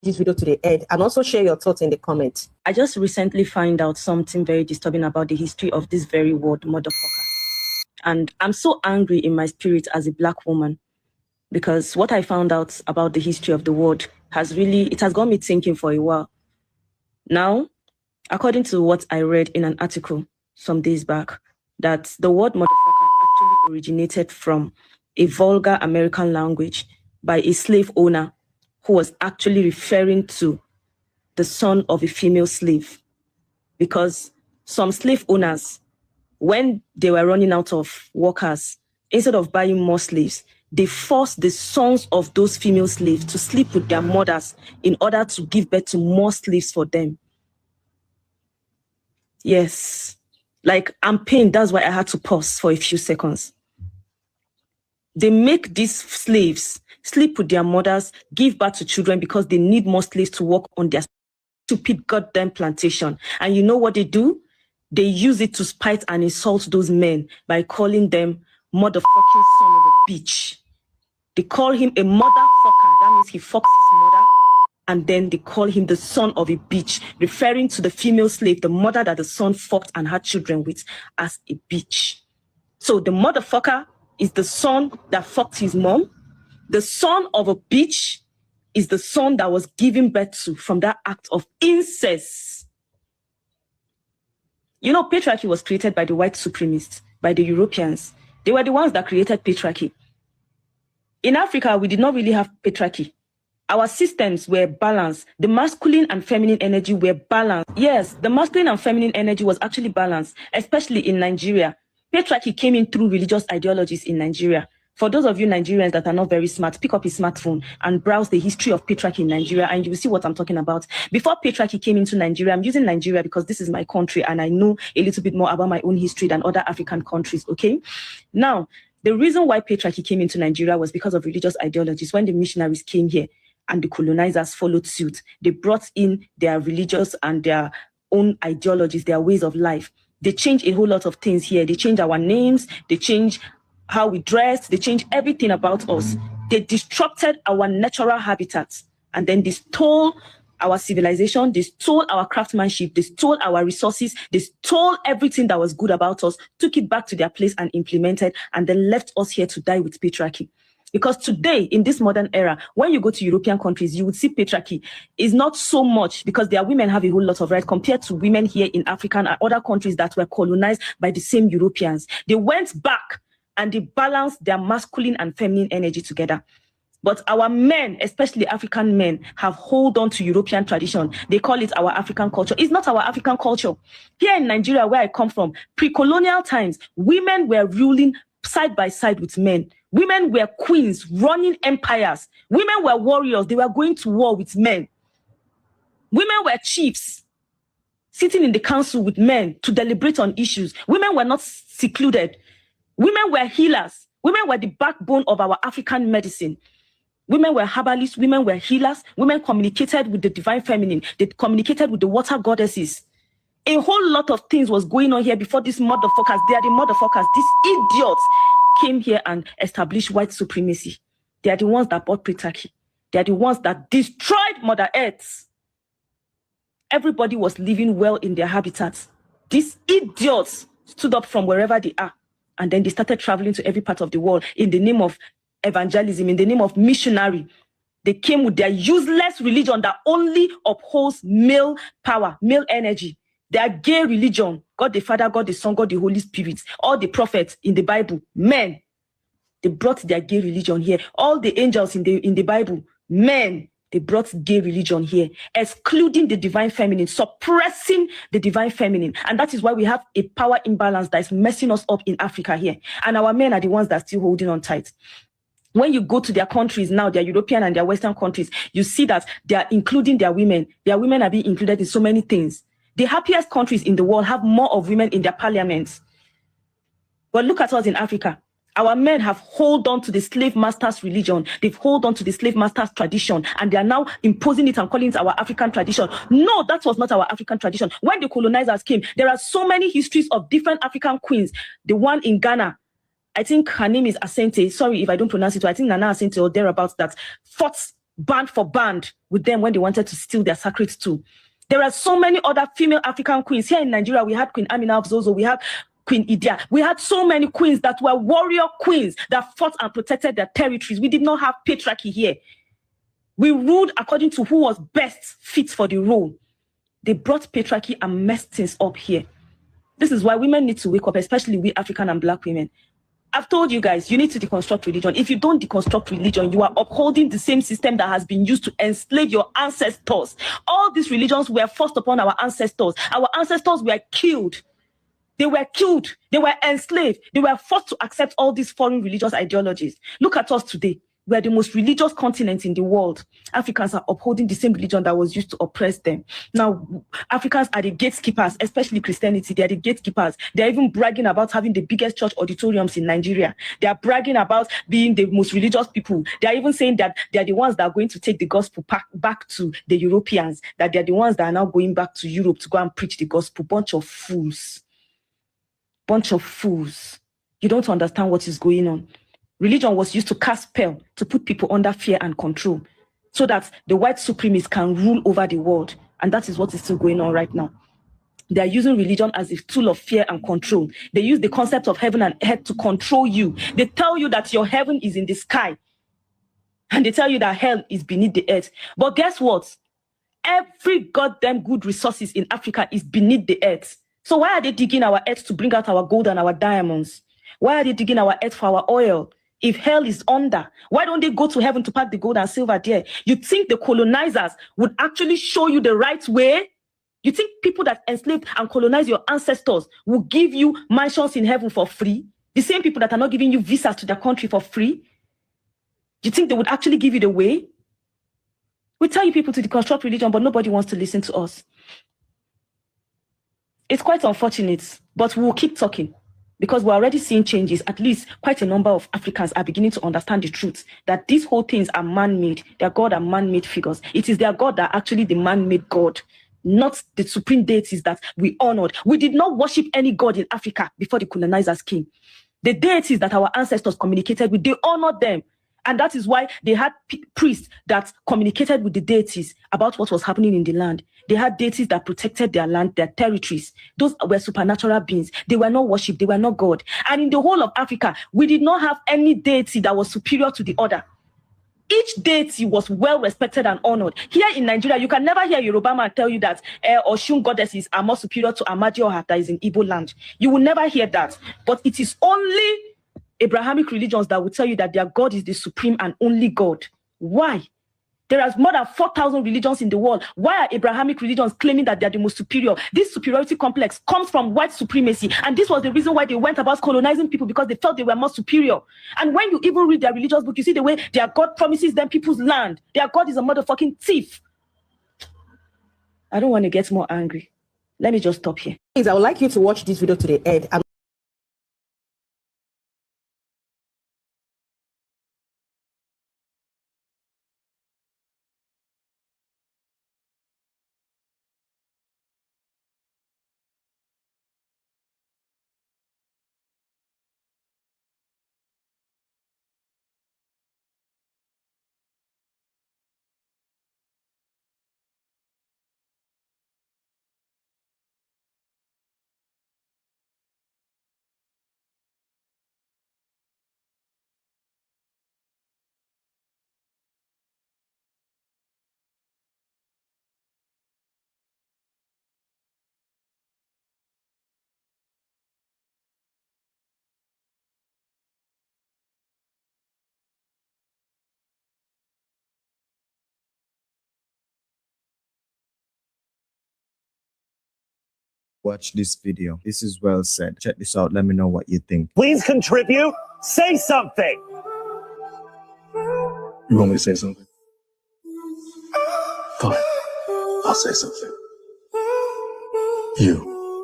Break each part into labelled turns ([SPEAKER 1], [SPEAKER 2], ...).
[SPEAKER 1] this video to the end and also share your thoughts in the comments.
[SPEAKER 2] I just recently found out something very disturbing about the history of this very word, motherfucker. And I'm so angry in my spirit as a Black woman, because what I found out about the history of the word has got me thinking for a while. Now, according to what I read in an article some days back, that the word motherfucker actually originated from a vulgar American language by a slave owner who was actually referring to the son of a female slave. Because some slave owners, when they were running out of workers, instead of buying more slaves, they forced the sons of those female slaves to sleep with their mothers in order to give birth to more slaves for them. Yes, like I'm pained. That's why I had to pause for a few seconds. They make these slaves sleep with their mothers, give birth to children because they need more slaves to work on their stupid goddamn plantation. And you know what they do? They use it to spite and insult those men by calling them motherfucking son of a bitch. They call him a motherfucker. That means he fucks his mother. And then they call him the son of a bitch, referring to the female slave, the mother that the son fucked and had children with, as a bitch. So the motherfucker is the son that fucked his mom. The son of a bitch is the son that was given birth to from that act of incest. You know, patriarchy was created by the white supremacists, by the Europeans. They were the ones that created patriarchy. In Africa, we did not really have patriarchy. Our systems were balanced. The masculine and feminine energy were balanced. Yes, the masculine and feminine energy was actually balanced, especially in Nigeria. Patriarchy came in through religious ideologies in Nigeria. For those of you Nigerians that are not very smart, pick up a smartphone and browse the history of patriarchy in Nigeria and you will see what I'm talking about. Before patriarchy came into Nigeria, I'm using Nigeria because this is my country and I know a little bit more about my own history than other African countries, okay? Now, the reason why patriarchy came into Nigeria was because of religious ideologies. When the missionaries came here and the colonizers followed suit, they brought in their religious and their own ideologies, their ways of life. They changed a whole lot of things here. They changed our names, they changed how we dress, they changed everything about us. They disrupted our natural habitats, and then they stole our civilization, they stole our craftsmanship, they stole our resources, they stole everything that was good about us, took it back to their place and implemented, and then left us here to die with patriarchy. Because today, in this modern era, when you go to European countries, you would see patriarchy is not so much because their women have a whole lot of rights compared to women here in Africa and other countries that were colonized by the same Europeans. They went back and they balanced their masculine and feminine energy together. But our men, especially African men, have hold on to European tradition. They call it our African culture. It's not our African culture. Here in Nigeria, where I come from, pre-colonial times, women were ruling side by side with men. Women were queens running empires. Women were warriors. They were going to war with men. Women were chiefs sitting in the council with men to deliberate on issues. Women were not secluded. Women were healers. Women were the backbone of our African medicine. Women were herbalists. Women were healers. Women communicated with the divine feminine. They communicated with the water goddesses. A whole lot of things was going on here before these motherfuckers. They are the motherfuckers. These idiots came here and established white supremacy. They are the ones that bought patriarchy. They are the ones that destroyed Mother Earth. Everybody was living well in their habitats. These idiots stood up from wherever they are, and then they started traveling to every part of the world in the name of evangelism, in the name of missionary. They came with their useless religion that only upholds male power, male energy. Their gay religion, God the Father, God the Son, God the Holy Spirit, all the prophets in the Bible, men. They brought their gay religion here. All the angels in the Bible, men. They brought gay religion here, excluding the divine feminine, suppressing the divine feminine. And that is why we have a power imbalance that is messing us up in Africa here. And our men are the ones that are still holding on tight. When you go to their countries now, their European and their Western countries, you see that they are including their women. Their women are being included in so many things. The happiest countries in the world have more of women in their parliaments. But look at us in Africa. Our men have hold on to the slave master's religion. They've hold on to the slave master's tradition, and they are now imposing it and calling it our African tradition. No, that was not our African tradition. When the colonizers came, there are so many histories of different African queens. The one in Ghana, I think her name is Asante. Sorry if I don't pronounce it. I think Nana Asante or thereabouts, that fought band for band with them when they wanted to steal their sacred stool. There are so many other female African queens. Here in Nigeria, we had Queen Amina of Zozo, we have Queen Idia. We had so many queens that were warrior queens that fought and protected their territories. We did not have patriarchy here. We ruled according to who was best fit for the role. They brought patriarchy and messed things up here. This is why women need to wake up, especially we African and Black women. I've told you guys, you need to deconstruct religion. If you don't deconstruct religion, you are upholding the same system that has been used to enslave your ancestors. All these religions were forced upon our ancestors. Our ancestors were killed. They were killed. They were enslaved. They were forced to accept all these foreign religious ideologies. Look at us today. We are the most religious continent in the world. Africans are upholding the same religion that was used to oppress them. Now, Africans are the gatekeepers, especially Christianity. They are the gatekeepers. They're even bragging about having the biggest church auditoriums in Nigeria. They are bragging about being the most religious people. They are even saying that they are the ones that are going to take the gospel back to the Europeans, that they are the ones that are now going back to Europe to go and preach the gospel. Bunch of fools. Bunch of fools. You don't understand what is going on. Religion was used to cast spell, to put people under fear and control, so that the white supremacists can rule over the world. And that is what is still going on right now. They are using religion as a tool of fear and control. They use the concept of heaven and earth to control you. They tell you that your heaven is in the sky. And they tell you that hell is beneath the earth. But guess what? Every goddamn good resources in Africa is beneath the earth. So why are they digging our earth to bring out our gold and our diamonds? Why are they digging our earth for our oil? If hell is under, why don't they go to heaven to pack the gold and silver there? You think the colonizers would actually show you the right way? You think people that enslaved and colonized your ancestors will give you mansions in heaven for free? The same people that are not giving you visas to their country for free? You think they would actually give you the way? We tell you people to deconstruct religion, but nobody wants to listen to us. It's quite unfortunate, but we'll keep talking. Because we're already seeing changes. At least quite a number of Africans are beginning to understand the truth that these whole things are man-made. Their God are man-made figures. It is their God that actually the man-made God, not the supreme deities that we honored. We did not worship any God in Africa before the colonizers came. The deities that our ancestors communicated with, they honored them. And that is why they had priests that communicated with the deities about what was happening in the land. They had deities that protected their land, their territories. Those were supernatural beings. They were not worshipped. They were not God. And in the whole of Africa, we did not have any deity that was superior to the other. Each deity was well respected and honored. Here in Nigeria, you can never hear Yoruba man tell you that Oshun goddesses are more superior to Amadioha that is in Igbo land. You will never hear that. But it is only Abrahamic religions that will tell you that their God is the supreme and only God. Why? There are more than 4,000 religions in the world. Why are Abrahamic religions claiming that they are the most superior? This superiority complex comes from white supremacy. And this was the reason why they went about colonizing people, because they felt they were more superior. And when you even read their religious book, you see the way their God promises them people's land. Their God is a motherfucking thief. I don't want to get more angry. Let me just stop here.
[SPEAKER 1] Please, I would like you to watch this video to the end.
[SPEAKER 3] Watch this video. This is well said. Check this out. Let me know what you think.
[SPEAKER 4] Please contribute. Say something.
[SPEAKER 5] You want me to say something? Fine. I'll say something. You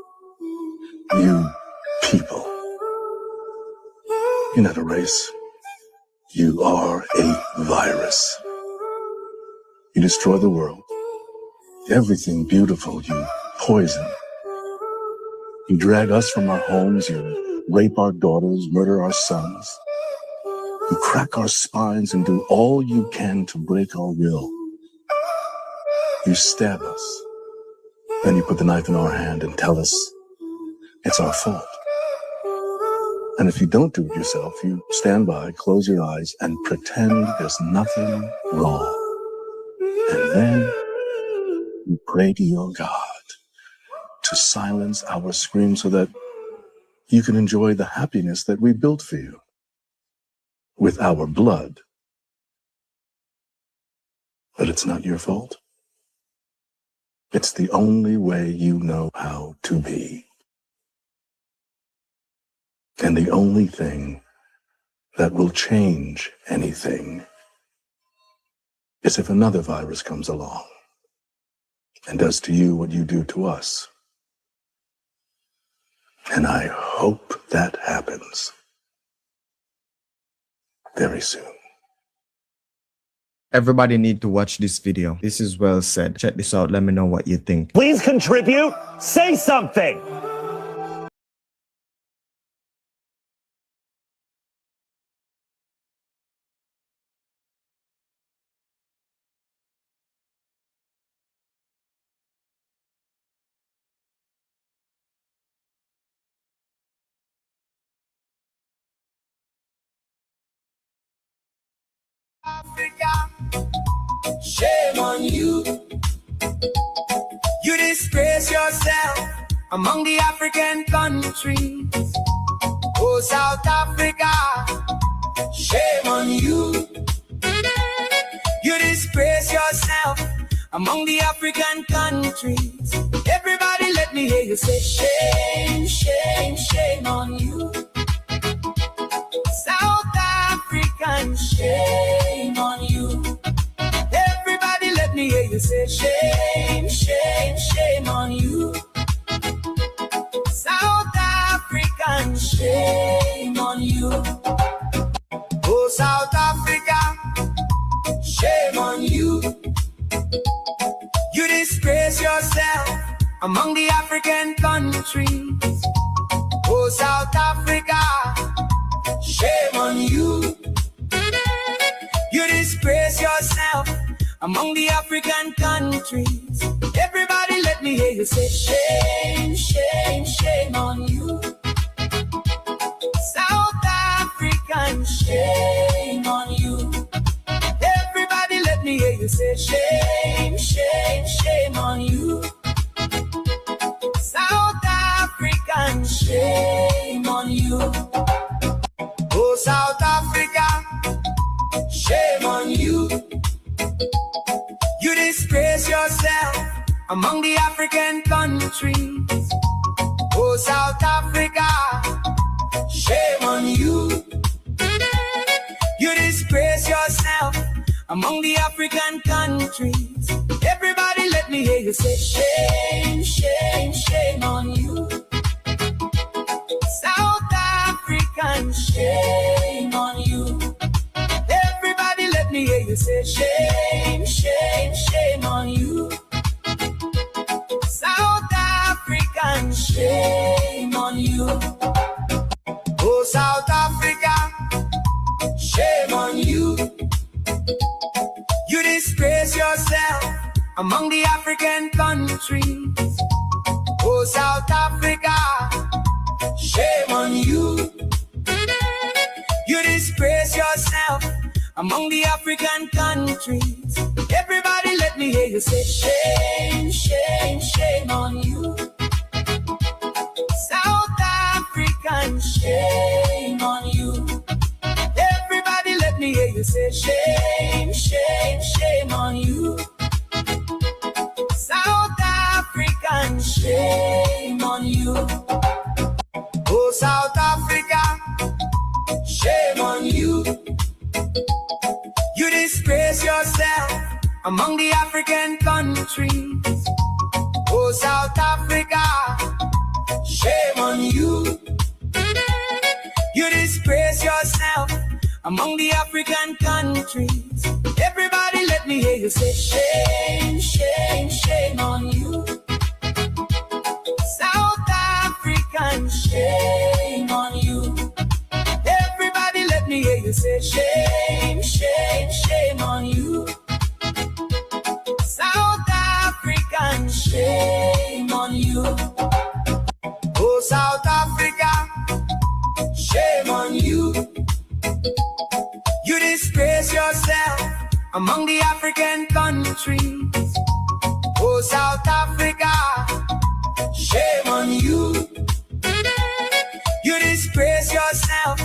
[SPEAKER 5] people. You're not a race. You are a virus. You destroy the world. Everything beautiful you poison. You drag us from our homes, you rape our daughters, murder our sons. You crack our spines and do all you can to break our will. You stab us. Then you put the knife in our hand and tell us it's our fault. And if you don't do it yourself, you stand by, close your eyes, and pretend there's nothing wrong. And then you pray to your God to silence our screams so that you can enjoy the happiness that we built for you with our blood. But it's not your fault. It's the only way you know how to be. And the only thing that will change anything is if another virus comes along and does to you what you do to us. And I hope that happens very soon.
[SPEAKER 3] Everybody need to watch this video. This is well said. Check this out. Let me know what you think.
[SPEAKER 4] Please contribute. Say something.
[SPEAKER 6] Africa, shame on you. You disgrace yourself among the African countries. Oh, South Africa, shame on you. You disgrace yourself among the African countries. Everybody let me hear you say shame, shame, shame on you. South African, shame on you. Everybody let me hear you say shame, shame, shame on you. South African, shame on you. Oh, South Africa, shame on you. You disgrace yourself among the African countries. Oh, South Africa, shame on you. You disgrace yourself among the African countries. Everybody let me hear you say shame, shame, shame on you. South African, shame on you. Everybody let me hear you say shame, shame, shame on you. South African, shame on you. Oh, South Africa, shame on you. You disgrace yourself among the African countries. Oh, South Africa, shame on you. You disgrace yourself among the African countries. Everybody let me hear you say shame, shame, shame on you. South African, shame on you. Everybody let me hear you say shame, shame, shame on you. South African, shame on you. Oh, South Africa, shame on you. You disgrace yourself among the African countries. Oh, South Africa, shame on you. You disgrace yourself among the African countries. Everybody let me hear you say shame, shame, shame on you. South African, shame on you. Everybody let me hear you say shame, shame, shame on you. South African, shame on you. Oh, South Africa, shame on you. You disgrace yourself among the African countries. Oh, South Africa, shame on you. You disgrace yourself among the African countries. Everybody let me hear you say shame, shame, shame on you. South African, shame on you. Everybody let me hear you say shame. among the African countries. Oh, South Africa, shame on you. You disgrace yourself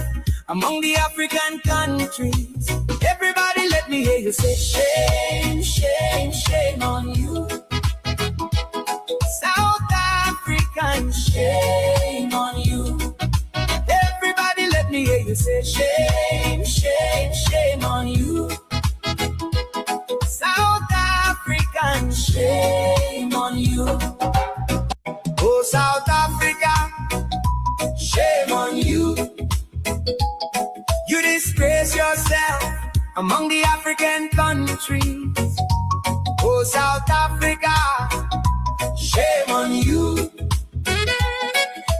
[SPEAKER 6] among the African countries. Everybody let me hear you say shame, shame, shame on you. South African, shame on you. Everybody let me hear you say shame, shame, shame on you. South African, shame on you. Oh, South Africa, shame on you. You disgrace yourself among the African countries. Oh, South Africa, shame on you.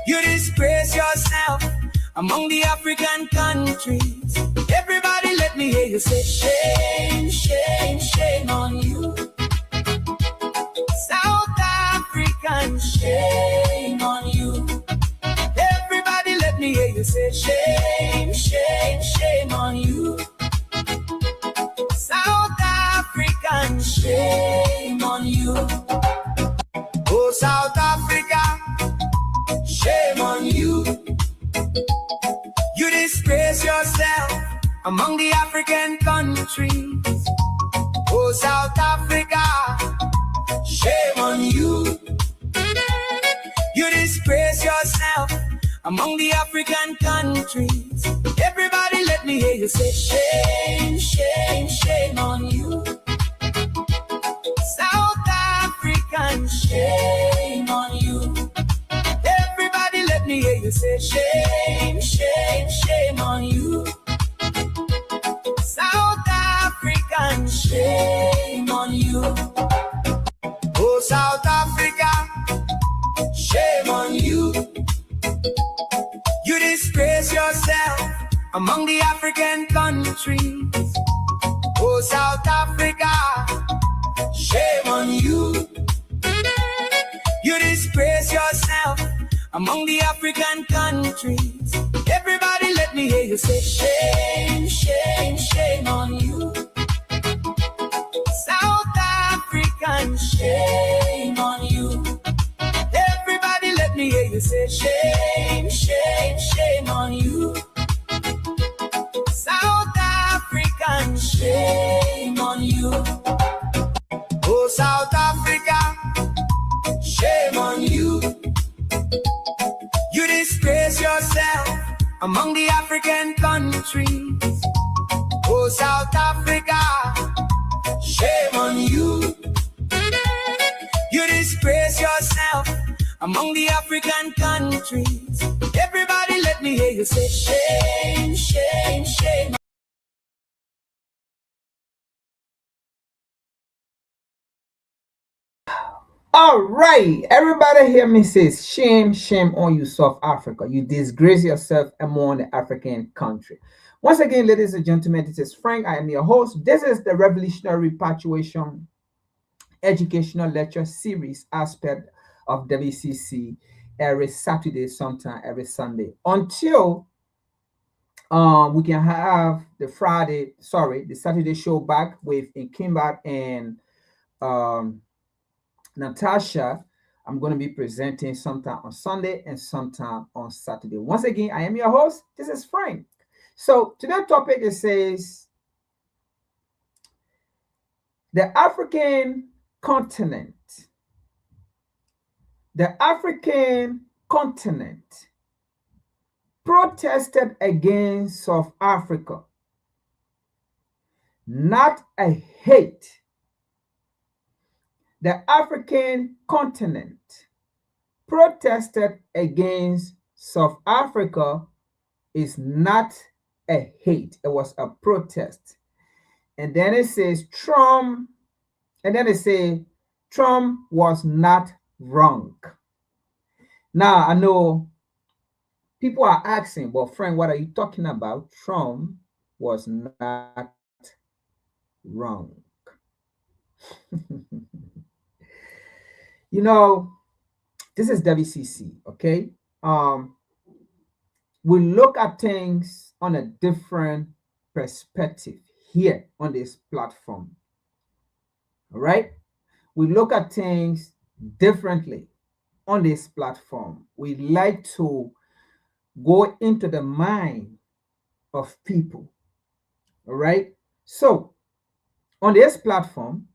[SPEAKER 6] You disgrace yourself among the African countries. Everybody let me hear you say shame, shame, shame on you. South African, shame on you. Everybody let me hear you say shame, shame, shame on you. South African, shame on you. Oh, South Africa, shame on you. You disgrace yourself among the African countries. Oh, South Africa, shame on you. You disgrace yourself among the African countries. Everybody let me hear you say shame, shame, shame on you. South African, shame on you. Everybody let me hear you say shame, shame, shame on you. South African, shame on you. Oh, South Africa, shame on you. You disgrace yourself among the African countries. Oh, South Africa, shame on you. You disgrace yourself among the African countries. Everybody let me hear you say shame, shame, shame on you. South African, shame on you. Everybody let me hear you say shame, shame, shame on you. South African, shame on you. Oh, South Africa, shame on you. You disgrace yourself among the African countries. Oh, South Africa, shame on you. You disgrace yourself among the African countries. Everybody let me hear you say shame, shame, shame.
[SPEAKER 7] All right, everybody hear me says shame, shame on you, South Africa. You disgrace yourself among the African country. Once again, ladies and gentlemen, this is Frank. I am your host. This is the Revolutionary Repatriation Educational Lecture Series aspect of WCC every Saturday, sometime every Sunday, until we can have the Saturday show back with Kimbat and Natasha. I'm going to be presenting sometime on Sunday and sometime on Saturday. Once again, I am your host. This is Frank. So today's topic, it says the African continent. The African continent protested against South Africa, not a hate. The African continent protested against South Africa is not a hate. It was a protest. And then it says Trump, and then it says Trump was not wrong. Now, I know people are asking, well, friend, what are you talking about? Trump was not wrong. You know, this is WCC, okay? We look at things on a different perspective here on this platform. All right. We look at things differently on this platform. We like to go into the mind of people. All right. So on this platform,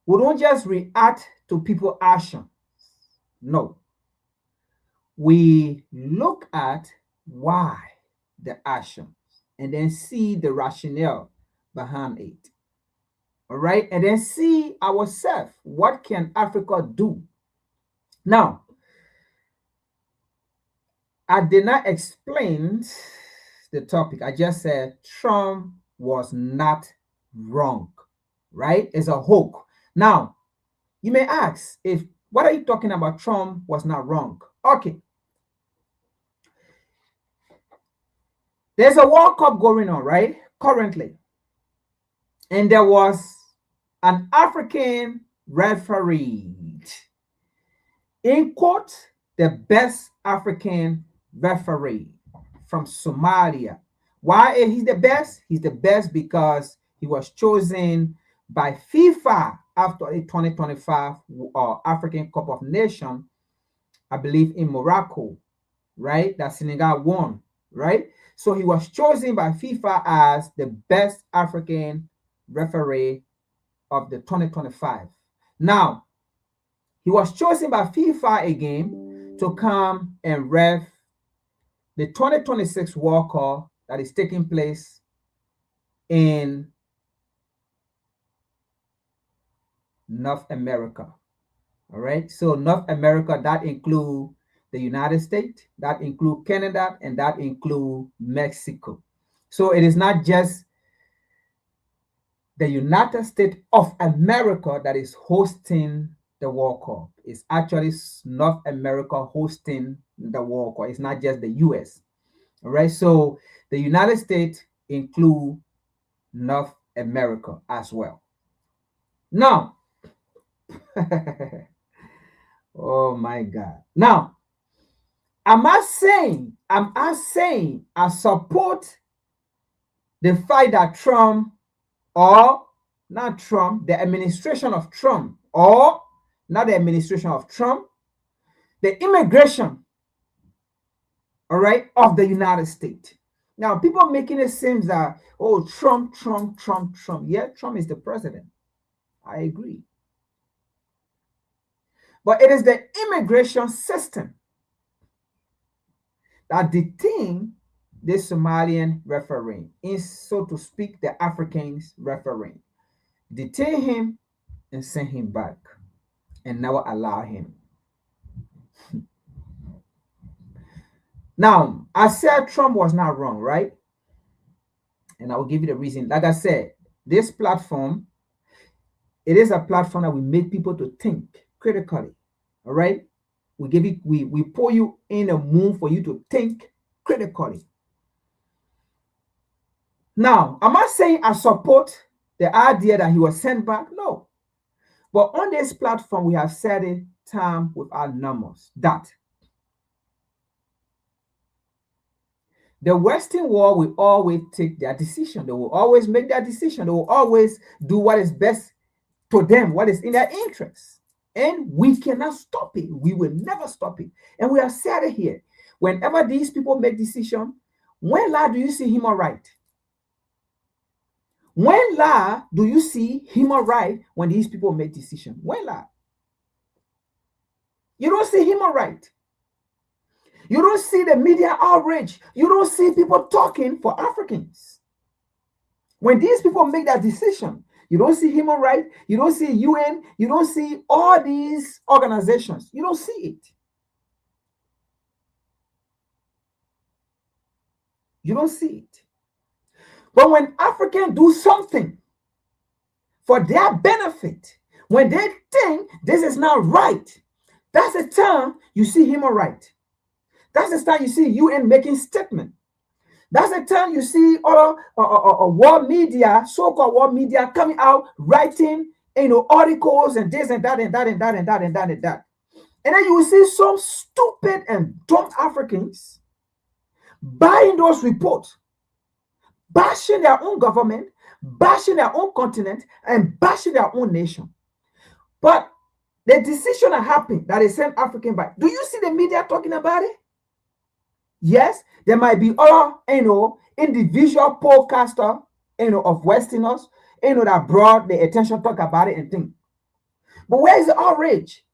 [SPEAKER 7] we don't just react to people's actions. No. We look at why the actions and then see the rationale behind it. All right. And then see ourselves. What can Africa do? Now, I did not explain the topic. I just said Trump was not wrong, right? It's a hoax. Now, you may ask, if what are you talking about? Trump was not wrong. Okay. There's a World Cup going on, right? Currently. And there was an African referee. In quote, the best African referee from Somalia. Why is he the best? He's the best because he was chosen by FIFA after a 2025 African Cup of Nations, I believe in Morocco, right? That Senegal won, right? So he was chosen by FIFA as the best African referee of the 2025. Now, he was chosen by FIFA again to come and ref the 2026 World Cup that is taking place in North America. All right. So North America, that includes the United States, that includes Canada, and that includes Mexico. So it is not just the United States of America that is hosting the World Cup. It's actually North America hosting the World Cup. It's not just the US. All right. So the United States include North America as well. Now, oh my God. Now, I'm not saying I support the fact that Trump, or not Trump, the administration of Trump, or not the administration of Trump, the immigration, all right, of the United States. Now, people making it seem that, oh, Trump. Yeah, Trump is the president. I agree. But it is the immigration system that detain the Somalian referee, is, so to speak, the Africans referee. Detain him and send him back and never allow him. Now, I said Trump was not wrong, right? And I will give you the reason. Like I said, this platform, it is a platform that will make people to think critically. All right? We give it, we put you in a mood for you to think critically. Now, am I saying I support the idea that he was sent back? No. But on this platform, we have said it time without numbers that the Western world will always take their decision. They will always make their decision. They will always do what is best to them, what is in their interest. And we cannot stop it. We will never stop it. And we have said it here. Whenever these people make decisions, when do you see human right? When do you see human right when these people make decisions? When you don't see human right. You don't see the media outrage. You don't see people talking for Africans. When these people make that decision, you don't see human rights. You don't see UN. You don't see all these organizations. You don't see it. You don't see it. But when Africans do something for their benefit, when they think this is not right, that's the time you see human rights. That's the time you see UN making statement. That's the time you see all world media, so-called world media, coming out writing, articles and this and that and that and that and that and that and that. And then you will see some stupid and dumb Africans buying those reports, bashing their own government, bashing their own continent and bashing their own nation. But the decision that happened that they sent African back, do you see the media talking about it? Yes, there might be other, individual podcaster, of Westerners, that brought the attention, talk about it and think. But where is the outrage?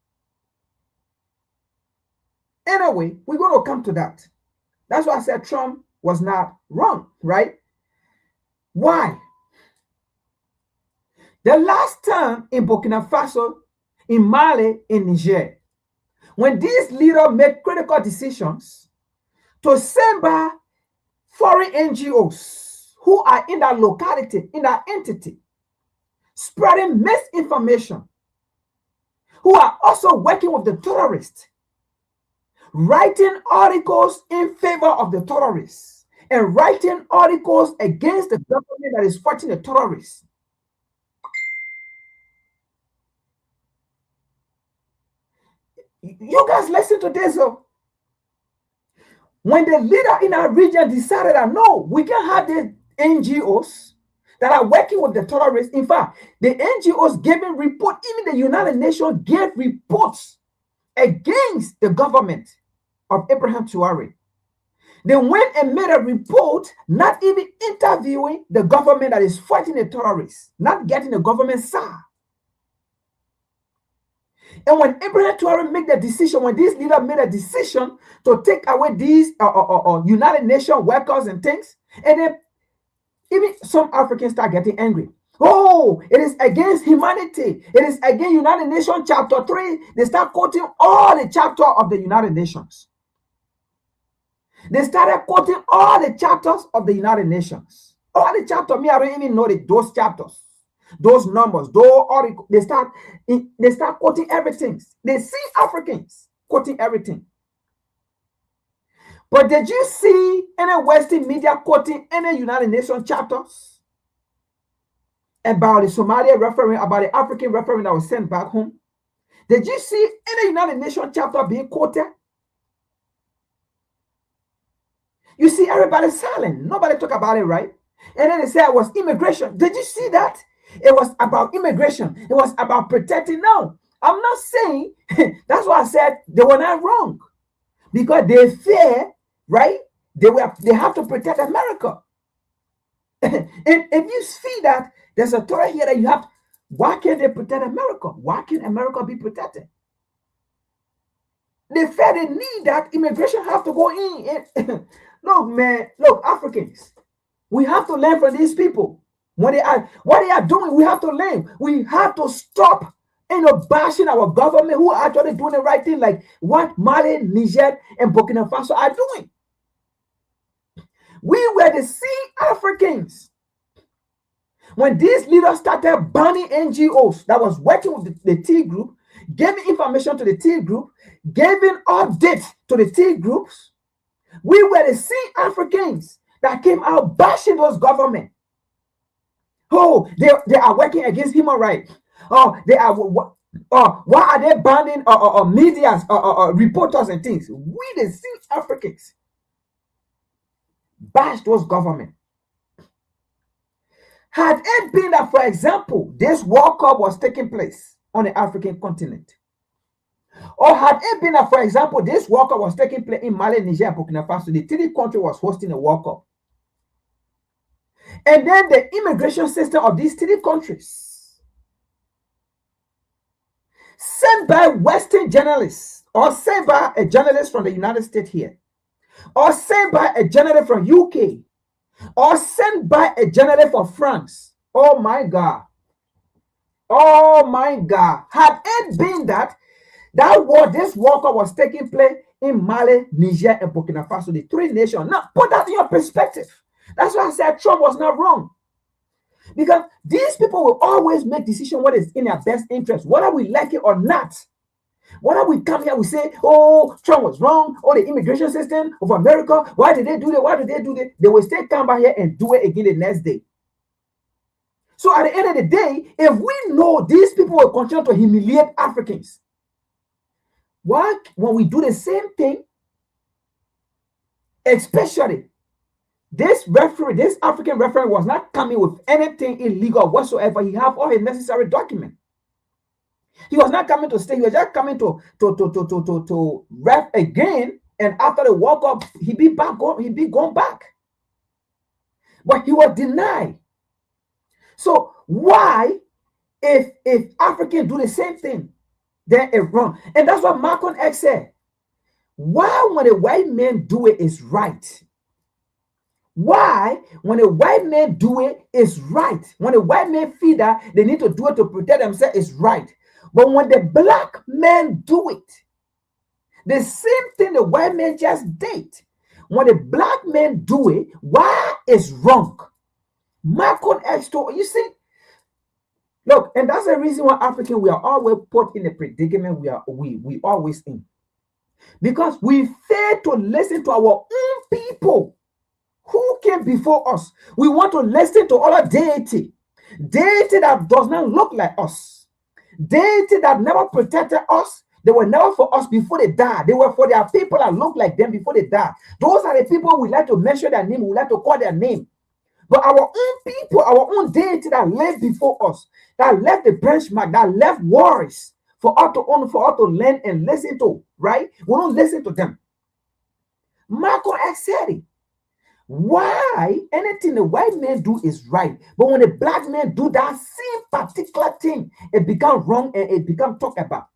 [SPEAKER 7] Anyway, we're going to come to that. That's why I said Trump was not wrong, right? Why? The last time in Burkina Faso, in Mali, in Niger, when these leaders make critical decisions to send back foreign NGOs who are in that locality, in that entity, spreading misinformation, who are also working with the terrorists, writing articles in favor of the terrorists, and writing articles against the government that is fighting the terrorists. You guys listen to this. When the leader in our region decided that no, we can have the NGOs that are working with the terrorists. In fact, the NGOs giving report, even the United Nations gave reports against the government of Ibrahim Traoré. They went and made a report, not even interviewing the government that is fighting the terrorists, not getting the government side. And when Ibrahim Traoré made the decision, when this leader made a decision to take away these United Nations workers and things, and then even some Africans start getting angry. Oh, it is against humanity. It is against United Nations chapter 3. They start quoting all the chapters of the United Nations. They started quoting all the chapters of the United Nations. All the chapters, I don't even know those chapters, those numbers, those articles. They start quoting everything. They see Africans quoting everything. But did you see any Western media quoting any United Nations chapters about the Somalia referendum, about the African referendum that was sent back home? Did you see any United Nations chapter being quoted? You see everybody silent. Nobody talk about it, right? And then they say it was immigration. Did you see that? It was about immigration. It was about protecting. No, I'm not saying, that's why I said they were not wrong. Because they fear, right? They have to protect America. And if you see that there's a threat here that you have, why can't they protect America? Why can't America be protected? They fear they need that immigration have to go in. Look, man, look, Africans, we have to learn from these people. What they are doing, we have to learn. We have to stop bashing our government who are actually doing the right thing, like what Mali, Niger, and Burkina Faso are doing. We were the same Africans when these leaders started banning NGOs that was working with the T group, giving information to the T group, giving updates to the T groups. We were the same Africans that came out bashing those government. Oh, they are working against human rights. Oh, they are. Why are they banning media, reporters and things? We the same Africans bash those government. Had it been that, for example, this World Cup was taking place on the African continent, or had it been that, for example, this World Cup was taking place in Mali, Niger, and Burkina Faso, the three country was hosting a World Cup, and then the immigration system of these three countries sent by Western journalists, or sent by a journalist from the United States here, or sent by a journalist from UK, or sent by a journalist from France. Oh my God. Oh my God. Had it been that this World Cup was taking place in Mali, Niger, and Burkina Faso, the three nations. Now, put that in your perspective. That's why I said Trump was not wrong. Because these people will always make decisions what is in their best interest, whether we like it or not. Whether we come here, we say, oh, Trump was wrong, or the immigration system of America, why did they do that? Why did they do that? They will still come back here and do it again the next day. So at the end of the day, if we know these people will continue to humiliate Africans, why when we do the same thing, especially This referee, this African referee, was not coming with anything illegal whatsoever. He have all his necessary document. He was not coming to stay. He was just coming to ref again. And after the World Cup, he be going back. But he was denied. So why, if Africans do the same thing, then it's wrong? And that's what Malcolm X said. Why, when a white man do it, is right? Why, when a white man do it, is right? When a white man feel that they need to do it to protect themselves, is right. But when the black men do it, the same thing the white man just did, when the black men do it, why is wrong? Malcolm X told you, see, look, and that's the reason why African, we are always put in the predicament we always in, because we fail to listen to our own people who came before us. We want to listen to other deity that does not look like us, deity that never protected us. They were never for us before they died. They were for their people that look like them before they died. Those are the people we like to mention their name, we like to call their name. But our own people, our own deity that lived before us, that left the benchmark, that left wars for us to own, for us to learn and listen to, right? We don't listen to them. Malcolm X said it. Why anything the white man do is right, but when the black man do that same particular thing, it become wrong and it become talked about.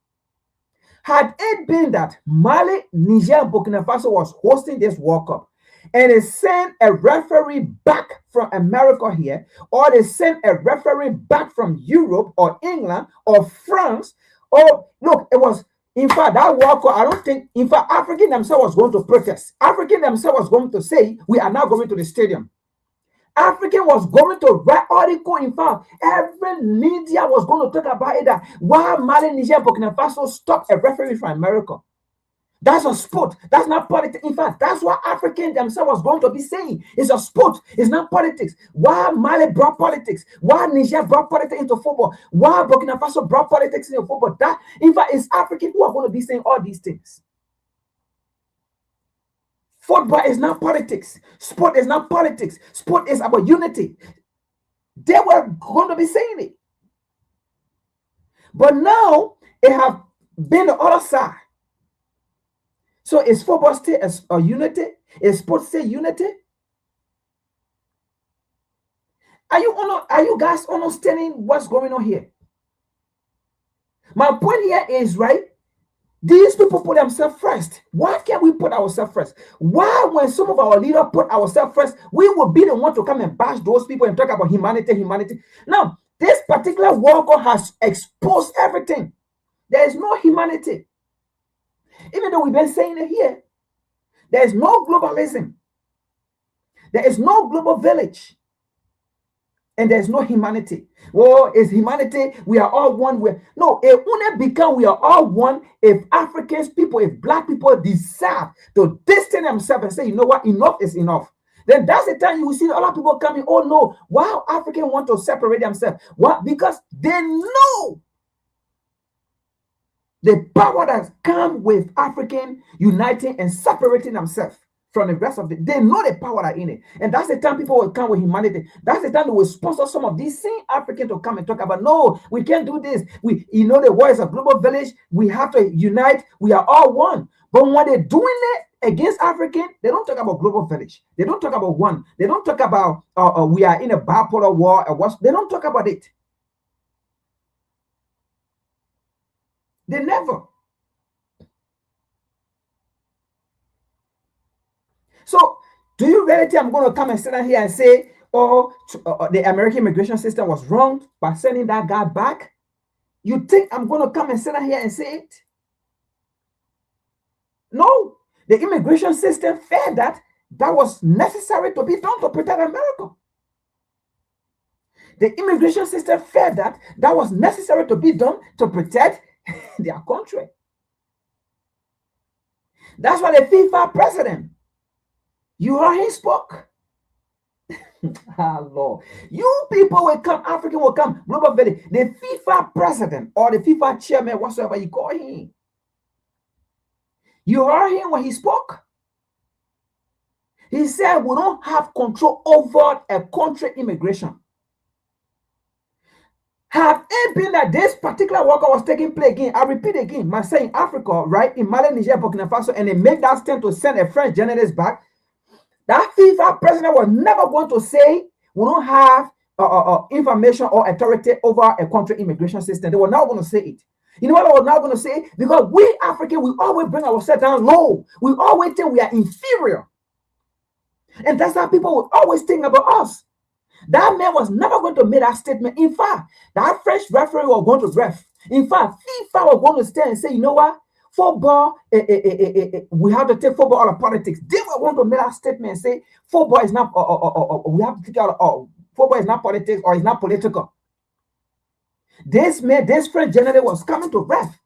[SPEAKER 7] Had it been that Mali, Niger, and Burkina Faso was hosting this World Cup, and they sent a referee back from America here, or they sent a referee back from Europe or England or France, or look, it was, in fact, that World Cup, I don't think, in fact, African themselves was going to protest. African themselves was going to say, we are now going to the stadium. African was going to write article. In fact, every media was going to talk about it, that why Mali, Niger, Burkina Faso stopped a referee from America. That's a sport. That's not politics. In fact, that's what Africans themselves was going to be saying. It's a sport. It's not politics. Why Mali brought politics? Why Niger brought politics into football? Why Burkina Faso brought politics into football? That, in fact, it's Africans who are going to be saying all these things. Football is not politics. Sport is not politics. Sport is about unity. They were going to be saying it. But now it have been the other side. So is football still a unity? Is sports still unity? Are you guys understanding what's going on here? My point here is, right, these people put themselves first. Why can't we put ourselves first? Why, when some of our leaders put ourselves first, we will be the one to come and bash those people and talk about humanity? Now, this particular World Cup has exposed everything. There is no humanity. Even though we've been saying it here, there is no globalism. There is no global village. And there's no humanity. Well, is humanity, we are all one. No, it won't become we are all one if Africans people, if black people decide to distance themselves and say, you know what, enough is enough. Then that's the time you will see a lot of people coming, oh no, wow, Africans want to separate themselves. What? Because they know the power that comes with African uniting and separating themselves from the rest of the, they know the power that in it. And that's the time people will come with humanity. That's the time they will sponsor some of these same Africans to come and talk about, no, we can't do this. The war is a global village. We have to unite. We are all one. But when they're doing it against African, they don't talk about global village. They don't talk about one. They don't talk about we are in a bipolar war. They don't talk about it. They never. So, do you really think I'm going to come and sit down here and say, the American immigration system was wrong by sending that guy back? You think I'm going to come and sit down here and say it? No. The immigration system felt that was necessary to be done to protect America. The immigration system felt that was necessary to be done to protect their country. That's why the FIFA president, you heard he spoke. Lord. You people will come, African will come, global village. The FIFA president or the FIFA chairman, whatsoever you call him. You heard him when he spoke. He said we don't have control over a country immigration. Have it been that this particular worker was taking place again? I repeat again, myself in Africa, right, in Mali, Niger, Burkina Faso, and they make that stand to send a French journalist back. That FIFA president was never going to say we don't have information or authority over a country immigration system. They were not going to say it. You know what I was not going to say? Because we Africans, we always bring ourselves down low. We always think we are inferior. And that's how people would always think about us. That man was never going to make that statement. In fact, that French referee was going to ref. In fact, FIFA was going to stand and say, you know what? Football, we have to take football out of politics. They were going to make that statement and say, football is not, we have to take out, football is not politics or it's not political. This man, this French general was coming to ref.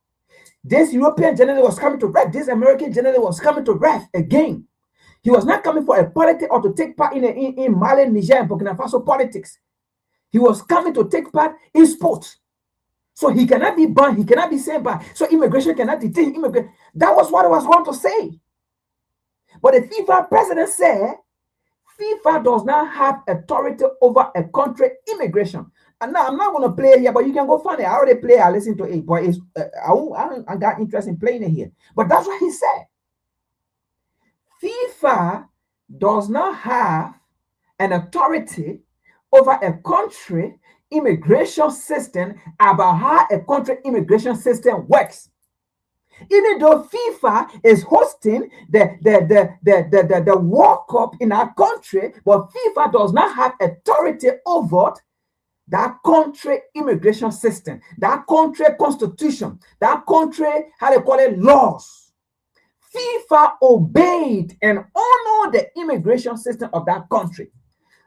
[SPEAKER 7] This European general was coming to ref. This American general was coming to ref again. He was not coming for a politics or to take part in Mali, Niger, and Burkina Faso politics. He was coming to take part in sports. So he cannot be banned. He cannot be sent back. So immigration cannot detain immigrants. That was what I was going to say. But the FIFA president said, FIFA does not have authority over a country immigration. And now I'm not going to play it here, but you can go find it. I already play. I listen to it, but it's, I got interest in playing it here. But that's what he said. FIFA does not have an authority over a country immigration system about how a country immigration system works. Even though FIFA is hosting the World Cup in our country, but FIFA does not have authority over that country immigration system, that country constitution, that country, how they call it, laws. FIFA obeyed and honored the immigration system of that country.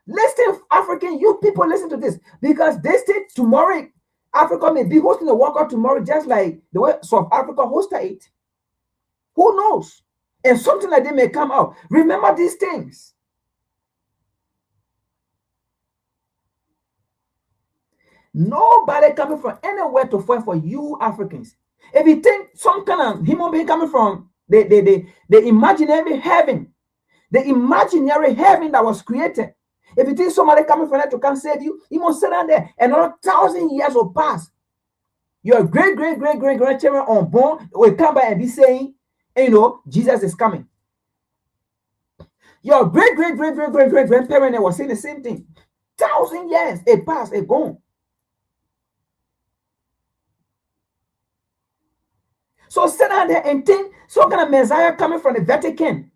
[SPEAKER 7] Listen, African, you people listen to this, because they say tomorrow Africa may be hosting the World Cup tomorrow, just like the way South Africa hosted it. Who knows? And something like that may come out. Remember these things. Nobody coming from anywhere to fight for you Africans. If you think some kind of human being coming from the imaginary heaven, the imaginary heaven that was created, if you think somebody coming from there to come save you, you must sit down there. Another 1,000 years will pass. Your great-great-great-great-grandchildren unborn will come by and be saying, you know, Jesus is coming. Your great-great-great-great-great-great-grandparent was saying the same thing. 1,000 years, it passed, it gone. So sit down there and think some kind of Messiah coming from the Vatican,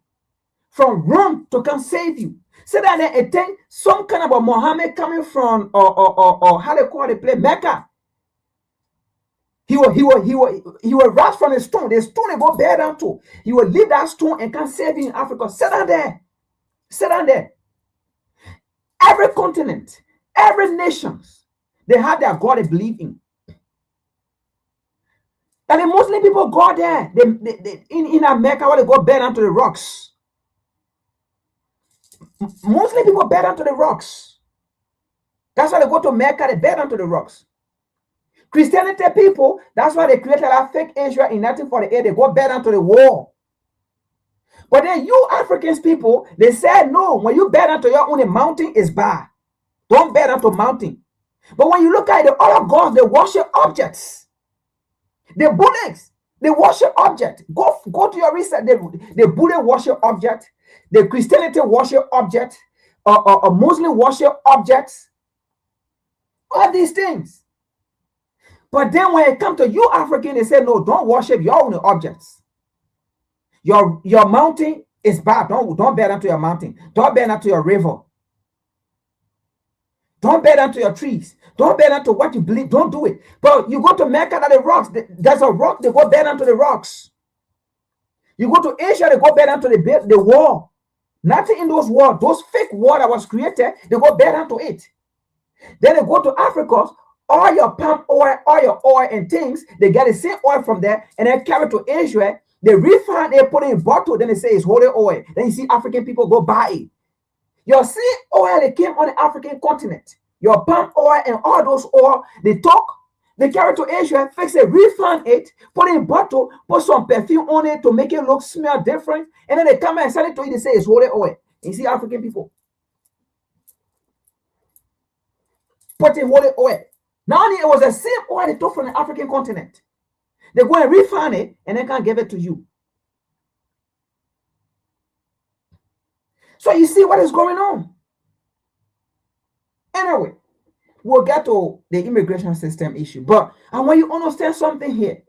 [SPEAKER 7] from Rome to come save you. Sit down there and think some kind of a Muhammad coming from or how they call it, play Mecca. He will rise from the stone. The stone they go bear down to. He will leave that stone and come save you in Africa. Sit down there. Sit down there. Every continent, every nation, they have their God they believe in. And the Muslim people go there. They in America, where they go bear down to the rocks. Muslim people bear down to the rocks. That's why they go to Mecca, they bear down to the rocks. Christianity people, that's why they created a fake Israel in 1948. They go bear down to the wall. But then you Africans people, they said, no, when you bear down to your own mountain, is bad. Don't bear down to mountain. But when you look at the other gods, they worship objects. The Buddhists, they worship object. Go to your research. The Buddha worship object. The Christianity worship object. A Muslim worship objects. All these things. But then when it comes to you African, they say, no, don't worship your own objects. Your mountain is bad. Don't bear down to your mountain. Don't bear down to your river. Don't bear down to your trees. Don't bear down to what you believe. Don't do it. But you go to Mecca, the rocks. There's a rock, they go bear down to the rocks. You go to Asia, they go bear down to the wall. Nothing in those walls. Those fake walls that was created, they go bear down to it. Then they go to Africa, all your palm oil, all your oil and things, they get the same oil from there and then carry to Asia. They refine, they put it in bottle, then they say it's holy oil. Then you see African people go buy it. Your same oil that came on the African continent, your palm oil and all those oil, they carry to Asia, fix it, refine it, put it in bottle, put some perfume on it to make it smell different, and then they come and sell it to you, they say it's holy oil. You see African people putting holy oil. Not only it was the same oil they took from the African continent. They go and refine it and they can't give it to you. So you see what is going on. Anyway, we'll get to the immigration system issue. But I want you to understand something here.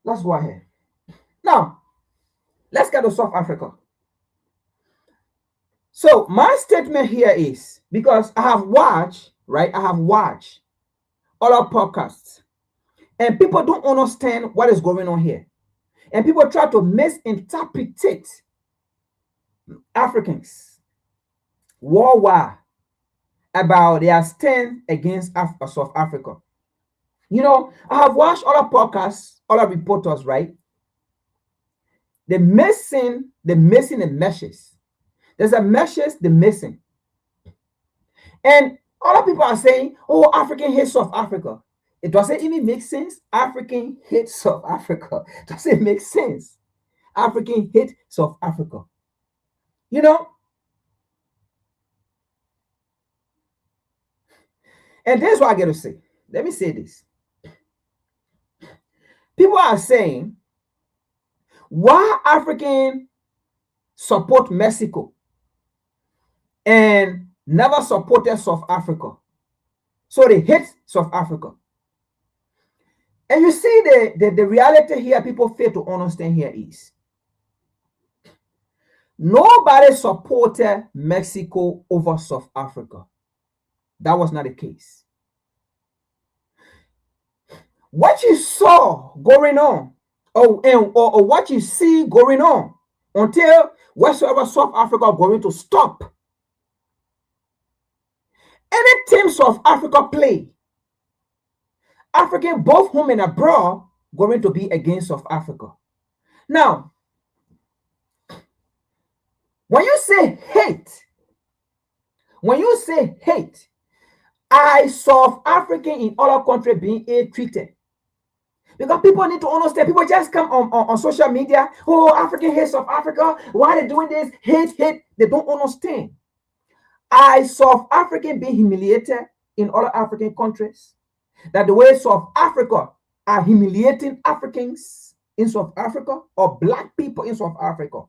[SPEAKER 7] Let's go ahead. Now, let's get to South Africa. So my statement here is, because I have watched, right? I have watched other podcasts, and people don't understand what is going on here. And people try to misinterpret Africans worldwide about their stand against South Africa. You know, I have watched other podcasts, other reporters, right? They're missing the meshes. There's a meshes they're missing. And other people are saying, oh, African hate South Africa. It doesn't even make sense. African hate South Africa. It doesn't make sense. African hate South Africa. You know? And this is what I get to say. Let me say this. People are saying, why African support Mexico and never supported South Africa? So they hate South Africa. And you see the reality here people fail to understand here is, nobody supported Mexico over South Africa. That was not the case. What you saw going on, or what you see going on, until whatsoever South Africa are going to stop. Any team South Africa play, African, both home and abroad, going to be against South Africa. Now, when you say hate, I South African in other countries being ill-treated. Because people need to understand, people just come on social media, oh, African hate South Africa, why are they doing this? Hate. They don't understand. I South African being humiliated in other African countries. That the way South Africa are humiliating Africans in South Africa, or black people in South Africa.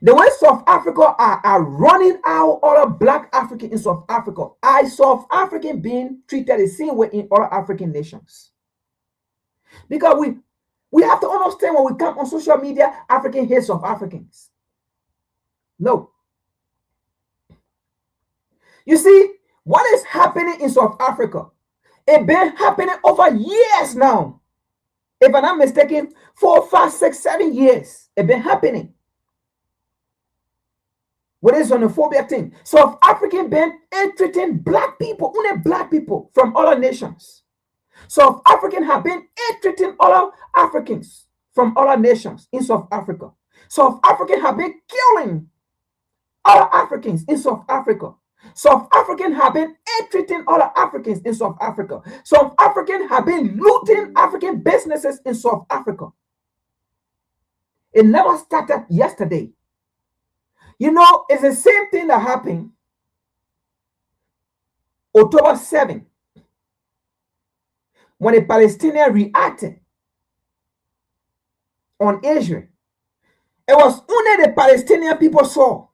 [SPEAKER 7] The way South Africa are running out other black African in South Africa, I South African being treated the same way in other African nations. Because we have to understand when we come on social media, African hate South Africans. No. You see, what is happening in South Africa? It's been happening over years now. If I'm not mistaken, 4, 5, 6, 7 years. It's been happening. What is xenophobia thing? South African been treating black people, only black people from other nations. South African have been treating other Africans from other nations in South Africa. South African have been killing other Africans in South Africa. South African have been treating other Africans in South Africa. South African have been looting African businesses in South Africa. It never started yesterday. You know, it's the same thing that happened October 7, when the Palestinians reacted on Israel. It was only the Palestinian people saw.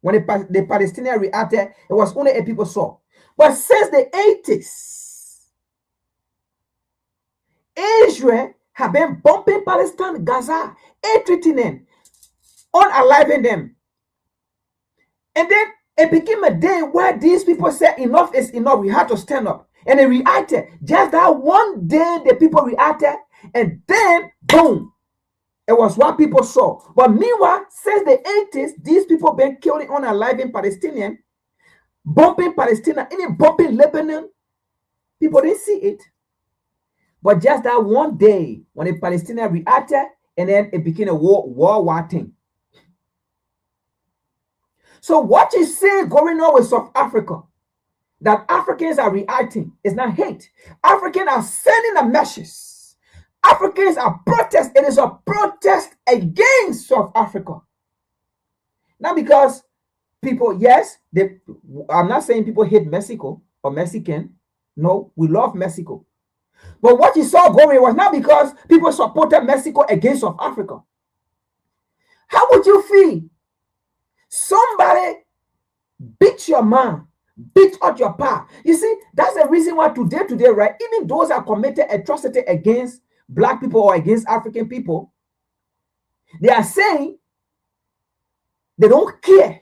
[SPEAKER 7] When the Palestinians reacted, it was only a people saw. But since the 80s, Israel have been bombing Palestine, Gaza, treating them, unaliving them. And then it became a day where these people said, enough is enough. We had to stand up. And they reacted. Just that one day, the people reacted. And then, boom. It was what people saw. But meanwhile, since the 80s, these people been killing unaliving Palestinians, bombing Palestine, even bombing Lebanon. People didn't see it. But just that one day, when the Palestinians reacted, and then it became a war thing. So what you see going on with South Africa, that Africans are reacting. It's not hate. Africans are sending a message. Africans are protest. It is a protest against South Africa. Not because people, yes, I'm not saying people hate Mexico or Mexican. No, we love Mexico. But what you saw going was not because people supported Mexico against South Africa. How would you feel? Somebody beat your man, beat out your pa. You see, that's the reason why today, right? Even those that committed atrocity against black people or against African people, they are saying they don't care.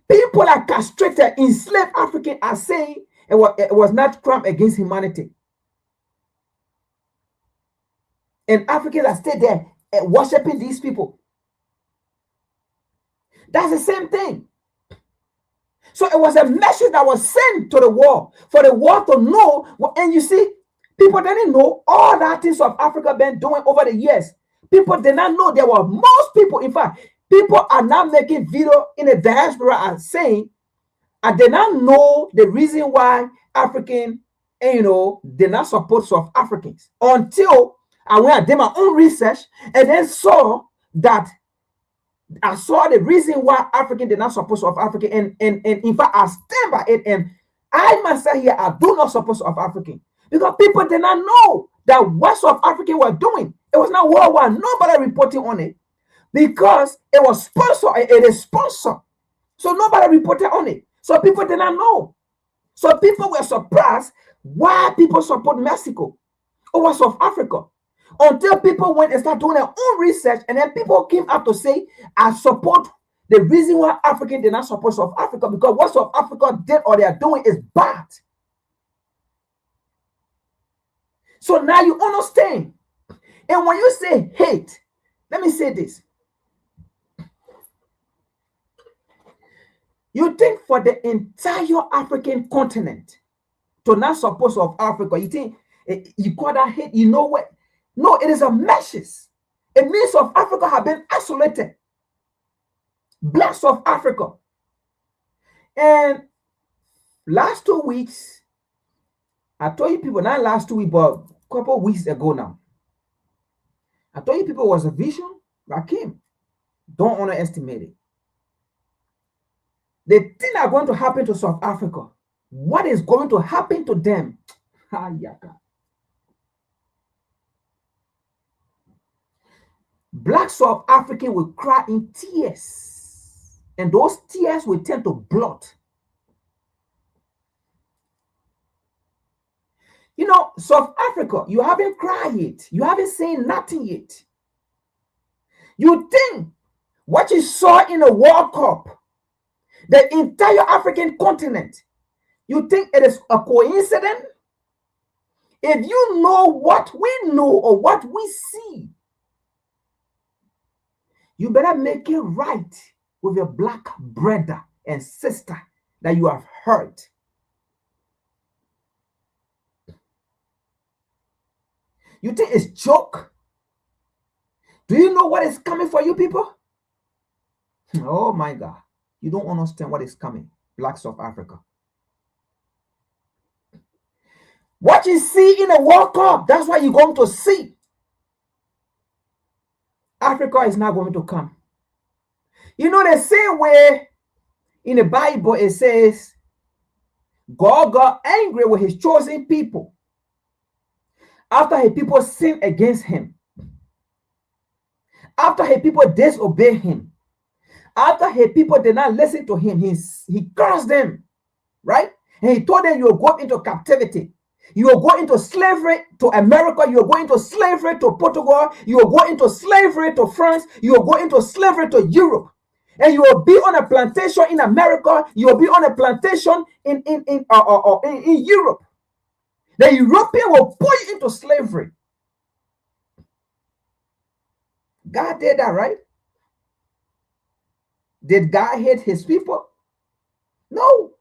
[SPEAKER 7] People are castrated, enslaved African are saying it was not crime against humanity. And Africans are still there worshiping these people. That's the same thing. So it was a message that was sent to the world for the world to know. And you see, people didn't know all the things of Africa been doing over the years. People did not know there were most people. In fact, people are now making video in the diaspora and saying, I did not know the reason why African, did not support South Africans until I went and did my own research and then saw that I saw the reason why African did not support South Africa, and in fact, I stand by it. And I myself here, I do not support South African because people did not know that what South African were doing. It was not worldwide. Nobody reporting on it because it was sponsored. It is sponsored, so nobody reported on it. So people did not know. So people were surprised why people support Mexico over South Africa. Until people went and started doing their own research, and then people came out to say, I support the reason why African did not support South Africa, because what South Africa did or they are doing is bad. So now you understand. And when you say hate, let me say this. You think for the entire African continent to not support South Africa, you think you call that hate? You know what? No, it is a message. It means South Africa have been isolated. Black South Africa. And last 2 weeks, I told you people, not last 2 weeks, but a couple of weeks ago now, I told you people it was a vision that came. Don't underestimate it. The thing that are going to happen to South Africa, what is going to happen to them? Black South African will cry in tears, and those tears will turn to blood. You know, South Africa, you haven't cried yet. You haven't seen nothing yet. You think what you saw in the World Cup, the entire African continent, you think it is a coincidence? If you know what we know or what we see, you better make it right with your black brother and sister that you have hurt. You think it's joke? Do you know what is coming for you people? Oh my God. You don't understand what is coming. Black South Africa. What you see in the World Cup, that's what you're going to see. Africa is not going to come. You know, the same way in the Bible it says God got angry with his chosen people after his people sinned against him, after his people disobeyed him, after his people did not listen to him. He cursed them, right? And he told them, you will go into captivity. You will go into slavery to America. You will go into slavery to Portugal. You will go into slavery to France. You will go into slavery to Europe. And you will be on a plantation in America. You will be on a plantation in Europe. The European will put you into slavery. God did that, right? Did God hate his people? No.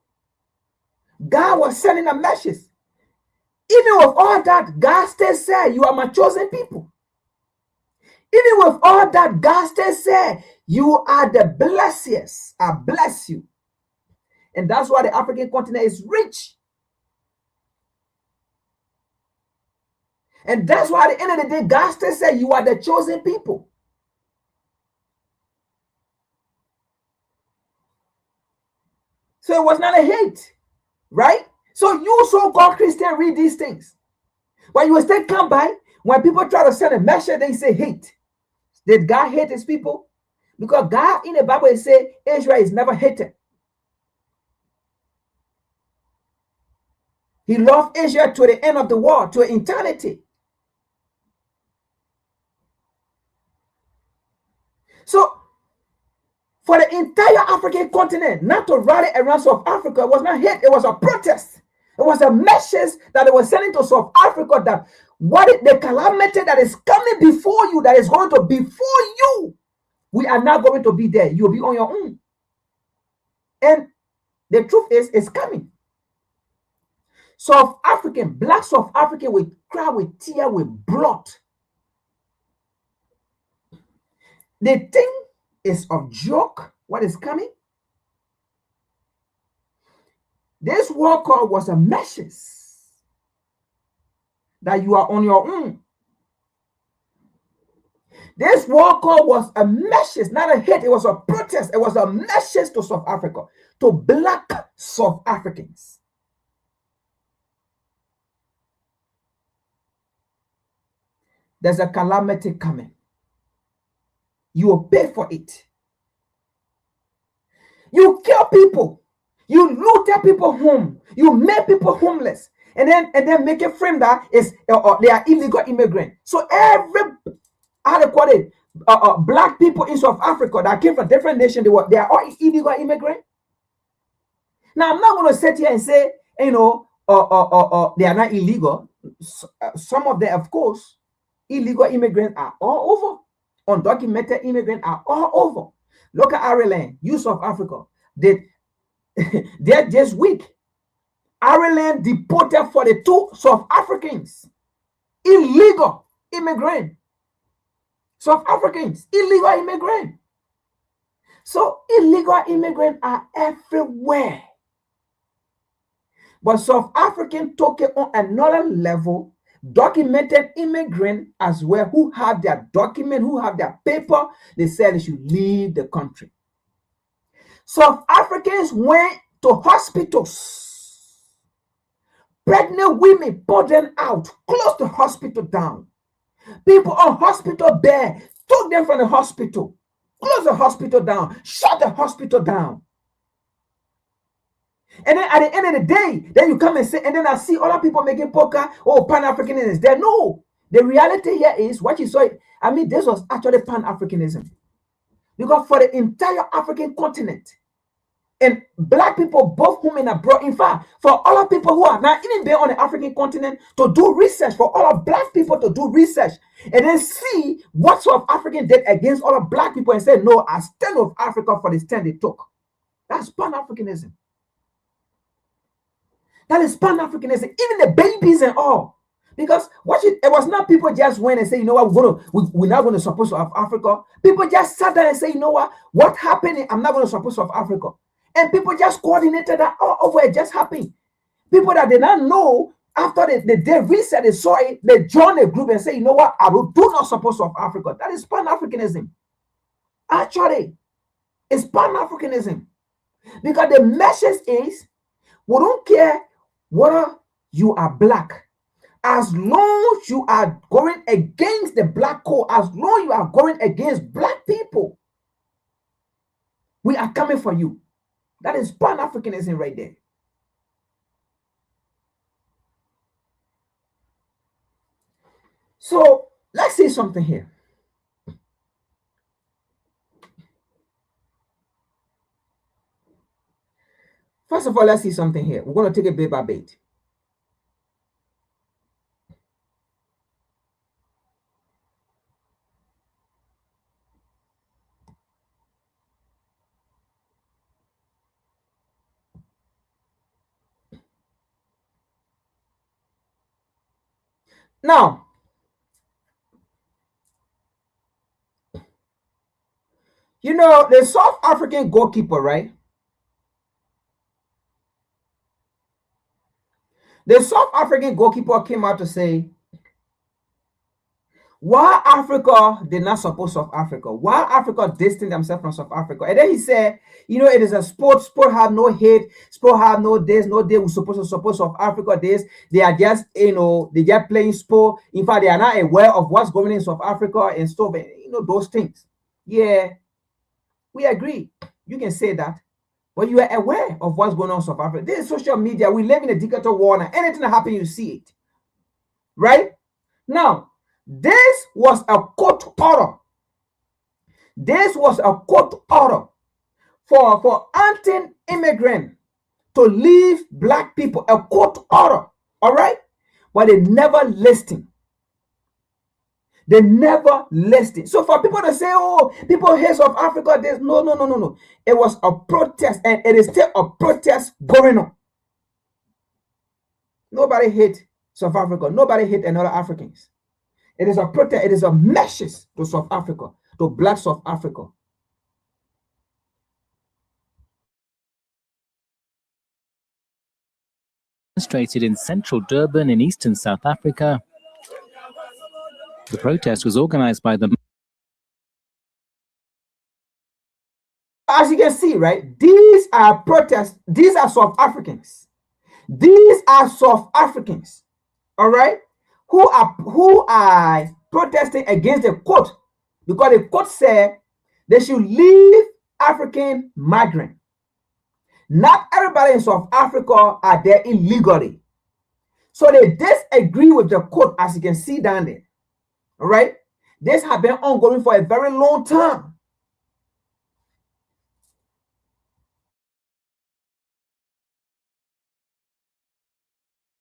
[SPEAKER 7] God was sending a message. Even with all that, God still said, you are my chosen people. Even with all that, God still said, you are the blessed. I bless you. And that's why the African continent is rich. And that's why at the end of the day, God still said you are the chosen people. So it was not a hate, right? So you so-called Christian read these things. But you will still come by when people try to send a message, they say hate. Did God hate his people? Because God in the Bible says Israel is never hated. He loved Israel to the end of the world, to eternity. So for the entire African continent not to rally around South Africa was not hate, it was a protest. It was a message that they were sending to South Africa that the calamity that is coming before you, that is going to be for you, we are not going to be there. You'll be on your own. And the truth is, it's coming. South African, black South African will cry with tears, with blood. The thing is a joke, what is coming. This war call was a message that you are on your own. This war call was a message, not a hate. It was a protest. It was a message to South Africa, to black South Africans. There's a calamity coming. You will pay for it. You kill people. You looted people home. You make people homeless. And then make a frame that is they are illegal immigrants. So every black people in South Africa that came from different nations, they are all illegal immigrants. Now I'm not going to sit here and say, they are not illegal. Some of them, of course, illegal immigrants are all over. Undocumented immigrants are all over. Look at Ireland, you South Africa. They're this week. Ireland deported 42 South Africans, illegal immigrants. South Africans, illegal immigrants. So illegal immigrants are everywhere. But South African took it on another level. Documented immigrants as well, who have their document, who have their paper, they said they should leave the country. South Africans went to hospitals. Pregnant women put them out, closed the hospital down. People on hospital bed took them from the hospital, closed the hospital down, shut the hospital down. And then at the end of the day, then you come and say, and then I see other people making poker, Pan-Africanism is there. No, the reality here is what you saw. I mean, this was actually Pan-Africanism. Because for the entire African continent, and black people, both home and abroad, in fact, for all of people who are not even there on the African continent to do research, for all of black people to do research, and then see what South African did against all of black people and say, no, I stand with Africa for the stand they took. That's Pan-Africanism. That is Pan-Africanism, even the babies and all. Because it was not people just went and say, you know what, we're not going to support South Africa. People just sat there and say, you know what happened? I'm not going to support South Africa. And people just coordinated that all over. It just happened. People that did not know, after they did research, they saw it, they joined a group and say, you know what, I do not support South Africa. That is Pan-Africanism. Actually, it's Pan-Africanism. Because the message is, we don't care whether you are black. As long as you are going against the black code, as long as you are going against black people, we are coming for you. That is Pan-Africanism right there. So let's see something here. First of all, let's see something here. We're going to take it bit by bit. Now, you know, the South African goalkeeper, right? The South African goalkeeper came out to say, why Africa did not support South Africa? Why Africa distanced themselves from South Africa? And then he said, it is a sport. Sport have no hate. Sport have no this, no day. We're supposed to support South Africa. They are just, they just playing sport. In fact, they are not aware of what's going on in South Africa and stuff. And, those things. Yeah, we agree. You can say that. But you are aware of what's going on in South Africa. This is social media. We live in a digital world. And anything that happens, you see it. Right? Now, this was a court order. This was a court order for anti-immigrant to leave black people. A court order. All right? But they never listened. They never listened. So for people to say, oh, people hate South Africa, there's no. It was a protest, and it is still a protest going on. Nobody hates South Africa. Nobody hates another Africans. It is a protest. It is a message to South Africa, to black South Africa.
[SPEAKER 8] Demonstrated in central Durban in eastern South Africa. The protest was organized by the...
[SPEAKER 7] As you can see, right, these are protests. These are South Africans. These are South Africans, all right, who are protesting against the court, because the court said they should leave African migrants. Not everybody in South Africa are there illegally. So they disagree with the court, as you can see down there. All right. This has been ongoing for a very long time.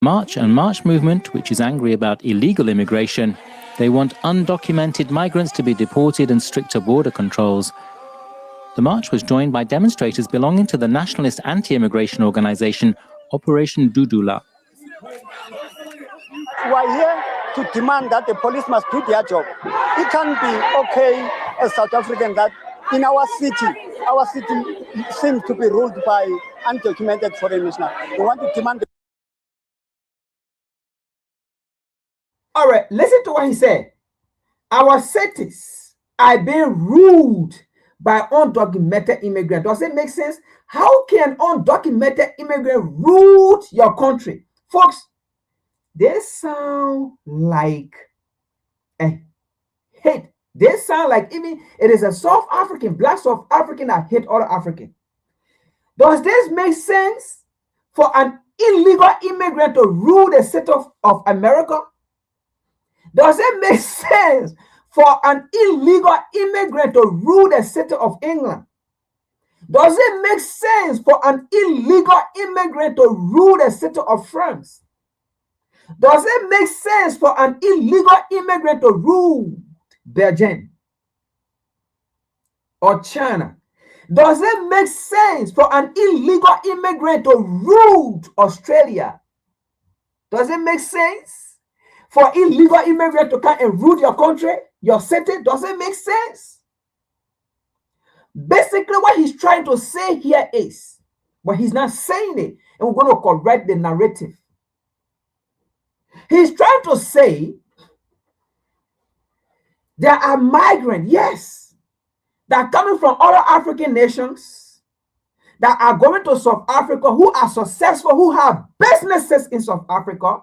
[SPEAKER 8] March and March movement, which is angry about illegal immigration. They want undocumented migrants to be deported and stricter border controls. The march was joined by demonstrators belonging to the nationalist anti-immigration organization, Operation Dudula.
[SPEAKER 9] We are here to demand that the police must do their job. It can't be okay as South African that in our city seems to be ruled by undocumented foreign nationals. We want to demand.
[SPEAKER 7] All right, listen to what he said. Our cities are being ruled by undocumented immigrants. Does it make sense? How can undocumented immigrant rule your country? Folks, they sound like a hate. They sound like even it is a South African, black South African that hate other African. Does this make sense for an illegal immigrant to rule the state of America? Does it make sense for an illegal immigrant to rule the city of England? Does it make sense for an illegal immigrant to rule the city of France? Does it make sense for an illegal immigrant to rule Belgium or China? Does it make sense for an illegal immigrant to rule Australia? Does it make sense for illegal immigrant to come and rule your country, your city? Does it make sense? Basically, what he's trying to say here is, but he's not saying it, and we're going to correct the narrative. He's trying to say there are migrants, yes, that are coming from other African nations that are going to South Africa, who are successful, who have businesses in South Africa,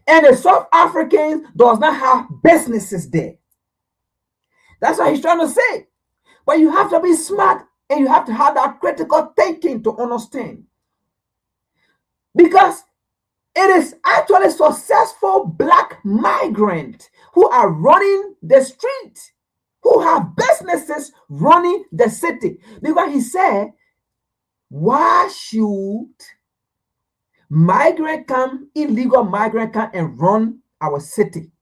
[SPEAKER 7] and the South Africans does not have businesses there. That's what he's trying to say. But you have to be smart, and you have to have that critical thinking to understand. Because it is actually successful black migrants who are running the street, who have businesses running the city. Because he said, why should illegal migrant come and run our city?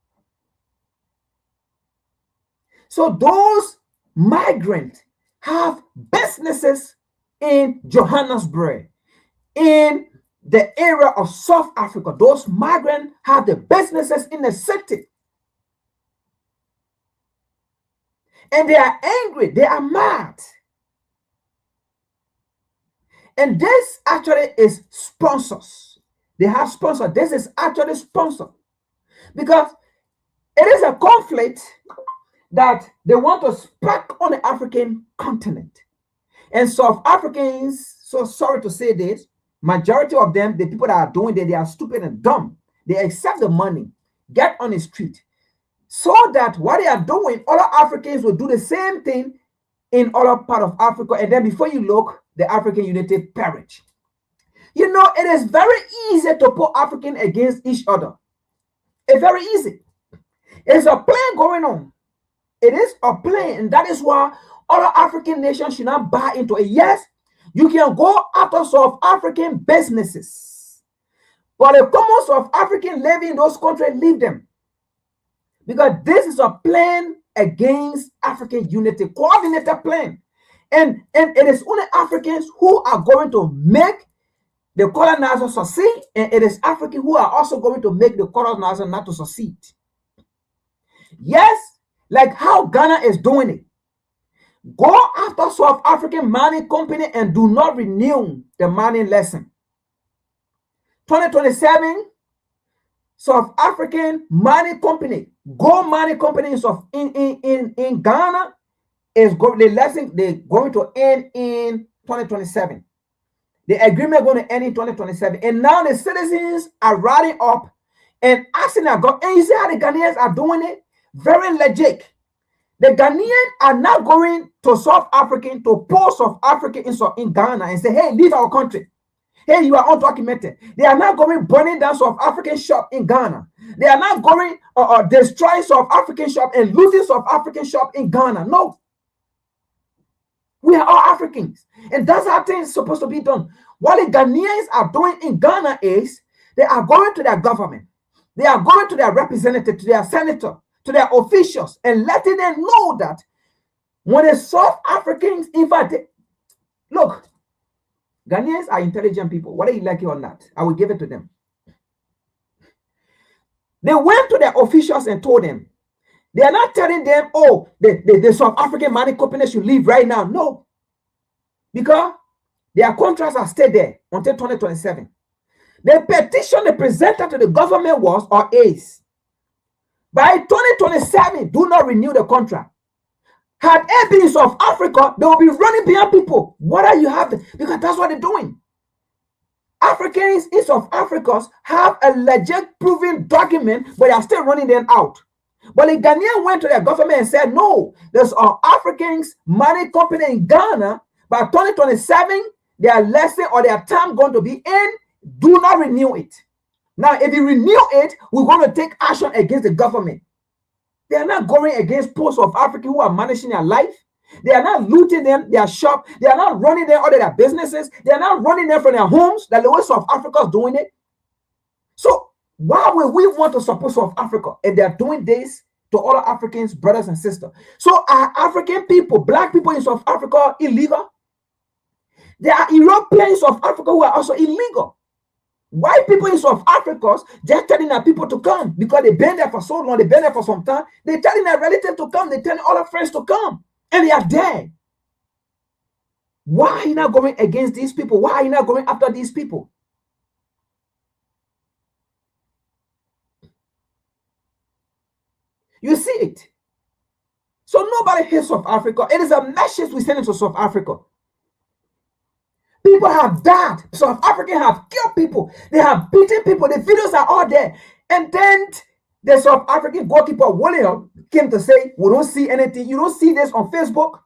[SPEAKER 7] So those migrants have businesses in Johannesburg, in the area of South Africa. Those migrants have the businesses in the city. And they are angry. They are mad. And this actually is sponsors. They have sponsored. This is actually sponsored because it is a conflict that they want to spark on the African continent. And South Africans, so sorry to say this, majority of them, the people that are doing it, they are stupid and dumb. They accept the money, get on the street, so that what they are doing, other Africans will do the same thing in other part of Africa, and then before you look, the African unity perish. You know, it is very easy to put African against each other. It's very easy. It's a plan going on. It is a plan, and that is why other African nations should not buy into it. Yes, you can go after South African businesses, but the common South African living in those countries, leave them. Because this is a plan against African unity, coordinated plan. And it is only Africans who are going to make the colonizers succeed, and it is Africans who are also going to make the colonizers not to succeed. Yes, like how Ghana is doing it. Go after South African mining company and do not renew the mining lesson. 2027, South African mining company, gold mining companies in Ghana is the lesson they're going to end in 2027. The agreement going to end in 2027. And now the citizens are riding up and asking their government, and you see how the Ghanaians are doing it? Very legit. The Ghanaians are not going to South African to post South African in Ghana and say, hey, leave our country. Hey, you are undocumented. They are not going burning down South African shop in Ghana. They are not going destroying South African shop and looting South African shop in Ghana. No. We are all Africans. And that's how things are supposed to be done. What the Ghanaians are doing in Ghana is they are going to their government. They are going to their representative, to their senator, to their officials, and letting them know that when the South Africans, in fact, look, Ghanaians are intelligent people, whether you like it or not. I will give it to them. They went to their officials and told them. They are not telling them, oh, the South African mining company should leave right now. No. Because their contracts are stayed there until 2027. The petition they presented to the government was, or is, by 2027, do not renew the contract. Had it been South Africa, they will be running behind people. What are you having? Because that's what they're doing. Africans in South Africa have a legit proven document, but they are still running them out. But the Ghanaian went to their government and said, no, there's Africans mining company in Ghana. By 2027, their lesson or their time going to be in. Do not renew it. Now, if you renew it, we're going to take action against the government. They are not going against poor South Africans who are managing their life. They are not looting them, their shop. They are not running them out of their businesses. They are not running them from their homes, like the way South Africa is doing it. So why would we want to support South Africa if they are doing this to other Africans, brothers and sisters? So are African people, black people in South Africa illegal? There are Europeans in South Africa who are also illegal. White people in South Africa, they're telling their people to come because they've been there for so long, they've been there for some time. They're telling their relatives to come, they're telling all their friends to come, and they are there. Why are you not going against these people? Why are you not going after these people? You see it. So nobody hates South Africa. It is a message we send to South Africa. People have died. South Africans have killed people. They have beaten people. The videos are all there. And then the South African goalkeeper, William, came to say, we don't see anything. You don't see this on Facebook.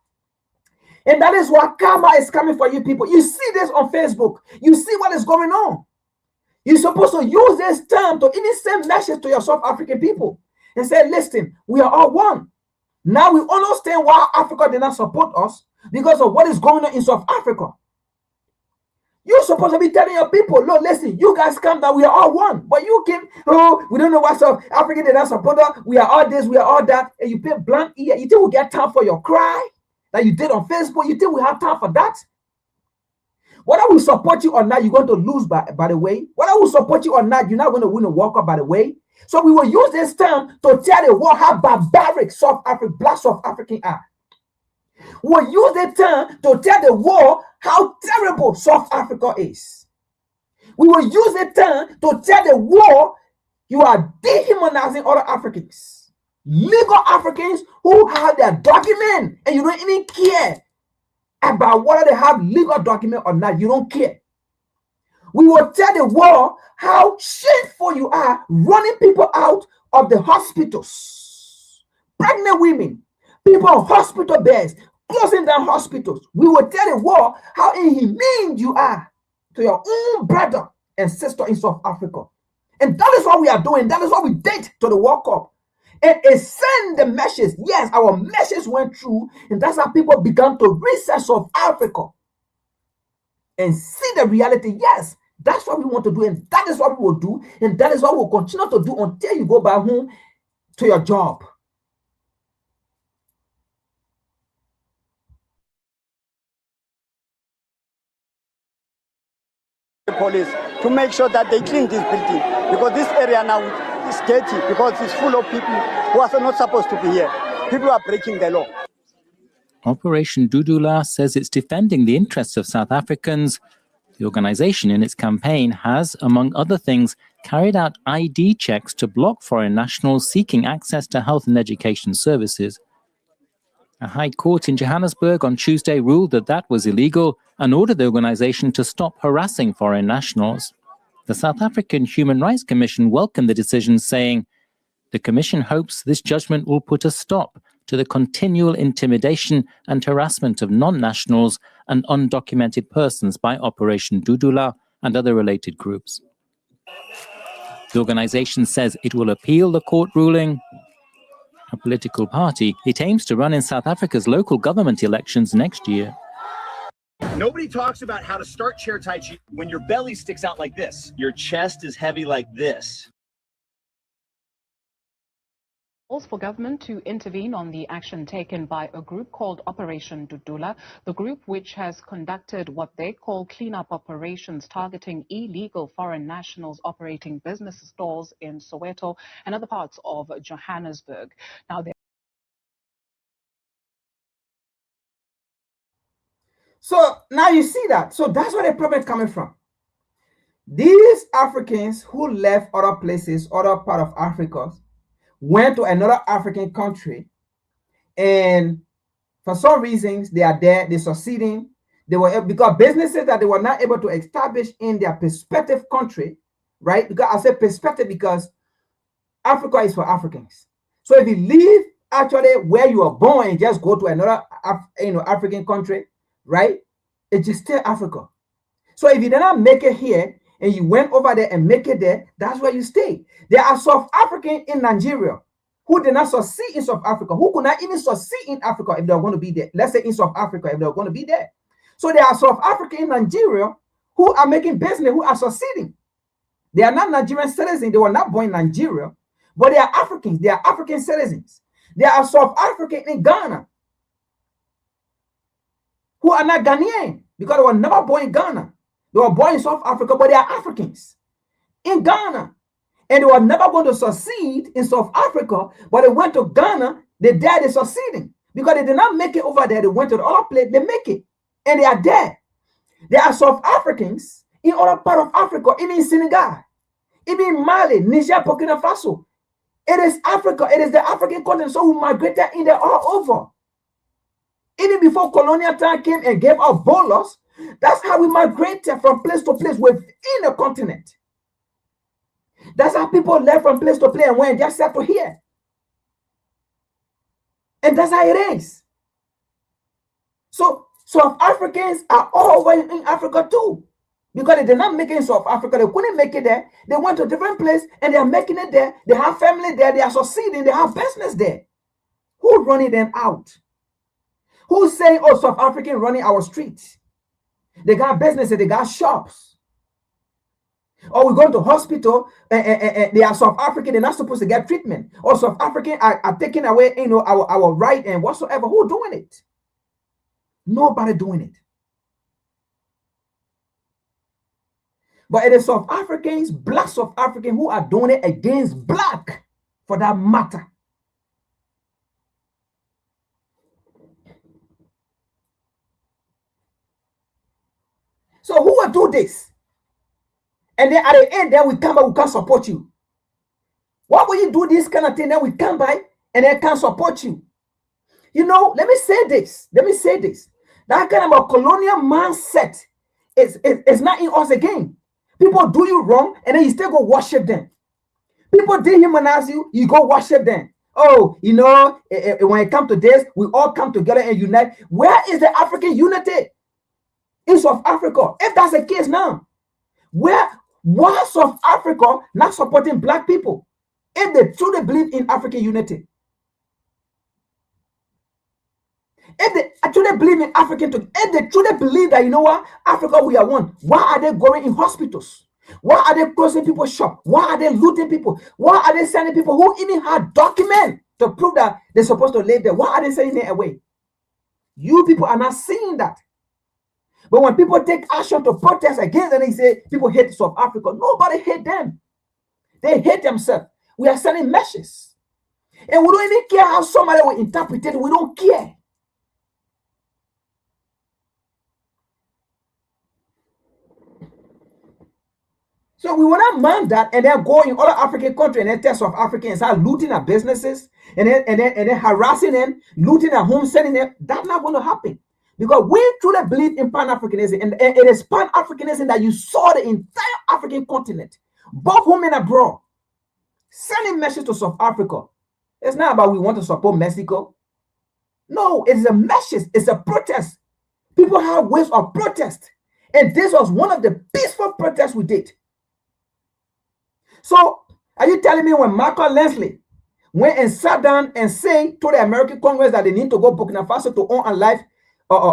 [SPEAKER 7] And that is what karma is coming for you people. You see this on Facebook. You see what is going on. You're supposed to use this term to even send message to your South African people and say, listen, we are all one. Now we understand why Africa did not support us because of what is going on in South Africa. You're supposed to be telling your people, look, listen, you guys come down, we are all one. But you came, oh, we don't know what's up. Africa did not support us. We are all this, we are all that. And you pay blank ear. You think we get time for your cry that you did on Facebook? You think we have time for that? Whether we support you or not, you're going to lose by the way. Whether we support you or not, you're not going to win a World Cup by the way. So we will use this term to tell the world how barbaric black South African are. We'll use the term to tell the world how terrible South Africa is. We will use the term to tell the world you are dehumanizing other Africans. Legal Africans who have their document and you don't even care about whether they have legal document or not. You don't care. We will tell the world how shameful you are running people out of the hospitals. Pregnant women, people on hospital beds, closing down hospitals. We will tell the world how inhumane you are to your own brother and sister in South Africa. And that is what we are doing. That is what we did to the World Cup. And it sent the message. Yes, our message went through, and that's how people began to research South Africa and see the reality. Yes, that's what we want to do, and that is what we will do, and that is what we'll continue to do until you go back home to your job.
[SPEAKER 9] The police to make sure that they clean this building, because this area now is dirty because it's full of people who are not supposed to be here. People are breaking the law.
[SPEAKER 8] Operation Dudula says it's defending the interests of South Africans. The organization in its campaign has, among other things, carried out ID checks to block foreign nationals seeking access to health and education services. A high court in Johannesburg on Tuesday ruled that that was illegal and ordered the organization to stop harassing foreign nationals. The South African Human Rights Commission welcomed the decision, saying, "The Commission hopes this judgment will put a stop to the continual intimidation and harassment of non-nationals and undocumented persons by Operation Dudula and other related groups." The organization says it will appeal the court ruling. A political party, it aims to run in South Africa's local government elections next year.
[SPEAKER 4] Nobody talks about how to start chair Tai Chi when your belly sticks out like this. Your chest is heavy like this.
[SPEAKER 10] Calls for government to intervene on the action taken by a group called Operation Dudula, the group which has conducted what they call cleanup operations targeting illegal foreign nationals operating business stores in Soweto and other parts of Johannesburg. Now,
[SPEAKER 7] So now you see that. So that's where the problem is coming from. These Africans who left other places, other part of Africa, went to another African country, and for some reasons they are there, they're succeeding. They were because businesses that they were not able to establish in their prospective country, right? Because I say perspective because Africa is for Africans. So if you leave actually where you are born and just go to another African country, right? It's just still Africa. So if you did not make it here and you went over there and make it there, that's where you stay. There are South Africans in Nigeria who did not succeed in South Africa, who could not even succeed in Africa if they were going to be there. Let's say in South Africa, if they were going to be there. So there are South Africans in Nigeria who are making business, who are succeeding. They are not Nigerian citizens. They were not born in Nigeria, but they are Africans. They are African citizens. There are South Africans in Ghana who are not Ghanaian because they were never born in Ghana. They were born in South Africa, but they are Africans in Ghana. And they were never going to succeed in South Africa, but they went to Ghana, they died is succeeding. Because they did not make it over there, they went to the other place, they make it. And they are there. There are South Africans in other part of Africa, even in Senegal, even in Mali, Niger, Burkina Faso. It is Africa, it is the African continent, so we migrated in there all over. Even before colonial time came and gave us borders, that's how we migrated from place to place within the continent. That's how people left from place to place and went just settled here. And that's how it is. So South Africans are all over in Africa too. Because they did not make it in South Africa. They couldn't make it there. They went to a different place and they are making it there. They have family there. They are succeeding. They have business there. Who's running them out? Who's saying, oh, South African running our streets? They got businesses. They got shops. Or we go to hospital and they are South African, they're not supposed to get treatment. Or South African are taking away, our right and whatsoever. Who doing it? Nobody doing it. But it is South Africans, black South Africans, who are doing it against black, for that matter. So who will do this? And then at the end, then we come back, we can't support you. Why would you do this kind of thing? Then we come by and then can't support you. You know, let me say this. That kind of a colonial mindset is not in us again. People do you wrong, and then you still go worship them. People dehumanize you, you go worship them. Oh, you know, when it comes to this, we all come together and unite. Where is the African unity in South Africa? If that's the case now, why South Africa not supporting black people if they truly believe in African unity? If they actually believe in African, if they truly believe that, you know what, Africa, we are one, why are they going in hospitals? Why are they closing people's shop? Why are they looting people? Why are they sending people who even had documents to prove that they're supposed to live there? Why are they sending it away? You people are not seeing that. But when people take action to protest against them, they say people hate South Africa. Nobody hate them. They hate themselves. We are sending messages. And we don't even care how somebody will interpret it. We don't care. So we will not mind that and then go in other African countries and then tell South Africans start looting our businesses and then harassing them, looting their homes, sending them. That's not going to happen. Because we truly believe in Pan-Africanism, and it is Pan-Africanism that you saw the entire African continent, both home and abroad, sending message to South Africa. It's not about we want to support Mexico. No, it's a message. It's a protest. People have ways of protest. And this was one of the peaceful protests we did. So, are you telling me when Michael Leslie went and sat down and say to the American Congress that they need to go Burkina Faso to own a life,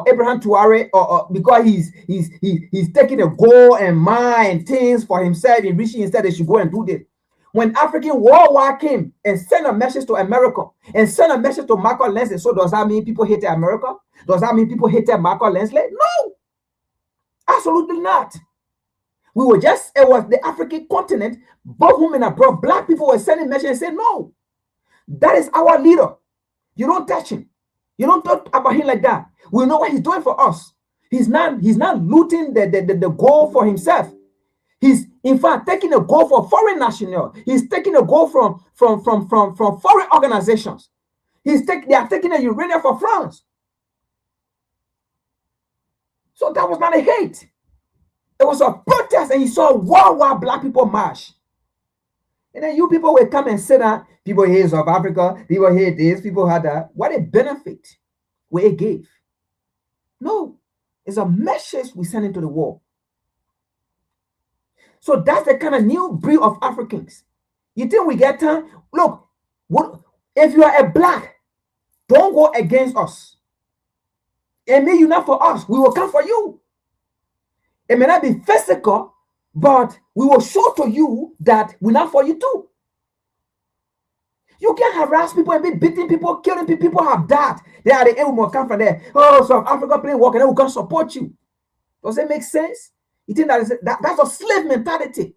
[SPEAKER 7] Abraham Traore, because he's taking a goal and mind things for himself and reaching instead they should go and do this. When African World War came and sent a message to America and sent a message to Michael Leslie, so does that mean people hated America? Does that mean people hated Michael Leslie? No, absolutely not. We were just, it was the African continent, both women and abroad, black people were sending messages and saying, no, that is our leader. You don't touch him. You don't talk about him like that. We know what he's doing for us. He's not looting the goal for himself. He's in fact taking a goal for foreign national. He's taking a goal from foreign organizations. They are taking a uranium for France. So that was not a hate. It was a protest, and you saw worldwide black people march. And then you people will come and sit down. People hate South Africa. People hate this. People had that. What a benefit we gave. No, it's a message we send into the world. So that's the kind of new breed of Africans. You think we get time? Look, if you are a black, don't go against us. It may you not for us. We will come for you. It may not be physical, but we will show to you that we're not for you too. You can't harass people and be beating people, killing people. People have died. They are the end we will come from there. Oh, South Africa playing work and then we can support you. Does it make sense? You think that's a slave mentality?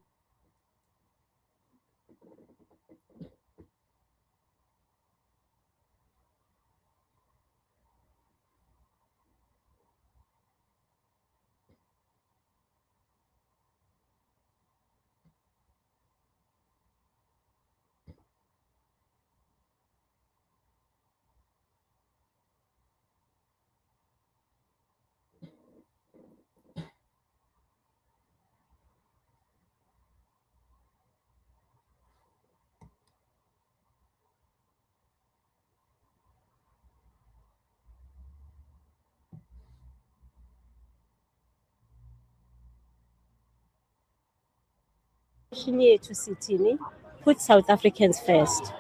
[SPEAKER 11] To Sitini, put South Africans first,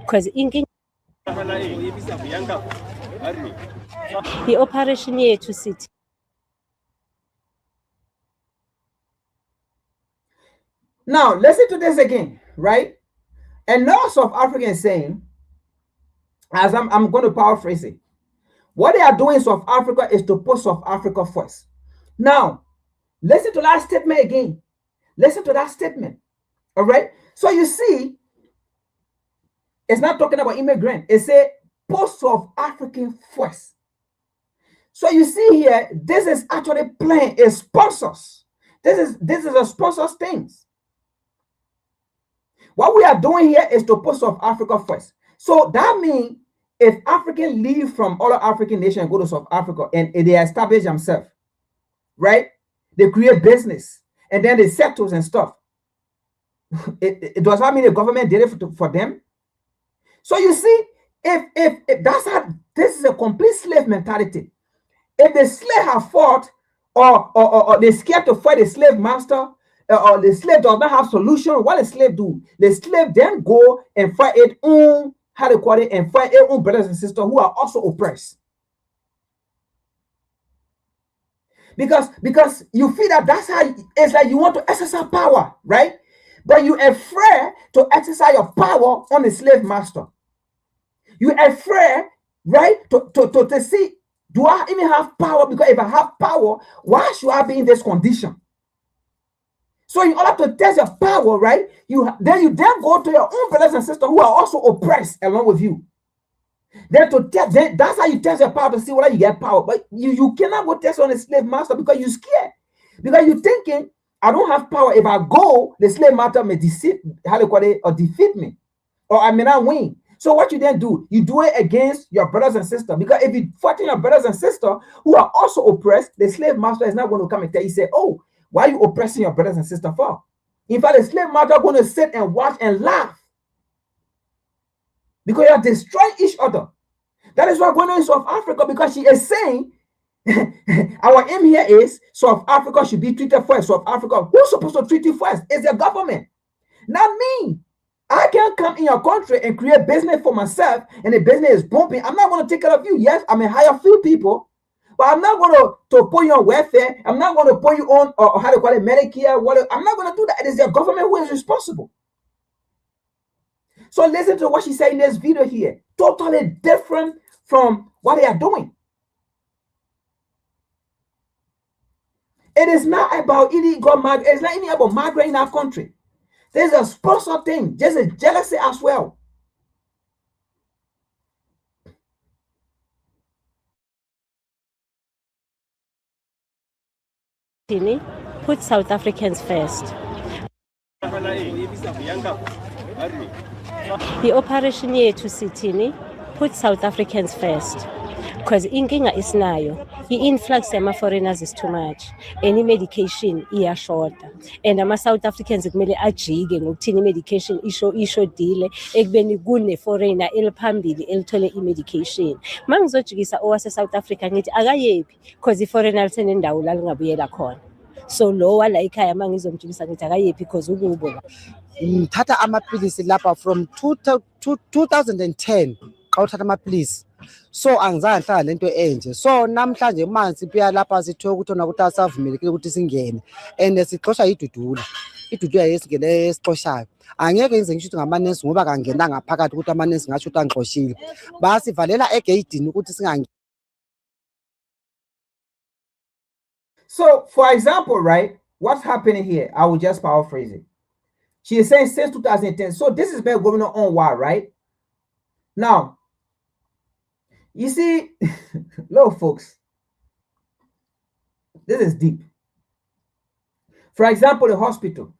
[SPEAKER 11] because the operation here to City.
[SPEAKER 7] Now listen to this again, right? And now South Africans saying, as I'm going to paraphrase it, what they are doing in South Africa is to put South Africa first. Now, listen to that statement again. Listen to that statement. All right. So you see, it's not talking about immigrant. It said post South African first. So you see here, this is actually playing. It sponsors This is a sponsors things. What we are doing here is to put South Africa first. So that means if Africans leave from other African nations and go to South Africa and they establish themselves, right? They create business and then they settle and stuff. It does not mean the government did it for them. So you see, if that's how, this is a complete slave mentality. If the slave have fought or they're scared to fight the slave master, or the slave does not have solution, what the slave do? The slave then go and fight its own, how they call it, and fight its own brothers and sisters who are also oppressed. Because you feel that that's how it's like you want to exercise power, right? But you're afraid to exercise your power on the slave master. You're afraid, right, to see, do I even have power? Because if I have power, why should I be in this condition? So in order to test your power, right, you then go to your own brothers and sisters who are also oppressed along with you. Then that's how you test your power, to see whether you get power. But you cannot go test on a slave master because you're scared. Because you're thinking, I don't have power. If I go, the slave master may defeat me, or I may not win. So what you then do, you do it against your brothers and sisters. Because if you fight your brothers and sisters who are also oppressed, the slave master is not going to come and tell you, say, oh, why are you oppressing your brothers and sisters for? In fact, the slave master is going to sit and watch and laugh. Because you are destroying each other. That is why going on in South Africa, because she is saying, our aim here is South Africa should be treated first. South Africa, who's supposed to treat you first? It's the government, not me. I can't come in your country and create business for myself, and the business is booming. I'm not going to take care of you. Yes, I may hire a few people, but I'm not going to put you on welfare. I'm not going to put you on, or how to call it, Medicare. I'm not going to do that. It is the government who is responsible. So listen to what she said in this video here. Totally different from what they are doing. It is not about illegal migrant. It's not even about migrant in our country. There's a sponsor thing. There's a jealousy as well.
[SPEAKER 11] Put South Africans first. The operation yethu sithini, put South Africans first. Because inkinga isinayo, i-influx yama-foreigners is too much, any medication iyashorta, and ama-South Africans kumele ajike ngokuthini i-medication ishodile ekubeni kune-foreigner eliphambili elithole i-medication. Uma ngizojikisa owase-South Africa ngithi akayephi, because i-foreigner lisenendawo la lingabuyela khona. So lowa la ekhaya uma ngizomjikisa ngithi akayephi because ukubo la.
[SPEAKER 12] Ngithatha amaphilisi lapha from 2010 xa uthatha amaphilisi. So angizange hlala lento enje. So namhlanje manje sibuya lapha sithola ukuthi ona ukuthi asavumelekile ukuthi singene and sixoxa idudula. Idudula yesingene esixoshayo. Angeke ngize ngisho ngamanesi ngoba kangena ngaphakathi ukuthi amanesi ngasho ukuthi angixoshile. Basivalela egate ukuthi singangeni.
[SPEAKER 7] So for example, right, what's happening here? I will just paraphrase it. She is saying since 2010. So this is been going on why, right? Now, you see, look, folks, this is deep. For example, the hospital,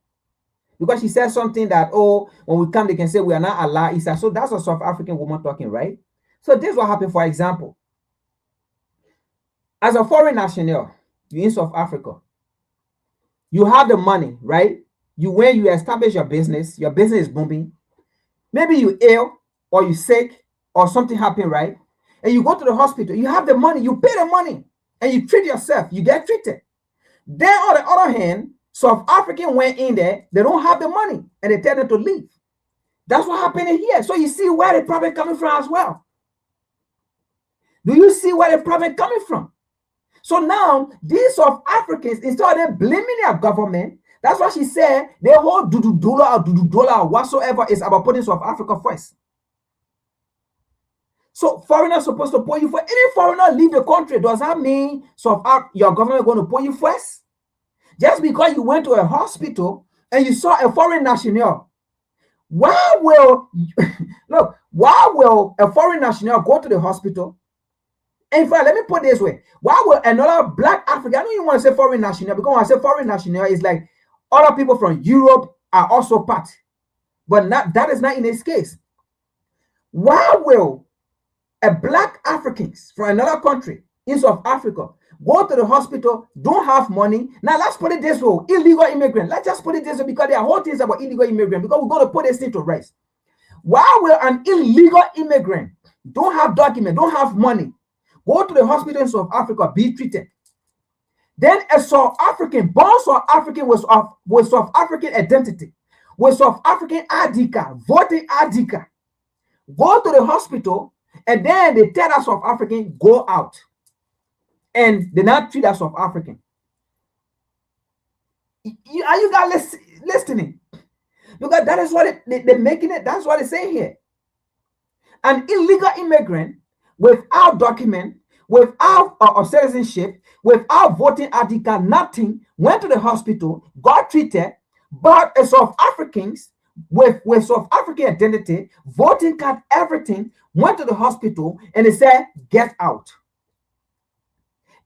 [SPEAKER 7] because she said something that, oh, when we come, they can say we are not allowed. So that's a South African woman talking, right? So this is what happened, for example. As a foreign national, you're in South Africa. You have the money, right? When you establish your business is booming. Maybe you're ill or you're sick or something happened, right? And you go to the hospital, you have the money, you pay the money, and you treat yourself, you get treated. Then on the other hand, South African went in there, they don't have the money, and they tell them to leave. That's what happened here. So you see where the problem coming from as well. Do you see where the problem coming from? So now, these South Africans, instead of them blaming their government, that's what she said, the whole dudu-dollar or whatsoever is about putting South Africa first. So foreigners supposed to put you first. Any foreigner leave the country, does that mean your government going to put you first? Just because you went to a hospital and you saw a foreign national, why will a foreign national go to the hospital In fact, let me put it this way. Why would another black African, I don't even want to say foreign national, because when I say foreign national, it's like other people from Europe are also part. But that is not in this case. Why will a black Africans from another country in South Africa go to the hospital, don't have money? Now let's put it this way: illegal immigrant. Let's just put it this way, because there are whole things about illegal immigrant, because we're going to put this thing to rest. Why will an illegal immigrant don't have document, don't have money, go to the hospital in South Africa, be treated? Then a South African, born South African with South African identity, with South African ID card, voting ID card, go to the hospital, and then they tell that South African go out, and they not treat that South African. Are you guys listening? Because that is what they're making it. That's what they say here. An illegal immigrant without document, without citizenship, without voting ID card, nothing, went to the hospital, got treated, but a South Africans with South African identity, voting card, everything, went to the hospital, and they said, get out.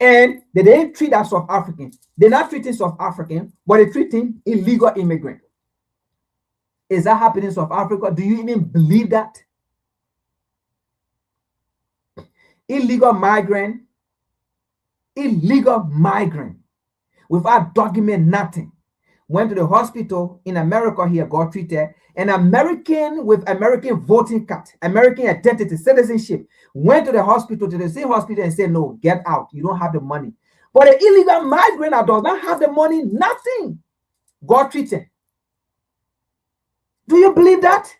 [SPEAKER 7] And they didn't treat that South African. They're not treating South African, but they're treating illegal immigrant. Is that happening in South Africa? Do you even believe that? Illegal migrant without document, nothing, went to the hospital in America here, got treated. An American with American voting card, American identity, citizenship, went to the hospital, to the same hospital, and said, no, get out. You don't have the money. But an illegal migrant that does not have the money, nothing, got treated. Do you believe that?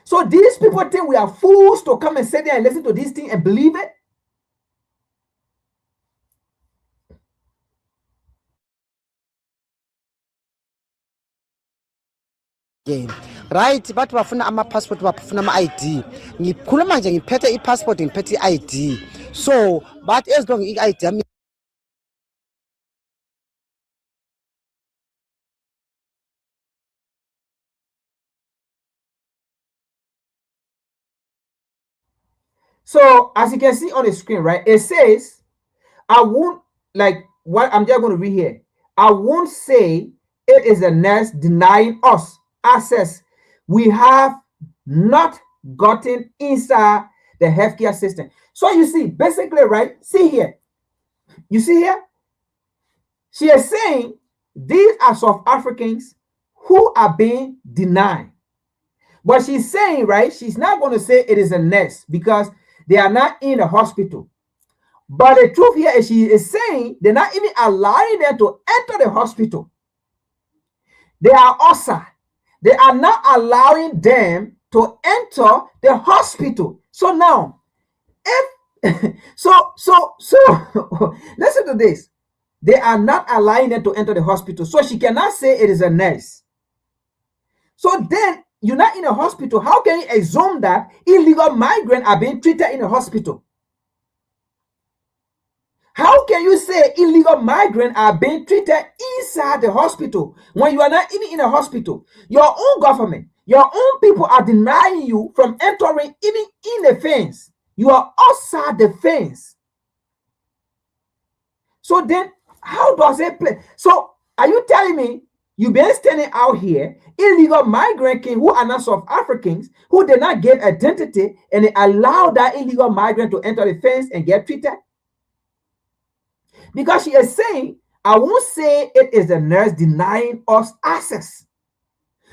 [SPEAKER 7] So these people think we are fools to come and sit there and listen to this thing and believe it?
[SPEAKER 12] Right, but bafuna ama-passport, bafuna ama-ID. Ngikhuluma nje ngiphethe i-passport, ngiphethe i-ID. So, but as long i-ID yami.
[SPEAKER 7] So as you can see on the screen, right, it says, I won't, like what I'm just going to read here. I won't say it is a nurse denying us access we have not gotten inside the healthcare system. So you see, basically, right, see here. You see here? She is saying these are South Africans who are being denied. But she's saying, right, she's not going to say it is a nurse because they are not in the hospital. But the truth here is she is saying they're not even allowing them to enter the hospital. They are outside. They are not allowing them to enter the hospital. So now, if so listen to this. They are not allowing them to enter the hospital. So she cannot say it is a nurse. So then you're not in a hospital. How can you assume that illegal migrants are being treated in a hospital? How can you say illegal migrants are being treated inside the hospital when you are not even in a hospital? Your own government, your own people are denying you from entering even in the fence. You are outside the fence. So then, how does it play? So are you telling me you've been standing out here, illegal migrants who are not South Africans, who did not get identity, and they allow that illegal migrant to enter the fence and get treated? Because she is saying, I won't say it is the nurse denying us access.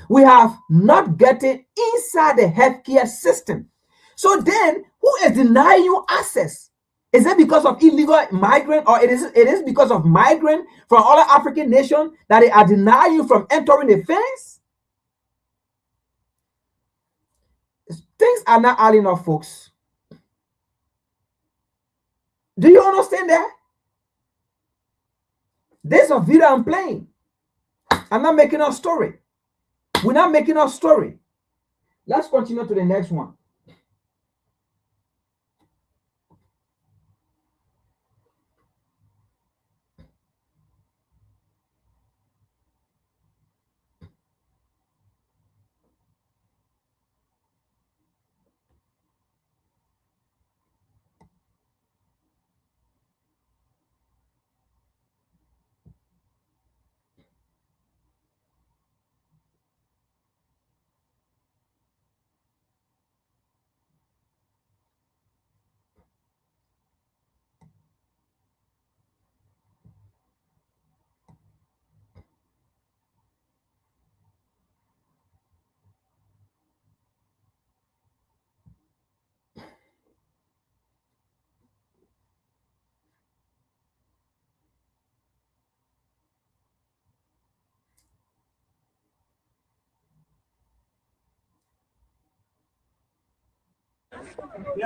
[SPEAKER 7] We have not gotten inside the healthcare system. So then, who is denying you access? Is it because of illegal migrant, or it is because of migrant from other African nations that they are denying you from entering the fence? Things are not adding enough, folks. Do you understand that? This is a video I'm playing. I'm not making a story. We're not making a story. Let's continue to the next one.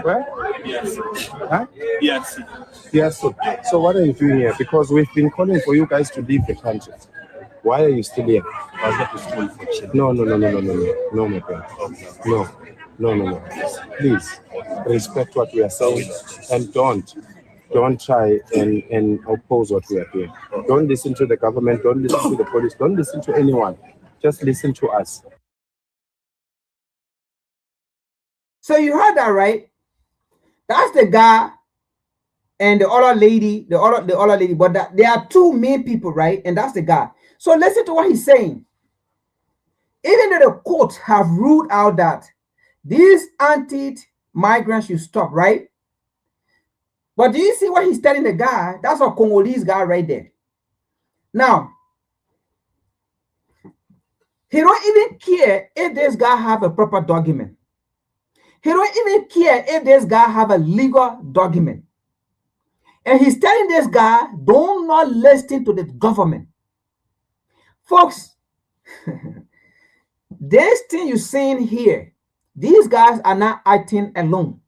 [SPEAKER 5] Where? Huh? Yes. Yes. So what are you doing here? Because we've been calling for you guys to leave the country. Why are you still here? I was at school for children. No, my friend. No. Please respect what we are saying and don't try and oppose what we are doing. Don't listen to the government. Don't listen to the police. Don't listen to anyone. Just listen to us.
[SPEAKER 7] So you heard that, right? That's the guy and the other lady, the other lady, but there are two main people, right? And that's the guy. So listen to what he's saying. Even though the courts have ruled out that these anti-migrants should stop, right? But do you see what he's telling the guy? That's a Congolese guy right there. Now, he don't even care if this guy have a proper document. He don't even care if this guy have a legal document. And he's telling this guy, do not listen to the government. Folks, this thing you're seeing here, these guys are not acting alone.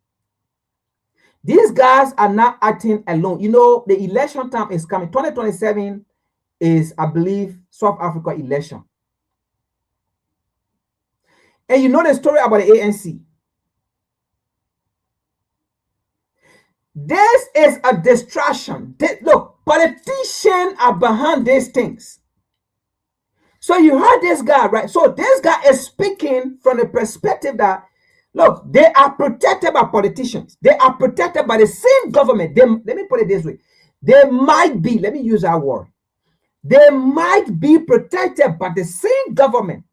[SPEAKER 7] These guys are not acting alone. You know, the election time is coming. 2027 is, I believe, South Africa election. And you know the story about the ANC. This is a distraction. Look, politicians are behind these things. So you heard this guy, right? So this guy is speaking from the perspective that, look, they are protected by politicians. They are protected by the same government. Let me put it this way. They might be, let me use that word. They might be protected by the same government.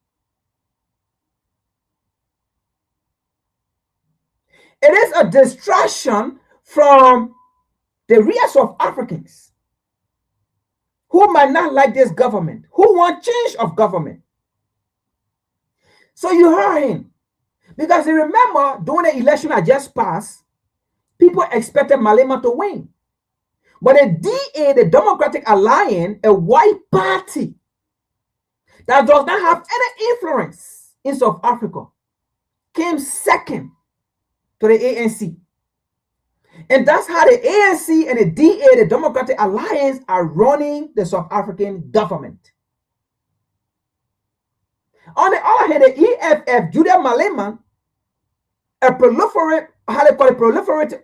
[SPEAKER 7] It is a distraction from the rest of Africans who might not like this government, who want change of government. So you heard him. Because you remember, during the election I just passed, people expected Malema to win. But the DA, the Democratic Alliance, a white party that does not have any influence in South Africa, came second to the ANC. And that's how the ANC and the DA, the Democratic Alliance, are running the South African government. On the other hand, the EFF, Julian Malema, a proliferate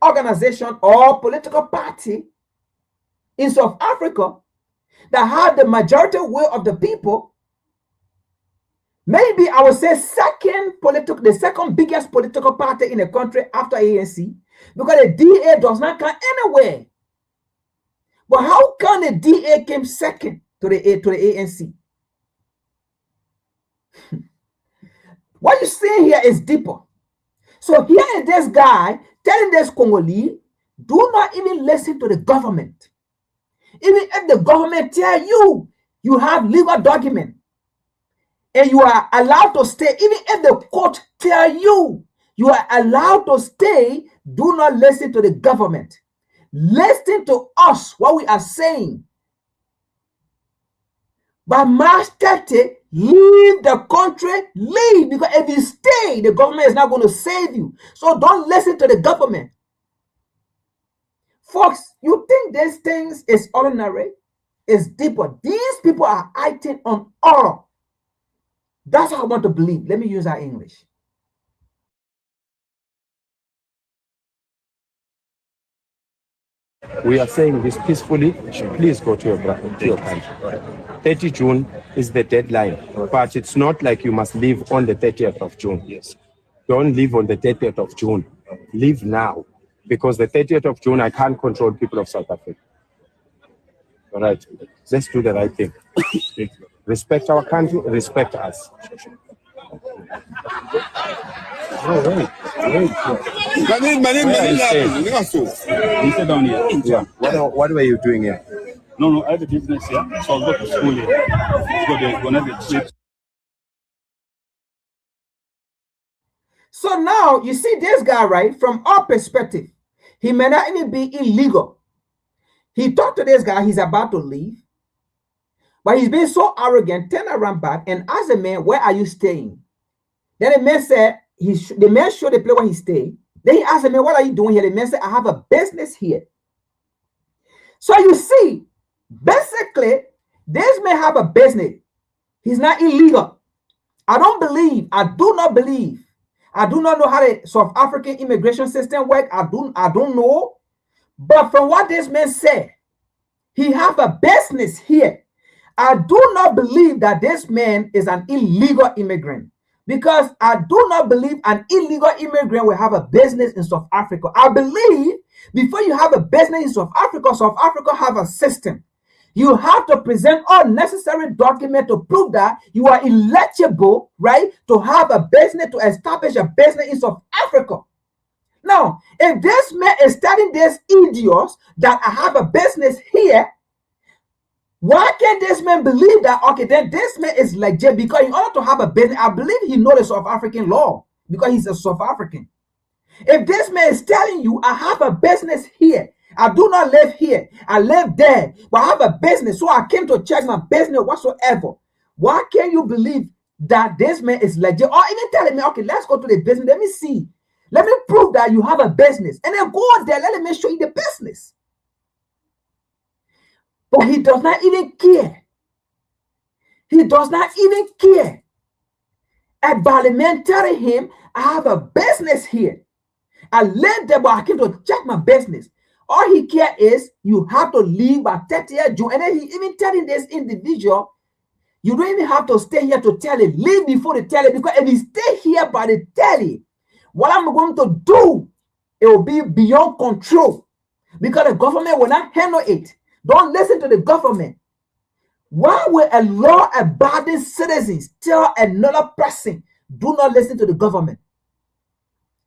[SPEAKER 7] organization or political party in South Africa that had the majority will of the people, maybe I would say the second biggest political party in the country after ANC, because the DA does not come anywhere. But how can the DA came second to the ANC? What you see here is deeper. So here is this guy telling this Congolese, do not even listen to the government. Even if the government tell you, you have legal document and you are allowed to stay, even if the court tell you, you are allowed to stay, do not listen to the government. Listen to us, what we are saying. By March 30, leave the country, leave. Because if you stay, the government is not going to save you. So don't listen to the government. Folks, you think these things is ordinary? It's deeper. These people are acting on order. That's how I want to believe. Let me use our English.
[SPEAKER 5] We are saying this peacefully. Please go to your country. 30 June is the deadline, but it's not like you must leave on the 30th of June. Yes. Don't leave on the 30th of June. Leave now, because the 30th of June, I can't control people of South Africa. All right, let's do the right thing. Respect our country, respect us. Wait. You sit down here. Yeah. What were you doing here?
[SPEAKER 13] No, I have a business here, so I'll go to school here. So they're gonna have a trip.
[SPEAKER 7] So now you see this guy, right? From our perspective, he may not even be illegal. He talked to this guy, he's about to leave, but he's been so arrogant, turn around back and ask the man, where are you staying? Then the man said, the man showed the place where he stayed. Then he asked the man, what are you doing here? The man said, I have a business here. So you see, basically, this man have a business. He's not illegal. I do not believe. I do not know how the South African immigration system works. I don't know. But from what this man said, he have a business here. I do not believe that this man is an illegal immigrant, because I do not believe an illegal immigrant will have a business in South Africa. I believe before you have a business in South Africa have a system. You have to present all necessary documents to prove that you are eligible, right, to have a business, to establish a business in South Africa. Now, if this man is telling these idiots that I have a business here, why can't this man believe that, okay, then this man is legit? Because in order to have a business, I believe he knows the South African law because he's a South African. If this man is telling you, I have a business here, I do not live here, I live there, but I have a business, so I came to check my business whatsoever. Why can't you believe that this man is legit? Or even telling me, okay, let's go to the business, let me see. Let me prove that you have a business. And then go there, let me show you the business. But he does not even care. He does not even care about the man telling him, I have a business here. I live there, but I came to check my business. All he cares is you have to leave by 30th June. And then he even telling this individual, you don't even have to stay here to tell it. Leave before the tell it, because if you stay here by the telly, what I'm going to do, it will be beyond control, because the government will not handle it. Don't listen to the government. Why will a law-abiding citizens tell another person, do not listen to the government?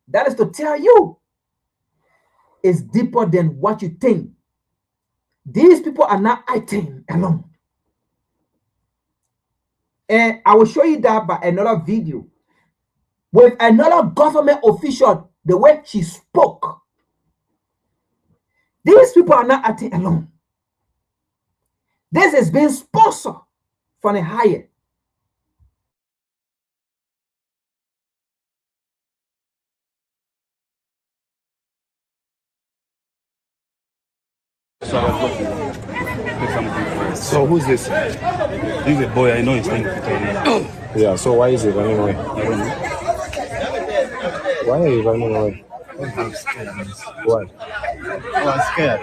[SPEAKER 7] That is to tell you, it's deeper than what you think. These people are not acting alone. And I will show you that by another video with another government official, the way she spoke. These people are not acting alone. This is being sponsored from the higher.
[SPEAKER 13] So I've got to take something first.
[SPEAKER 14] So who's this?
[SPEAKER 13] This is a boy, I know he's staying in Pretoria.
[SPEAKER 14] Yeah, so why is he running away?
[SPEAKER 13] I don't know.
[SPEAKER 14] Why are you running away?
[SPEAKER 13] I'm scared.
[SPEAKER 14] Why?
[SPEAKER 13] Oh, I'm scared.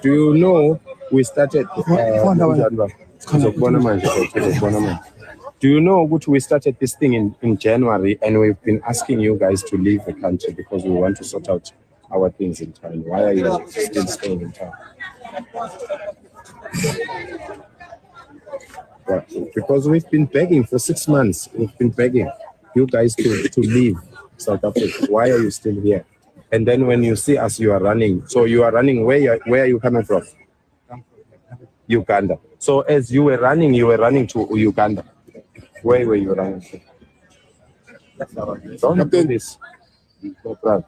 [SPEAKER 14] Do you know we started do you know what we started this thing in January, and we've been asking you guys to leave the country because we want to sort out our things in town? Why are you still staying in town? Well, because we've been begging for 6 months. We've been begging you guys to leave South Africa. Why are you still here? And then when you see us, you are running. So you are running. Where are you coming from? Uganda. So as you were running to Uganda. Where were you running to? Don't do this. No problem.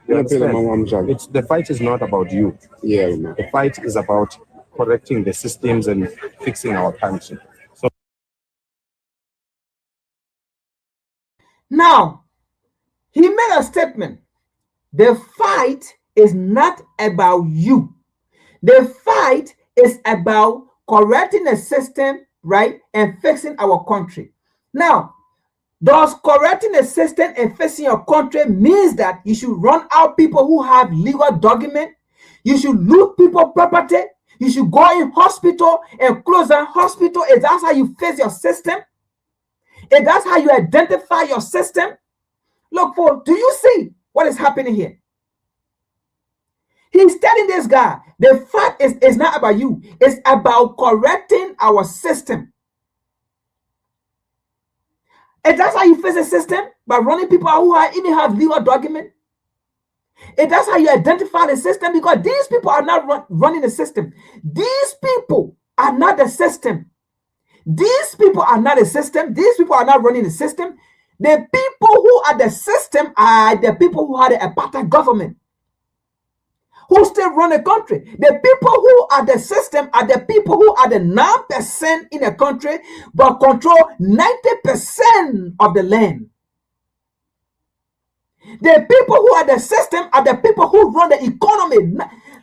[SPEAKER 14] The fight is not about you. Yeah. The fight is about correcting the systems and fixing our country. So
[SPEAKER 7] now, he made a statement. The fight is not about you. The fight is about correcting the system, right, and fixing our country. Now, does correcting the system and fixing your country means that you should run out people who have legal documents? You should loot people property? You should go in hospital and close down hospital? Is that how you fix your system? Is that how you identify your system? Look, folks, do you see what is happening here? He's telling this guy, the fight is not about you. It's about correcting our system. And that's how you fix the system? By running people out who even have legal documents? And that's how you identify the system? Because these people are not running the system. These people are not the system. These people are not the system. These people are not running the system. The people who are the system are the people who are the apartheid government, who still run the country. The people who are the system are the people who are the 9% in the country, but control 90% of the land. The people who are the system are the people who run the economy.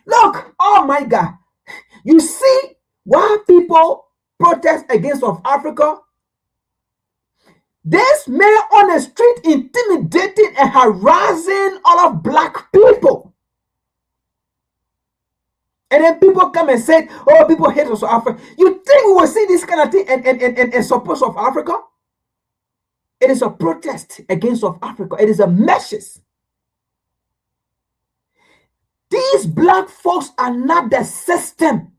[SPEAKER 7] Look, oh my God. You see why people protest against South Africa? This man on the street intimidating and harassing all of black people. And then people come and say, oh, people hate South Africa. You think we will see this kind of thing and support South Africa? It is a protest against South Africa. It is a message. These black folks are not the system.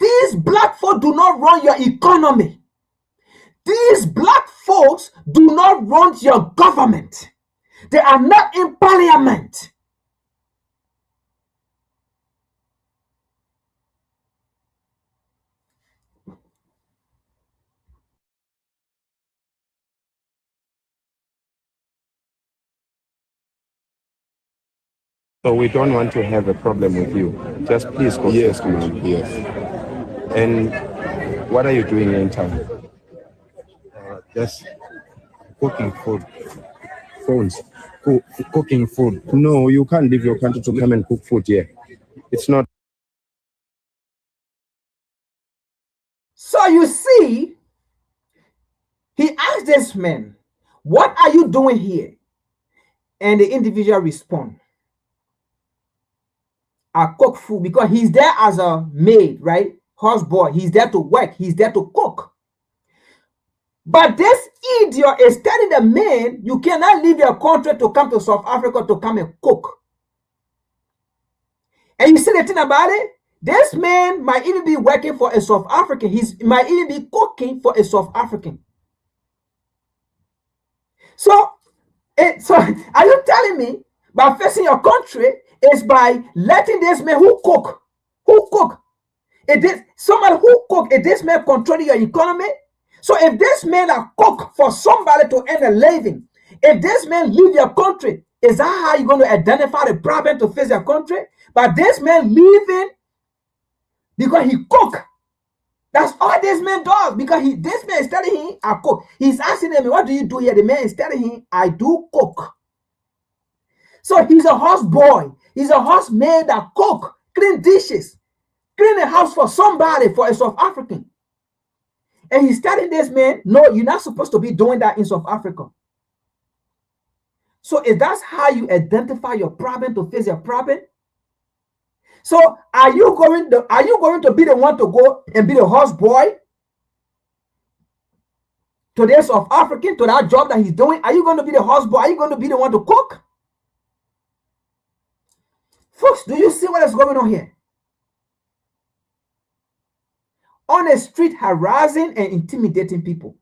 [SPEAKER 7] These black folks do not run your economy. These black folks do not run your government. They are not in parliament.
[SPEAKER 14] So we don't want to have a problem with you. Just please go. Yes, man. Yes. And what are you doing in town?
[SPEAKER 15] Just cooking food. Phones. Cooking food.
[SPEAKER 14] No, you can't leave your country to come and cook food here. It's not.
[SPEAKER 7] So you see, he asked this man, what are you doing here? And the individual respond, I cook food, because he's there as a maid, right? Houseboy. He's there to work. He's there to cook. But this idiot is telling the man, you cannot leave your country to come to South Africa to come and cook. And you see the thing about it? This man might even be working for a South African. He might even be cooking for a South African. So are you telling me by facing your country is by letting this man who cook, if this somebody who cook, if this man controlling your economy? So if this man a cook for somebody to earn a living, if this man leave your country, is that how you're going to identify the problem to face your country? But this man leaving because he cook. That's all this man does, because this man is telling him, I cook. He's asking him, what do you do here? The man is telling him, I do cook. So he's a house boy. He's a house maid that cook, clean dishes, clean a house for somebody, for a South African. And he's telling this man, no, you're not supposed to be doing that in South Africa. So if that's how you identify your problem to face your problem, so are you going to be the one to go and be the house boy to this South African, to that job that he's doing? Are you going to be the house boy? Are you going to be the one to cook? Folks, do you see what is going on here? On the street, harassing and intimidating people.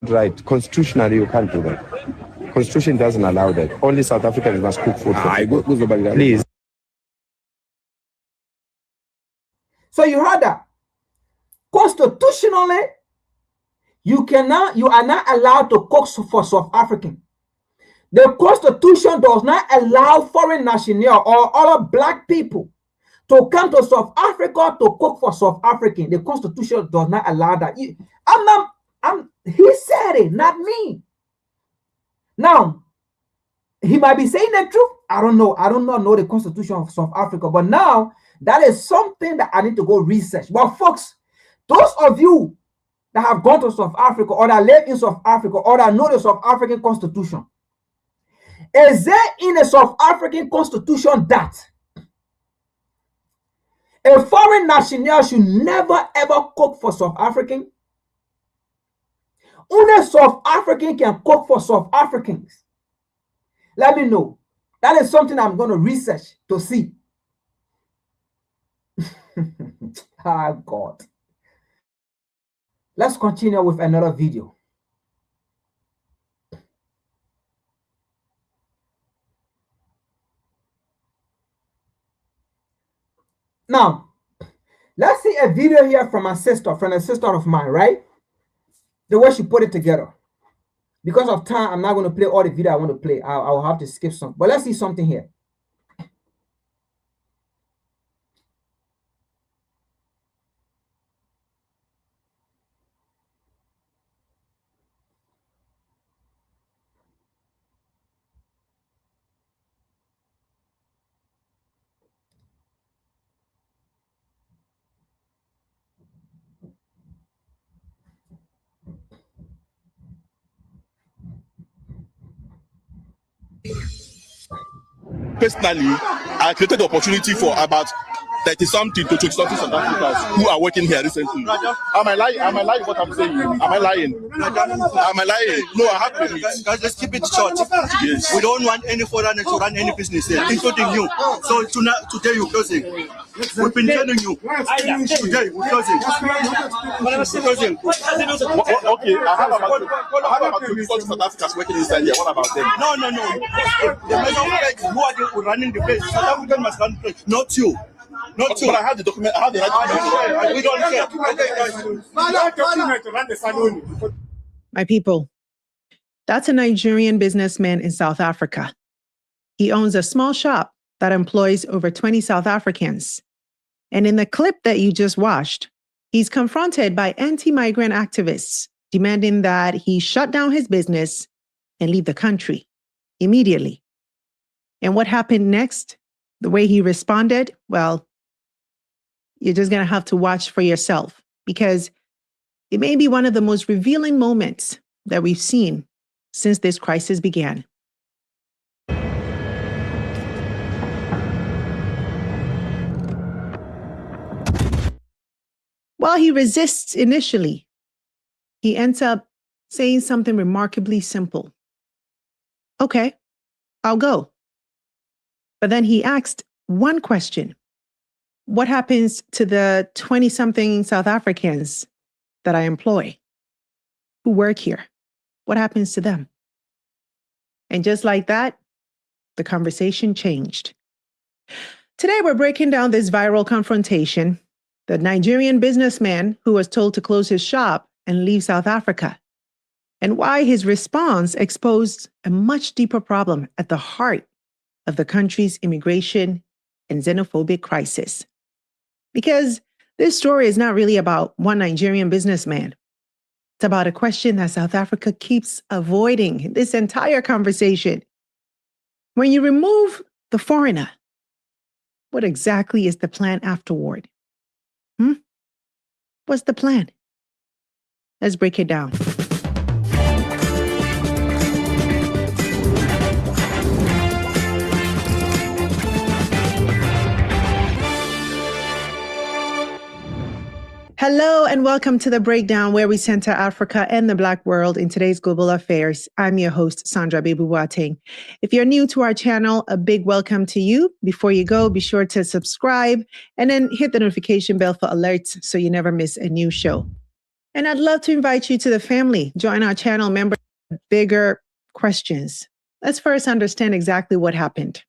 [SPEAKER 14] Right. Constitutionally, you can't do that. Constitution doesn't allow that. Only South Africans must cook food for people. Please.
[SPEAKER 7] So you heard that. Constitutionally, you are not allowed to cook for South African. The Constitution does not allow foreign nationals or other black people to come to South Africa to cook for South African. The Constitution does not allow that. He said it, not me. Now, he might be saying the truth. I don't know. I do not know the Constitution of South Africa. But now, that is something that I need to go research. But folks, those of you that have gone to South Africa or that live in South Africa or that know the South African Constitution, is there in the South African Constitution that a foreign national should never ever cook for South African? Only South African can cook for South Africans. Let me know. That is something I'm going to research to see. Ah, God. Let's continue with another video. Now, let's see a video here from a sister of mine, right? The way she put it together. Because of time, I'm not going to play all the video I want to play. I'll have to skip some. But let's see something here.
[SPEAKER 16] personally, I created the opportunity for about 30-something to 20-something South Africans who are working here recently. Am I lying? Am I lying what I'm saying? Am I lying? Am I lying? No, I have permits.
[SPEAKER 17] Guys, let's keep it short.
[SPEAKER 16] Yes.
[SPEAKER 17] We don't want any foreigner to run any business here, including you. So today you're closing. We've been telling you. Today we're closing. Closing.
[SPEAKER 16] Okay, I have about 20 South Africans working inside here. What about them?
[SPEAKER 17] No. The matter of fact, who are running the place? South African must run the place, not you. Not you.
[SPEAKER 16] But I have the document. I have the right document.
[SPEAKER 17] We don't care. Okay, guys.
[SPEAKER 1] My people, that's a Nigerian businessman in South Africa. He owns a small shop that employs over 20 South Africans. And in the clip that you just watched, he's confronted by anti-migrant activists demanding that he shut down his business and leave the country immediately. And what happened next? The way he responded? Well, you're just going to have to watch for yourself, because it may be one of the most revealing moments that we've seen since this crisis began. While he resists initially, he ends up saying something remarkably simple. Okay, I'll go. But then he asked one question. What happens to the 20-something South Africans that I employ who work here? What happens to them? And just like that, the conversation changed. Today, we're breaking down this viral confrontation, the Nigerian businessman who was told to close his shop and leave South Africa, and why his response exposed a much deeper problem at the heart of the country's immigration and xenophobic crisis. Because this story is not really about one Nigerian businessman. It's about a question that South Africa keeps avoiding in this entire conversation. When you remove the foreigner, what exactly is the plan afterward? What's the plan? Let's break it down. Hello and welcome to The Breakdown, where we center Africa and the Black world in today's global affairs. I'm your host, Sandra Bebuwateng. If you're new to our channel, a big welcome to you. Before you go, be sure to subscribe and then hit the notification bell for alerts so you never miss a new show. And I'd love to invite you to the family. Join our channel members with bigger questions. Let's first understand exactly what happened.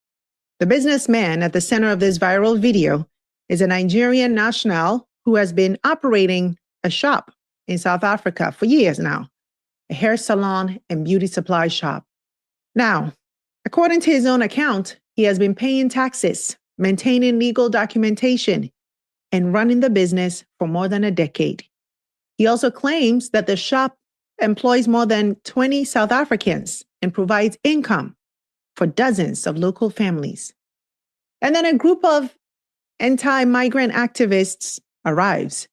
[SPEAKER 1] The businessman at the center of this viral video is a Nigerian national who has been operating a shop in South Africa for years now, a hair salon and beauty supply shop. Now, according to his own account, he has been paying taxes, maintaining legal documentation, and running the business for more than a decade. He also claims that the shop employs more than 20 South Africans and provides income for dozens of local families. And then a group of anti-migrant activists arrives,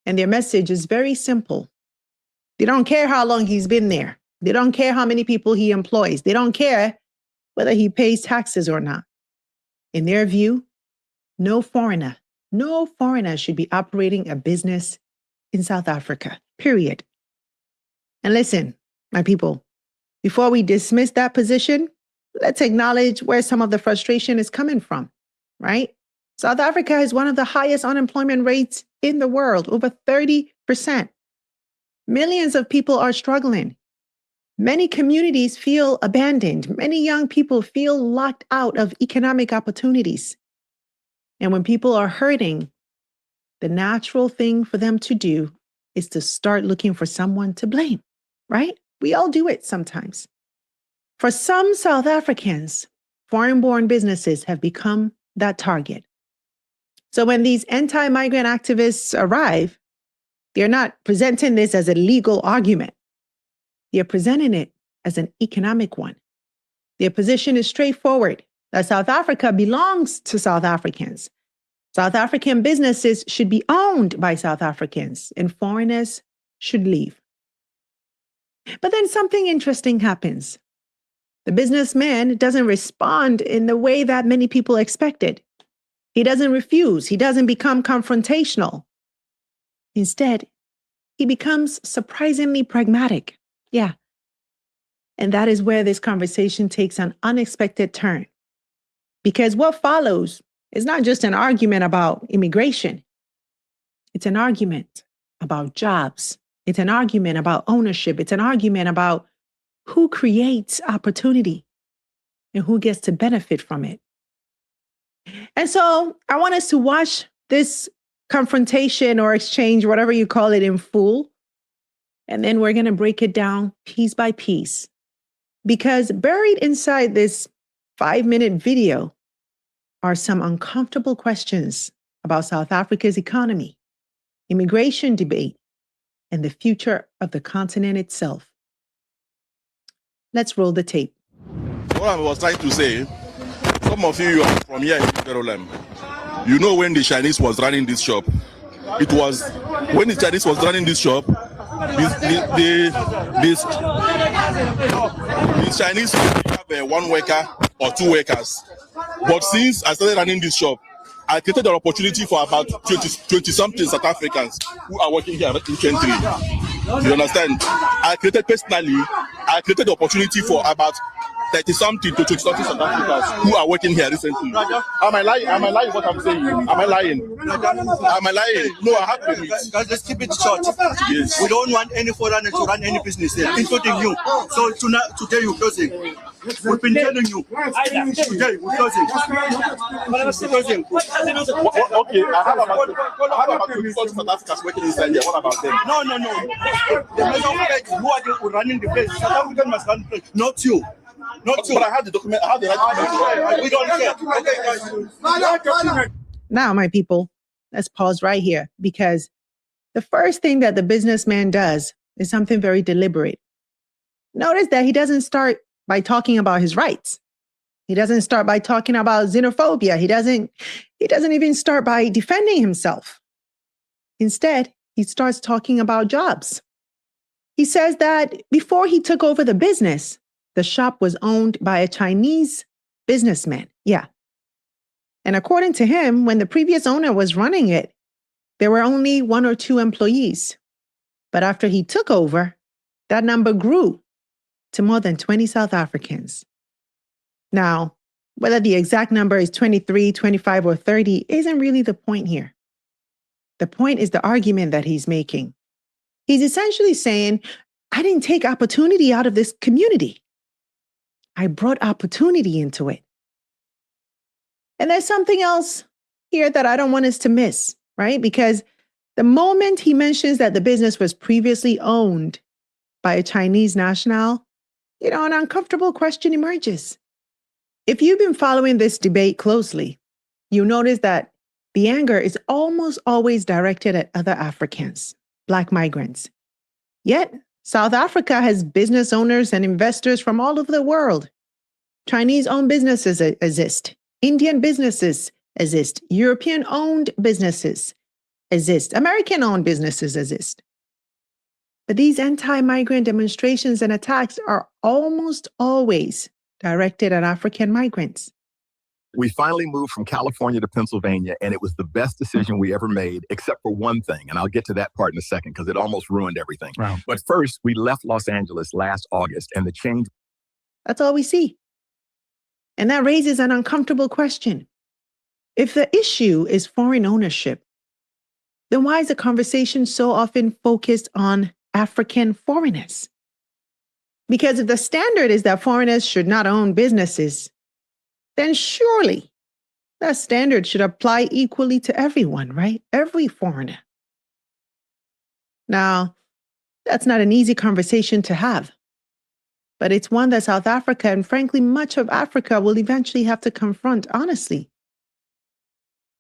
[SPEAKER 1] and their message is very simple. They don't care how long he's been there. They don't care how many people he employs. They don't care whether he pays taxes or not. In their view, no foreigner should be operating a business in South Africa, period. And listen, my people, before we dismiss that position, let's acknowledge where some of the frustration is coming from, right? South Africa has one of the highest unemployment rates in the world, over 30%. Millions of people are struggling. Many communities feel abandoned. Many young people feel locked out of economic opportunities. And when people are hurting, the natural thing for them to do is to start looking for someone to blame, right? We all do it sometimes. For some South Africans, foreign-born businesses have become that target. So when these anti-migrant activists arrive, they're not presenting this as a legal argument. They're presenting it as an economic one. Their position is straightforward, that South Africa belongs to South Africans. South African businesses should be owned by South Africans, and foreigners should leave. But then something interesting happens. The businessman doesn't respond in the way that many people expected. He doesn't refuse. He doesn't become confrontational. Instead, he becomes surprisingly pragmatic. Yeah. And that is where this conversation takes an unexpected turn. Because what follows is not just an argument about immigration. It's an argument about jobs. It's an argument about ownership. It's an argument about who creates opportunity and who gets to benefit from it. And so I want us to watch this confrontation or exchange, whatever you call it, in full. And then we're going to break it down piece by piece. Because buried inside this 5-minute video are some uncomfortable questions about South Africa's economy, immigration debate, and the future of the continent itself. Let's roll the tape.
[SPEAKER 16] What I was trying to say, some of you are from here in Jerusalem. You know when the Chinese was running this shop. It was when the Chinese was running this shop, the Chinese have one worker or two workers. But since I started running this shop, I created an opportunity for about 20-something South Africans who are working here recently. You understand? I created the opportunity for about 30-something to 20-something South Africans who are working here recently. Am I lying? Am I lying what I'm saying? Am I lying? Am I lying? No, I have permits.
[SPEAKER 17] Let's keep it short.
[SPEAKER 16] Yes.
[SPEAKER 17] We don't want any foreigner to run any business here, including you. So today you're closing. We've been telling you. Today we're closing.
[SPEAKER 16] Okay, I have about 20 South Africans working inside here. What about them?
[SPEAKER 17] No. The matter of fact, who are running the place? South African must run the place, not you. Not you.
[SPEAKER 16] But I have the document. I have the right to.
[SPEAKER 17] We don't care.
[SPEAKER 1] Now, my people, let's pause right here because the first thing that the businessman does is something very deliberate. Notice that he doesn't start by talking about his rights. He doesn't start by talking about xenophobia. He doesn't even start by defending himself. Instead, he starts talking about jobs. He says that before he took over the business, the shop was owned by a Chinese businessman. Yeah. And according to him, when the previous owner was running it, there were only 1 or 2 employees. But after he took over, that number grew to more than 20 South Africans. Now, whether the exact number is 23, 25, or 30 isn't really the point here. The point is the argument that he's making. He's essentially saying, I didn't take opportunity out of this community. I brought opportunity into it. And there's something else here that I don't want us to miss, right? Because the moment he mentions that the business was previously owned by a Chinese national, an uncomfortable question emerges. If you've been following this debate closely, you notice that the anger is almost always directed at other Africans, Black migrants. Yet, South Africa has business owners and investors from all over the world. Chinese-owned businesses exist. Indian businesses exist. European-owned businesses exist. American-owned businesses exist. But these anti-migrant demonstrations and attacks are almost always directed at African migrants.
[SPEAKER 18] We finally moved from California to Pennsylvania, and it was the best decision we ever made, except for one thing. And I'll get to that part in a second because it almost ruined everything. Wow. But first, we left Los Angeles last August, and the change.
[SPEAKER 1] That's all we see. And that raises an uncomfortable question. If the issue is foreign ownership, then why is the conversation so often focused on African foreigners? Because if the standard is that foreigners should not own businesses, then surely that standard should apply equally to everyone, right? Every foreigner. Now, that's not an easy conversation to have, but it's one that South Africa and frankly, much of Africa will eventually have to confront honestly.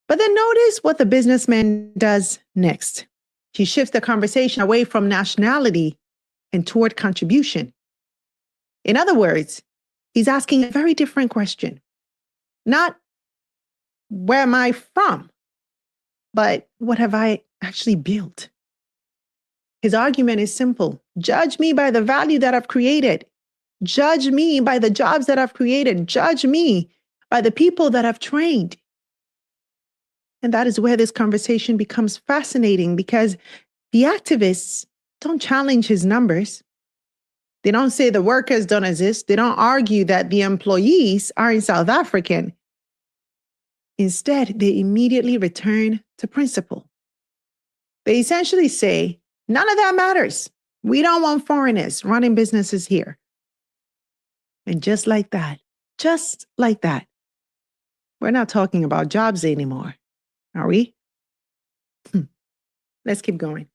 [SPEAKER 1] But then notice what the businessman does next. He shifts the conversation away from nationality and toward contribution. In other words, he's asking a very different question. Not, where am I from? But what have I actually built? His argument is simple. Judge me by the value that I've created, Judge me by the jobs that I've created. Judge me by the people that I've trained. And that is where this conversation becomes fascinating, because the activists don't challenge his numbers. They don't say the workers don't exist. They don't argue that the employees aren't South African. Instead, they immediately return to principle. They essentially say, none of that matters. We don't want foreigners running businesses here. And just like that, we're not talking about jobs anymore, are we? Let's keep going.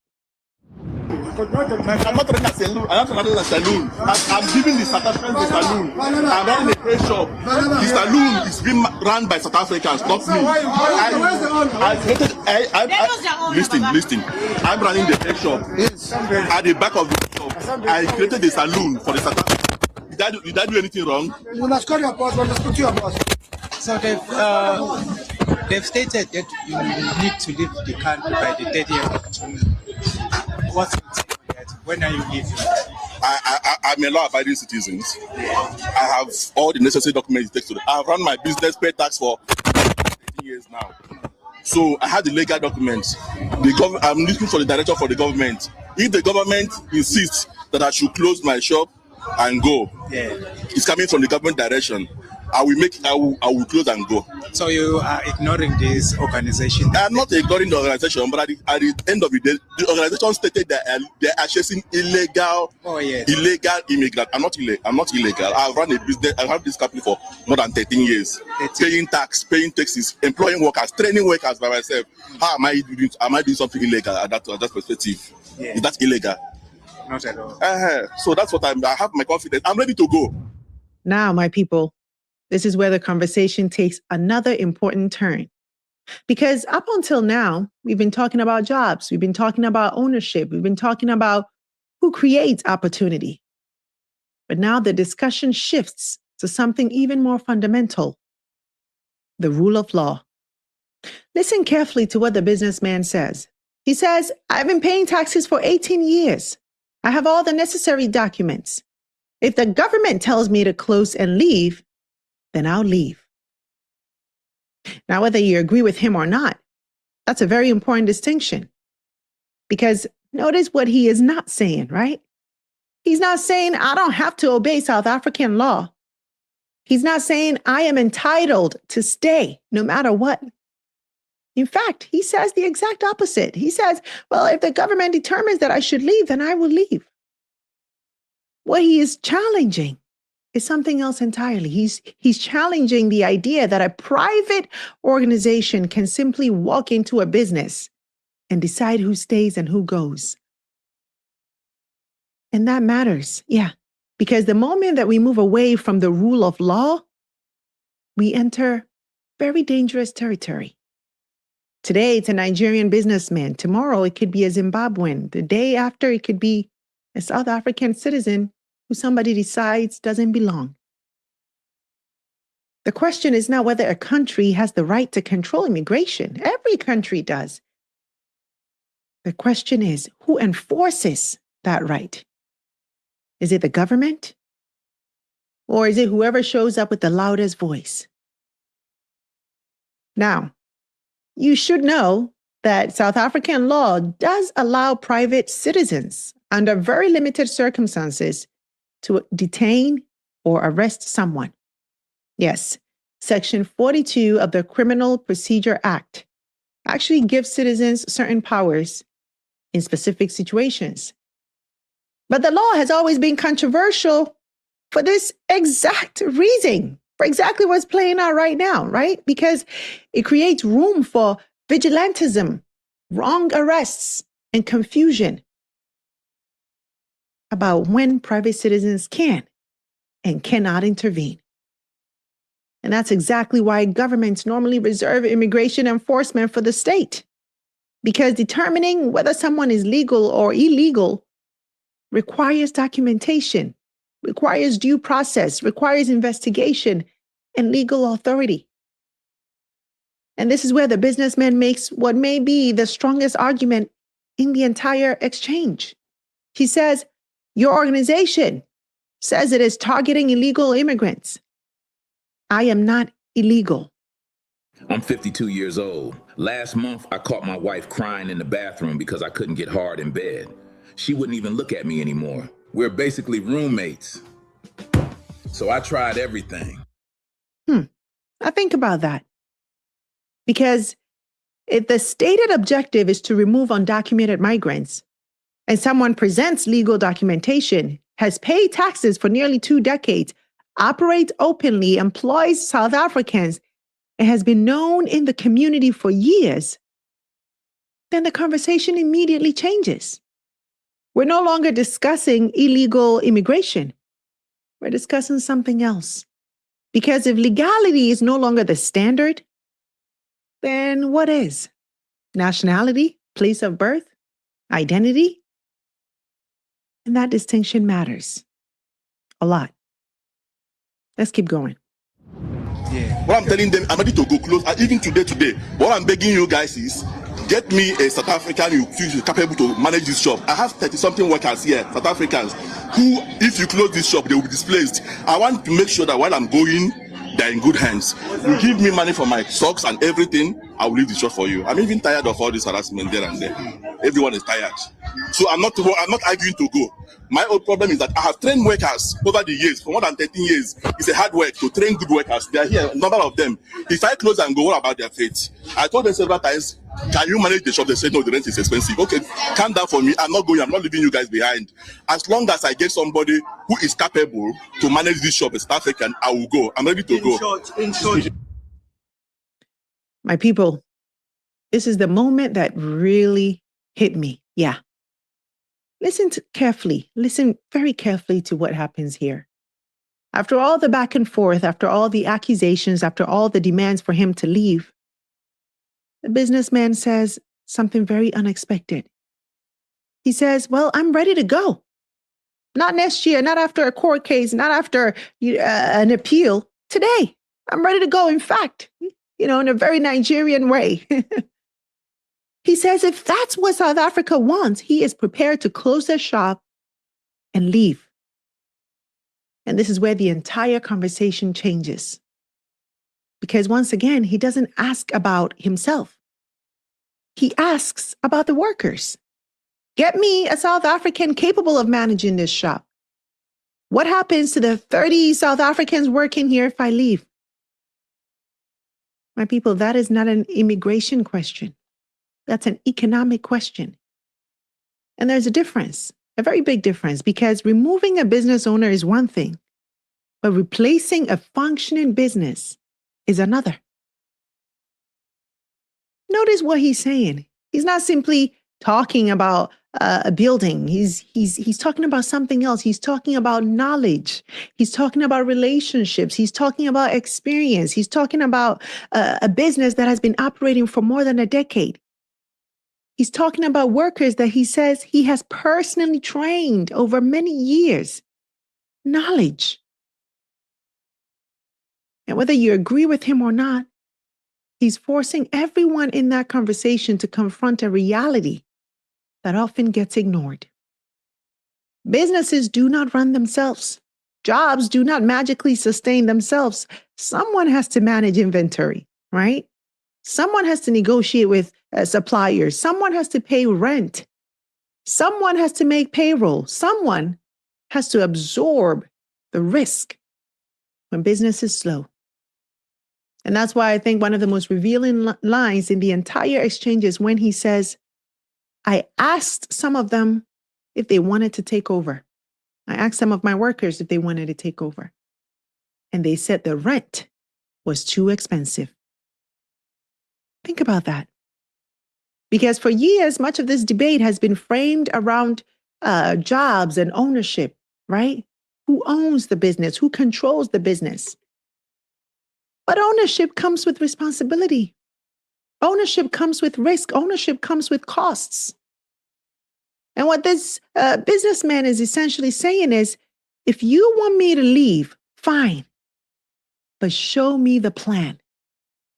[SPEAKER 16] I'm not running a saloon. I'm not running a saloon. I'm giving the South Africans the saloon. I'm running a trade shop. The saloon is being run by South Africans, not me. Listen. I'm running the trade shop. At the back of the shop, I created the saloon for the South Africans. Did I do anything wrong?
[SPEAKER 19] You must call your boss. You must speak to your boss. So they've stated that you need to leave the country by the 30th of June. What's your take on that? When are you leaving?
[SPEAKER 16] I'm a law-abiding citizen. I have all the necessary documents it takes to. I've run my business, pay tax for 18 years now. So I have the legal documents. I'm looking for the director for the government. If the government insists that I should close my shop and go, it's coming from the government direction. I will close and go.
[SPEAKER 19] So you are ignoring this organization?
[SPEAKER 16] I'm not ignoring the organization, but at the end of the day, the organization stated that they are chasing illegal immigrants. I'm not illegal. I've run a business. I've had this company for more than 13 years. Paying tax, paying taxes, employing workers, training workers by myself. How am I doing something illegal at that perspective? Is that illegal?
[SPEAKER 19] Not at all.
[SPEAKER 16] So that's what I have my confidence. I'm ready to go.
[SPEAKER 1] Now, my people, this is where the conversation takes another important turn. Because up until now, we've been talking about jobs. We've been talking about ownership. We've been talking about who creates opportunity. But now the discussion shifts to something even more fundamental: the rule of law. Listen carefully to what the businessman says. He says, I've been paying taxes for 18 years. I have all the necessary documents. If the government tells me to close and leave, then I'll leave. Now, whether you agree with him or not, that's a very important distinction. Because notice what he is not saying, right? He's not saying I don't have to obey South African law. He's not saying I am entitled to stay no matter what. In fact, he says the exact opposite. He says, well, if the government determines that I should leave, then I will leave. What he is challenging is something else entirely. He's challenging the idea that a private organization can simply walk into a business and decide who stays and who goes. And that matters, because the moment that we move away from the rule of law, we enter very dangerous territory. Today, it's a Nigerian businessman. Tomorrow, it could be a Zimbabwean. The day after, it could be a South African citizen who somebody decides doesn't belong. The question is not whether a country has the right to control immigration. Every country does. The question is, who enforces that right? Is it the government? Or is it whoever shows up with the loudest voice? Now, you should know that South African law does allow private citizens, under very limited circumstances, to detain or arrest someone. Yes, Section 42 of the Criminal Procedure Act actually gives citizens certain powers in specific situations. But the law has always been controversial for this exact reason, for exactly what's playing out right now, right? Because it creates room for vigilantism, wrong arrests, and confusion about when private citizens can and cannot intervene. And that's exactly why governments normally reserve immigration enforcement for the state, because determining whether someone is legal or illegal requires documentation, requires due process, requires investigation and legal authority. And this is where the businessman makes what may be the strongest argument in the entire exchange. He says, your organization, says it is targeting illegal immigrants. I am not illegal.
[SPEAKER 20] I'm 52 years old. Last month, I caught my wife crying in the bathroom because I couldn't get hard in bed. She wouldn't even look at me anymore. We're basically roommates. So I tried everything.
[SPEAKER 1] I think about that. Because if the stated objective is to remove undocumented migrants, and someone presents legal documentation, has paid taxes for nearly 2 decades, operates openly, employs South Africans, and has been known in the community for years, then the conversation immediately changes. We're no longer discussing illegal immigration. We're discussing something else. Because if legality is no longer the standard, then what is? Nationality, place of birth, identity? And that distinction matters a lot. Let's keep going.
[SPEAKER 16] What I'm telling them, I'm ready to go close. Even today, what I'm begging you guys is, get me a South African who is capable to manage this shop. I have 30-something workers here, South Africans, who, if you close this shop, they will be displaced. I want to make sure that while I'm going, they're in good hands. You give me money for my socks and everything, I will leave the shop for you. I'm even tired of all this harassment there and there. Everyone is tired. So I'm not arguing to go. My own problem is that I have trained workers over the years, for more than 13 years. It's a hard work to train good workers. They are here, a number of them. If I close and go, what about their fate? I told them several times, can you manage the shop? They said, no, the rent is expensive. Okay, calm down for me. I'm not going. I'm not leaving you guys behind. As long as I get somebody who is capable to manage this shop, a South African, I will go. I'm ready to go. In short.
[SPEAKER 1] My people, this is the moment that really hit me. Yeah. Listen carefully. Listen very carefully to what happens here. After all the back and forth, after all the accusations, after all the demands for him to leave, the businessman says something very unexpected. He says, well, I'm ready to go. Not next year, not after a court case, not after an appeal. Today, I'm ready to go. In fact, in a very Nigerian way. He says if that's what South Africa wants, he is prepared to close their shop and leave. And this is where the entire conversation changes. Because once again, he doesn't ask about himself. He asks about the workers. Get me a South African capable of managing this shop. What happens to the 30 South Africans working here if I leave? My people, that is not an immigration question. That's an economic question. And there's a difference, a very big difference, because removing a business owner is one thing, but replacing a functioning business is another. Notice what he's saying. He's not simply talking about a building. He's talking about something else. He's talking about knowledge. He's talking about relationships. He's talking about experience. He's talking about a business that has been operating for more than a decade. He's talking about workers that he says he has personally trained over many years. Knowledge. And whether you agree with him or not, he's forcing everyone in that conversation to confront a reality that often gets ignored. Businesses do not run themselves. Jobs do not magically sustain themselves. Someone has to manage inventory, right? Someone has to negotiate with suppliers. Someone has to pay rent. Someone has to make payroll. Someone has to absorb the risk when business is slow. And that's why I think one of the most revealing lines in the entire exchange is when he says, I asked some of them if they wanted to take over. I asked some of my workers if they wanted to take over. And they said the rent was too expensive. Think about that. Because for years, much of this debate has been framed around jobs and ownership, right? Who owns the business? Who controls the business? But ownership comes with responsibility. Ownership comes with risk. Ownership comes with costs. And what this businessman is essentially saying is, if you want me to leave, fine, but show me the plan.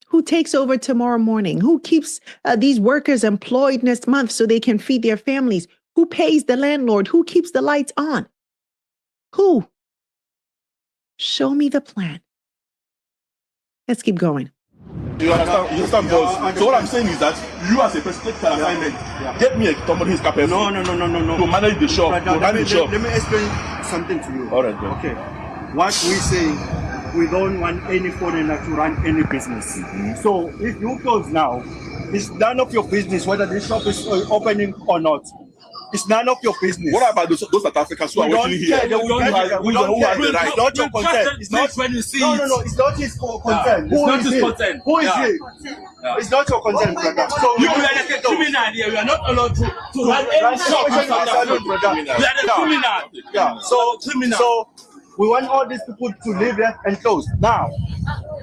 [SPEAKER 1] Who takes over tomorrow morning? Who keeps these workers employed next month so they can feed their families? Who pays the landlord? Who keeps the lights on? Who? Show me the plan. Let's keep going.
[SPEAKER 16] You understand, boss? So what I'm saying is that you as a president can assignment, get me somebody who's capable.
[SPEAKER 17] No.
[SPEAKER 16] To manage the shop.
[SPEAKER 17] Let me explain something to you.
[SPEAKER 16] All right, then.
[SPEAKER 17] Okay. What we say, we don't want any foreigner to run any business. So if you close now, it's none of your business whether this shop is opening or not. It's none of your business.
[SPEAKER 16] What about those South Africans who are working here?
[SPEAKER 17] We don't care.
[SPEAKER 16] Who has the right?
[SPEAKER 17] It's not your concern. It's not
[SPEAKER 13] when you see
[SPEAKER 17] no. It's not his concern. Who is he? Who is he? It's not your concern, brother. So
[SPEAKER 13] you are like a criminal here. We are not allowed to run any shop in South Africa. We are the criminal.
[SPEAKER 17] Yeah. So we want all these people to live here and close. Now,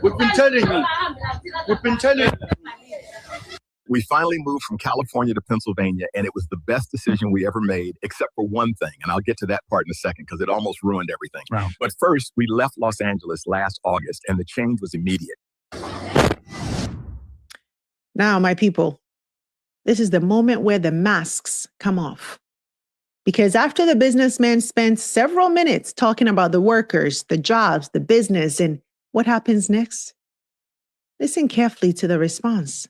[SPEAKER 17] we've been telling you.
[SPEAKER 18] We finally moved from California to Pennsylvania, and it was the best decision we ever made, except for one thing. And I'll get to that part in a second because it almost ruined everything.
[SPEAKER 8] Wow.
[SPEAKER 18] But first, we left Los Angeles last August, and the change was immediate.
[SPEAKER 1] Now, my people, this is the moment where the masks come off. Because after the businessman spent several minutes talking about the workers, the jobs, the business, and what happens next, listen carefully to the response.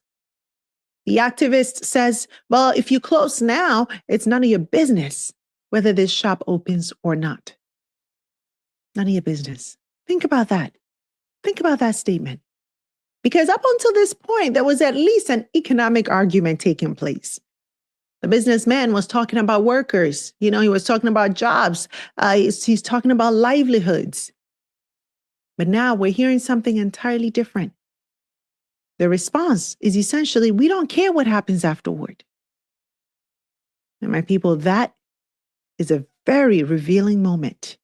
[SPEAKER 1] The activist says, well, if you close now, it's none of your business whether this shop opens or not. None of your business. Think about that. Think about that statement. Because up until this point, there was at least an economic argument taking place. The businessman was talking about workers. He was talking about jobs. He's talking about livelihoods. But now we're hearing something entirely different. The response is essentially, we don't care what happens afterward. And my people, that is a very revealing moment.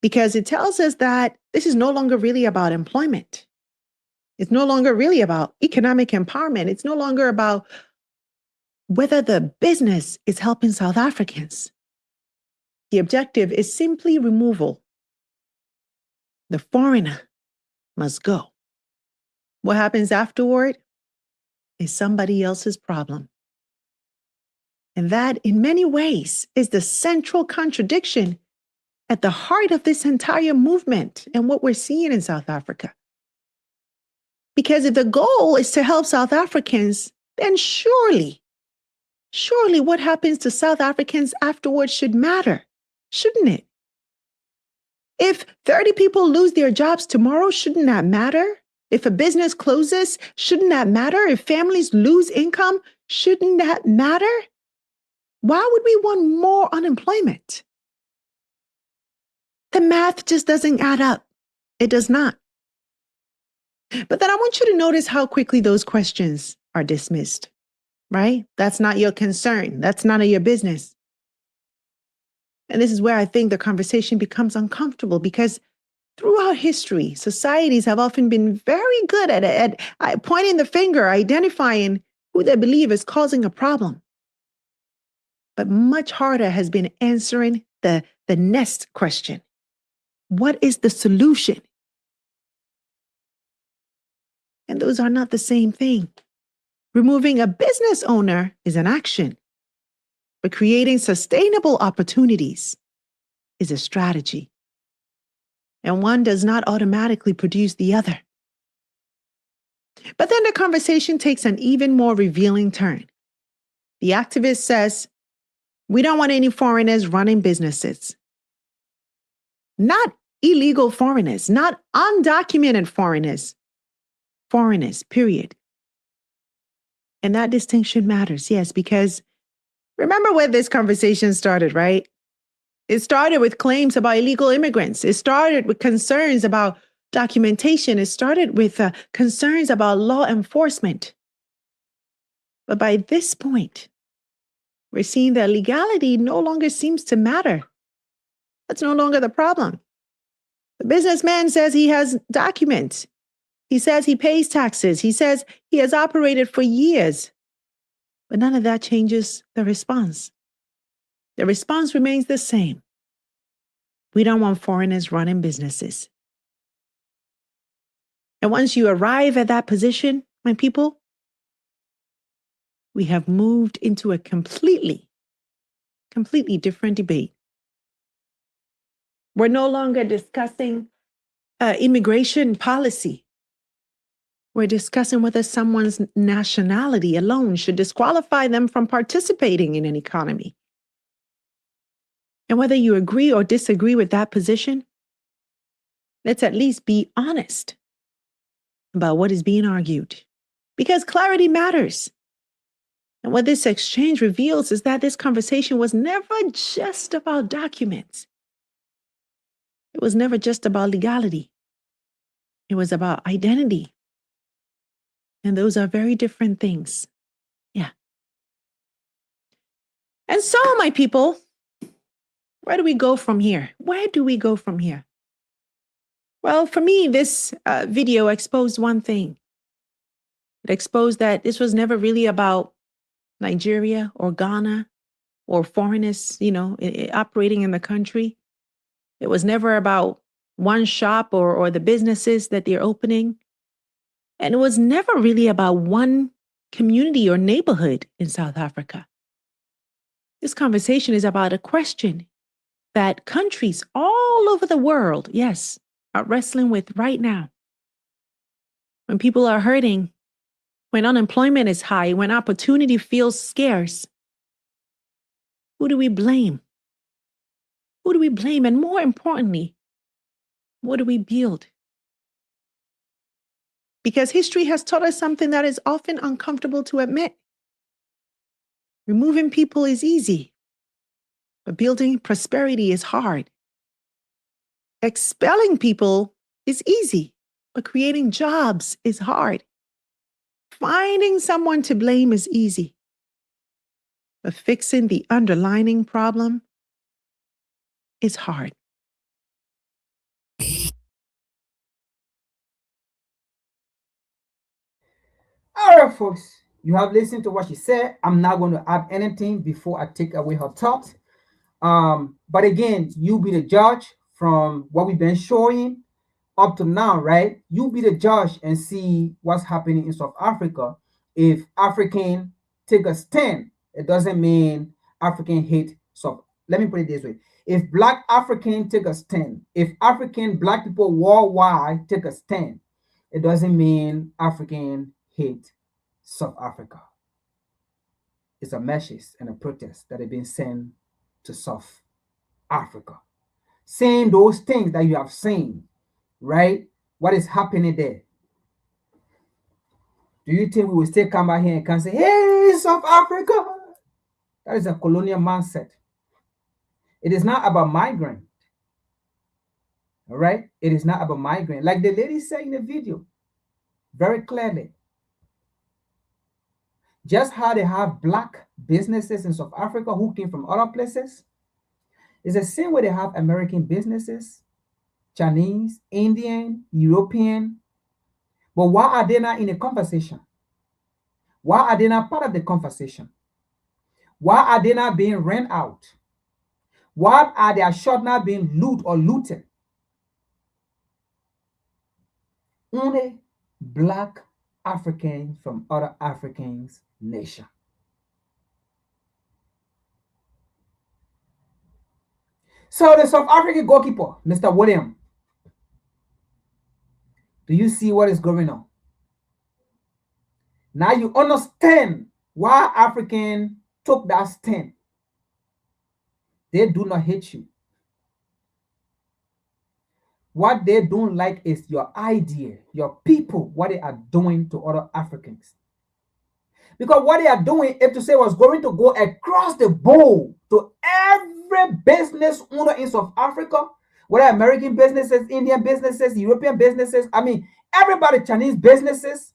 [SPEAKER 1] Because it tells us that this is no longer really about employment. It's no longer really about economic empowerment. It's no longer about whether the business is helping South Africans. The objective is simply removal. The foreigner must go. What happens afterward is somebody else's problem. And that, in many ways, is the central contradiction at the heart of this entire movement and what we're seeing in South Africa. Because if the goal is to help South Africans, then surely what happens to South Africans afterwards should matter, shouldn't it? If 30 people lose their jobs tomorrow, shouldn't that matter? If a business closes, shouldn't that matter? If families lose income, shouldn't that matter? Why would we want more unemployment? The math just doesn't add up. It does not. But then I want you to notice how quickly those questions are dismissed, right? That's not your concern. That's none of your business. And this is where I think the conversation becomes uncomfortable because throughout history, societies have often been very good at pointing the finger, identifying who they believe is causing a problem. But much harder has been answering the next question. What is the solution? And those are not the same thing. Removing a business owner is an action, but creating sustainable opportunities is a strategy. And one does not automatically produce the other. But then the conversation takes an even more revealing turn. The activist says, we don't want any foreigners running businesses. Not illegal foreigners, not undocumented foreigners. Foreigners, period. And that distinction matters, yes, because remember where this conversation started, right? It started with claims about illegal immigrants. It started with concerns about documentation. It started with concerns about law enforcement. But by this point, we're seeing that legality no longer seems to matter. That's no longer the problem. The businessman says he has documents. He says he pays taxes. He says he has operated for years. But none of that changes the response. The response remains the same. We don't want foreigners running businesses. And once you arrive at that position, my people, we have moved into a completely different debate. We're no longer discussing immigration policy. We're discussing whether someone's nationality alone should disqualify them from participating in an economy. And whether you agree or disagree with that position, let's at least be honest about what is being argued. Because clarity matters. And what this exchange reveals is that this conversation was never just about documents. It was never just about legality. It was about identity. And those are very different things. Yeah. And so, my people, where do we go from here? Where do we go from here? Well, for me, this video exposed one thing. It exposed that this was never really about Nigeria or Ghana or foreigners, operating in the country. It was never about one shop or the businesses that they're opening. And it was never really about one community or neighborhood in South Africa. This conversation is about a question that countries all over the world, yes, are wrestling with right now. When people are hurting, when unemployment is high, when opportunity feels scarce, who do we blame? Who do we blame? And more importantly, what do we build? Because history has taught us something that is often uncomfortable to admit. Removing people is easy, but building prosperity is hard. Expelling people is easy, but creating jobs is hard. Finding someone to blame is easy, but fixing the underlying problem is hard.
[SPEAKER 7] All right, folks, you have listened to what she said. I'm not going to add anything before I take away her thoughts. But again, you be the judge from what we've been showing up to now, right? You be the judge and see what's happening in South Africa. If African take a stand, it doesn't mean African hate. So let me put it this way. If Black African take a stand, if Black people worldwide take a stand, it doesn't mean African hate South Africa. It's a message and a protest that have been sent to South Africa. Saying those things that you have seen, right? What is happening there? Do you think we will still come out here and can say, hey, South Africa? That is a colonial mindset. It is not about migrant. All right? It is not about migrant. Like the lady said in the video, very clearly. Just how they have Black businesses in South Africa who came from other places, it's the same way they have American businesses, Chinese, Indian, European. But why are they not in the conversation? Why are they not part of the conversation? Why are they not being rent out? Why are their shops not being looted? Only Black Africans from other Africans nation. So the South African goalkeeper, Mr. William, do you see what is going on? Now you understand why Africans took that stand. They do not hate you. What they don't like is your idea, your people, what they are doing to other Africans. Because what they are doing, if to say was going to go across the board to every business owner in South Africa, whether American businesses, Indian businesses, European businesses, I mean, everybody, Chinese businesses,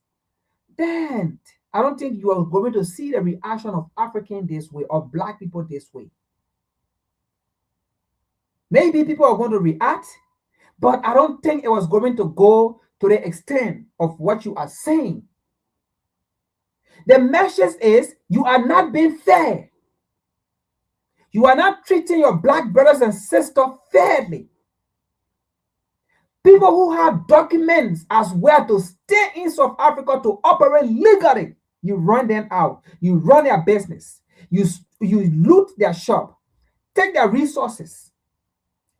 [SPEAKER 7] then I don't think you are going to see the reaction of African this way or Black people this way. Maybe people are going to react, but I don't think it was going to go to the extent of what you are saying. The message is you are not being fair. You are not treating your Black brothers and sisters fairly. People who have documents as well to stay in South Africa to operate legally, you run them out. You run their business. You loot their shop, take their resources,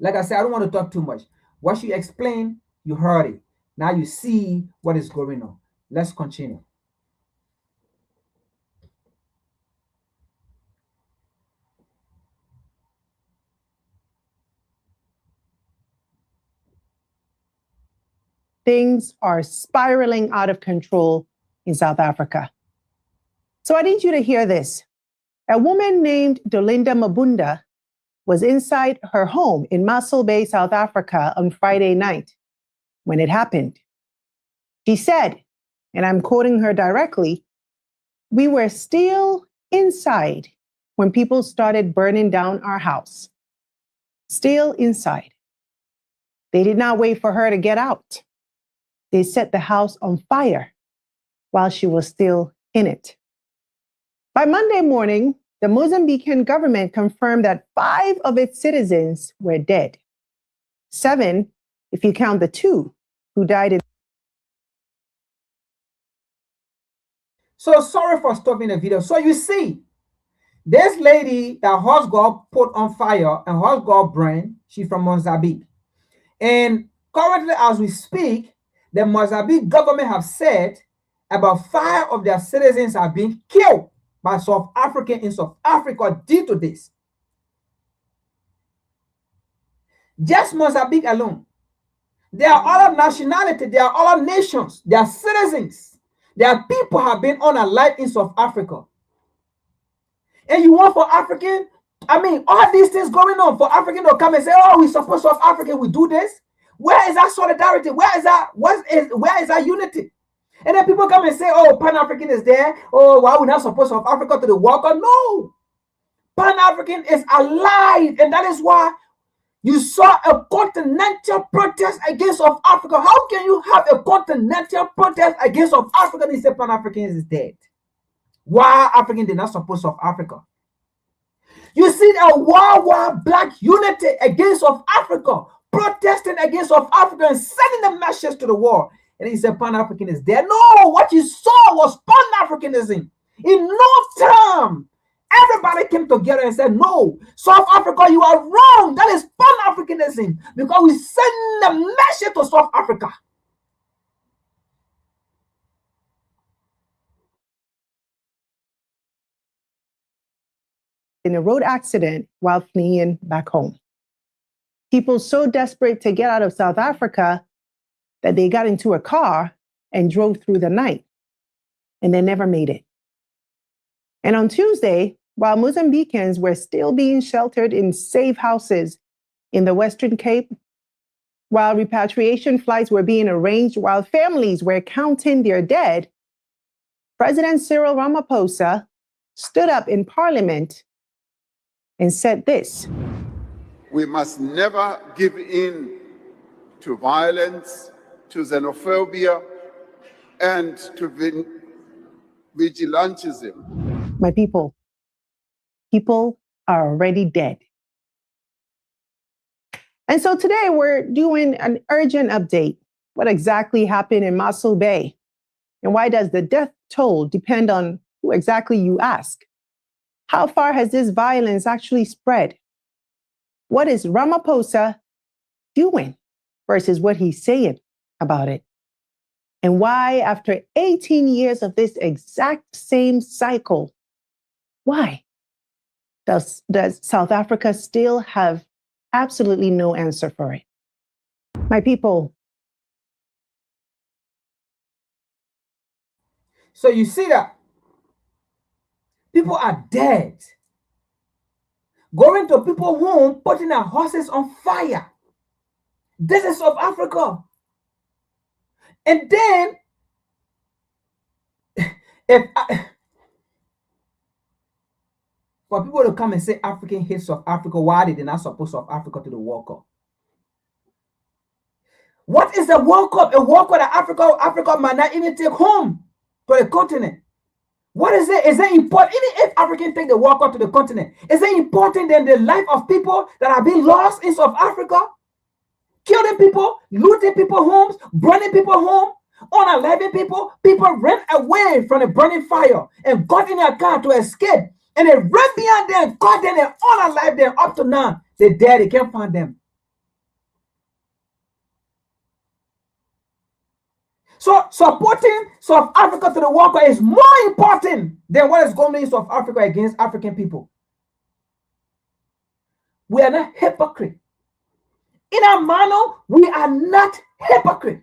[SPEAKER 7] Like I said, I don't want to talk too much. What she explained, you heard it. Now you see what is going on. Let's continue.
[SPEAKER 1] Things are spiraling out of control in South Africa. So I need you to hear this. A woman named Dolinda Mabunda was inside her home in Mossel Bay, South Africa on Friday night when it happened. She said, and I'm quoting her directly, "We were still inside when people started burning down our house. Still inside. They did not wait for her to get out. They set the house on fire while she was still in it." By Monday morning, the Mozambican government confirmed that 5 of its citizens were dead. 7, if you count the 2 who died in.
[SPEAKER 7] So sorry for stopping the video. So you see, this lady that house got put on fire and house got burned, she's from Mozambique. And currently as we speak, the Mozambique government have said about 5 of their citizens are being killed by South Africans in South Africa due to this. Just Mozambique alone. There are other nationalities, there are other nations, there are citizens, there are people have been unalive in South Africa. And you want for African, all these things going on for African to come and say, oh, we support South Africa, we do this. Where is that solidarity? Where is that unity? And then people come and say, oh, Pan-African is there. Oh, why we not support South Africa to the World Cup? No. Pan-African is alive. And that is why you saw a continental protest against South Africa. How can you have a continental protest against South Africa and say Pan-African is dead? Why African did not support South Africa? You see a worldwide black unity against South Africa, protesting against South Africa and sending the message to the world. And he said Pan-African is dead. No, what you saw was Pan-Africanism. In no time, everybody came together and said, no, South Africa, you are wrong. That is Pan-Africanism. Because we send the message to South Africa.
[SPEAKER 1] In a road accident while fleeing back home. People so desperate to get out of South Africa that they got into a car and drove through the night, and they never made it. And on Tuesday, while Mozambicans were still being sheltered in safe houses in the Western Cape, while repatriation flights were being arranged, while families were counting their dead, President Cyril Ramaphosa stood up in Parliament and said this:
[SPEAKER 21] "We must never give in to violence, to xenophobia, and to vigilantism."
[SPEAKER 1] My people are already dead. And so today we're doing an urgent update. What exactly happened in Mossel Bay? And why does the death toll depend on who exactly you ask? How far has this violence actually spread? What is Ramaphosa doing versus what he's saying about it? And why, after 18 years of this exact same cycle, why does South Africa still have absolutely no answer for it? My people.
[SPEAKER 7] So you see that people are dead. Going to people's home, putting their houses on fire. This is South Africa. And then, for people to come and say African hate South Africa, why did they not support South Africa to the World Cup? What is the World Cup? A World Cup that Africa might not even take home to the continent. What is it? Is it important? Even if Africans take the World Cup to the continent, is it important than the life of people that have been lost in South Africa? Killing people, looting people's homes, burning people's homes, unaliving people. People ran away from the burning fire and got in their car to escape. And they ran behind them, caught them, and unalived them. Up to now, they're dead. They can't find them. So supporting South Africa to the World Cup is more important than what is going on in South Africa against African people. We are not hypocrite. In our manner, we are not hypocrite.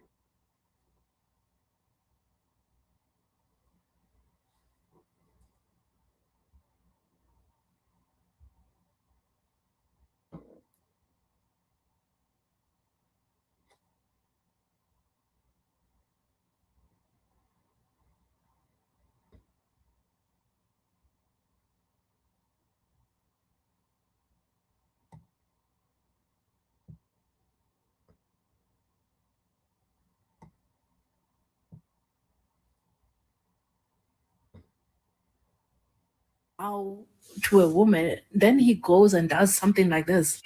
[SPEAKER 2] To a woman, then he goes and does something like this.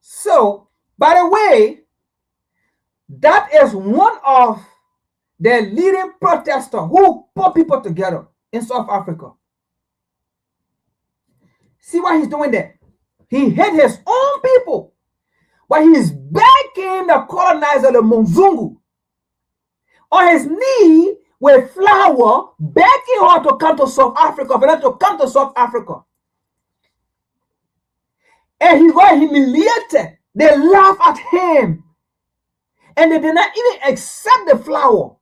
[SPEAKER 7] So, by the way, that is one of the leading protesters who put people together in South Africa. See what he's doing there? He hit his own people, but he's backing the colonizer, the Mzungu, on his knee with flour, begging her to come to South Africa, for them to come to South Africa. And he got humiliated. They laughed at him. And they did not even accept the flour.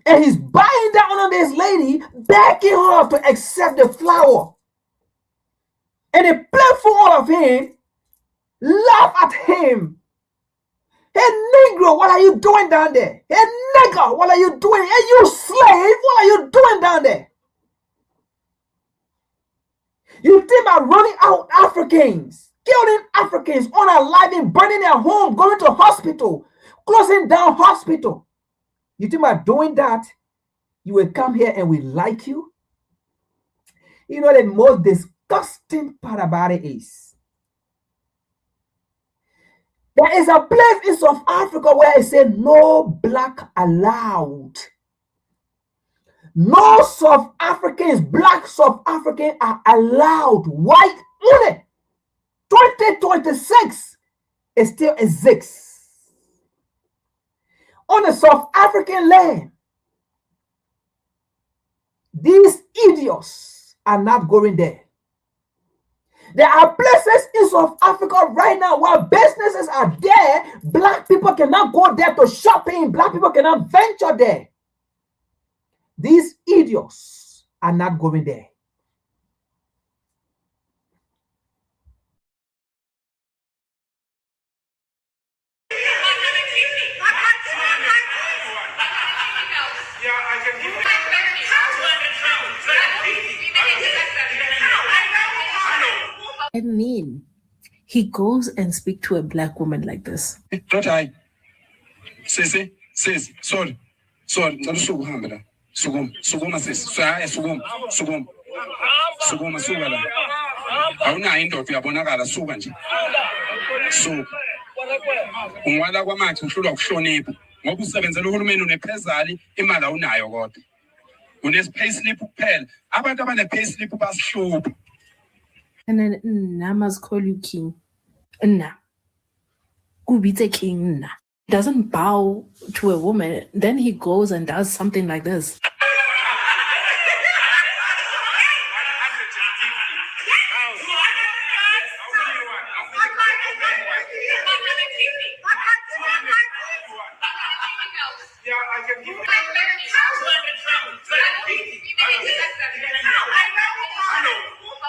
[SPEAKER 7] And he's buying down on this lady, begging her to accept the flour. And the platform of him laugh at him. Hey, Negro, what are you doing down there? Hey, nigger, what are you doing? Hey, you slave, what are you doing down there? You think about running out Africans, killing Africans, unaliving, burning their home, going to hospital, closing down hospital. You think about doing that, you will come here and we like you? You know, the most disgusting part about it is, there is a place in South Africa where it said no black allowed. No South Africans, black South Africans are allowed. White only. 2026, it still exists. On the South African land, these idiots are not going there. There are places in South Africa right now where businesses are there. Black people cannot go there to shopping. Black people cannot venture there. These idiots are not going there.
[SPEAKER 2] I mean, he goes and speaks to a black woman like this.
[SPEAKER 22] Sorry, sorry, Sugum, sis, Sugum. Awuna indoda uyabonakala suka nje. So, ungwala kwamathi uhlulwa ukuhlonipha ngoba usebenzela uhulumeni unephezali imali awunayo kodwa. Unespayslip kuphela. Abantu abanepayslip basihlupha.
[SPEAKER 2] And then I must call you king. Nah. Kubite king nah. Doesn't bow to a woman, then he goes and does something like this.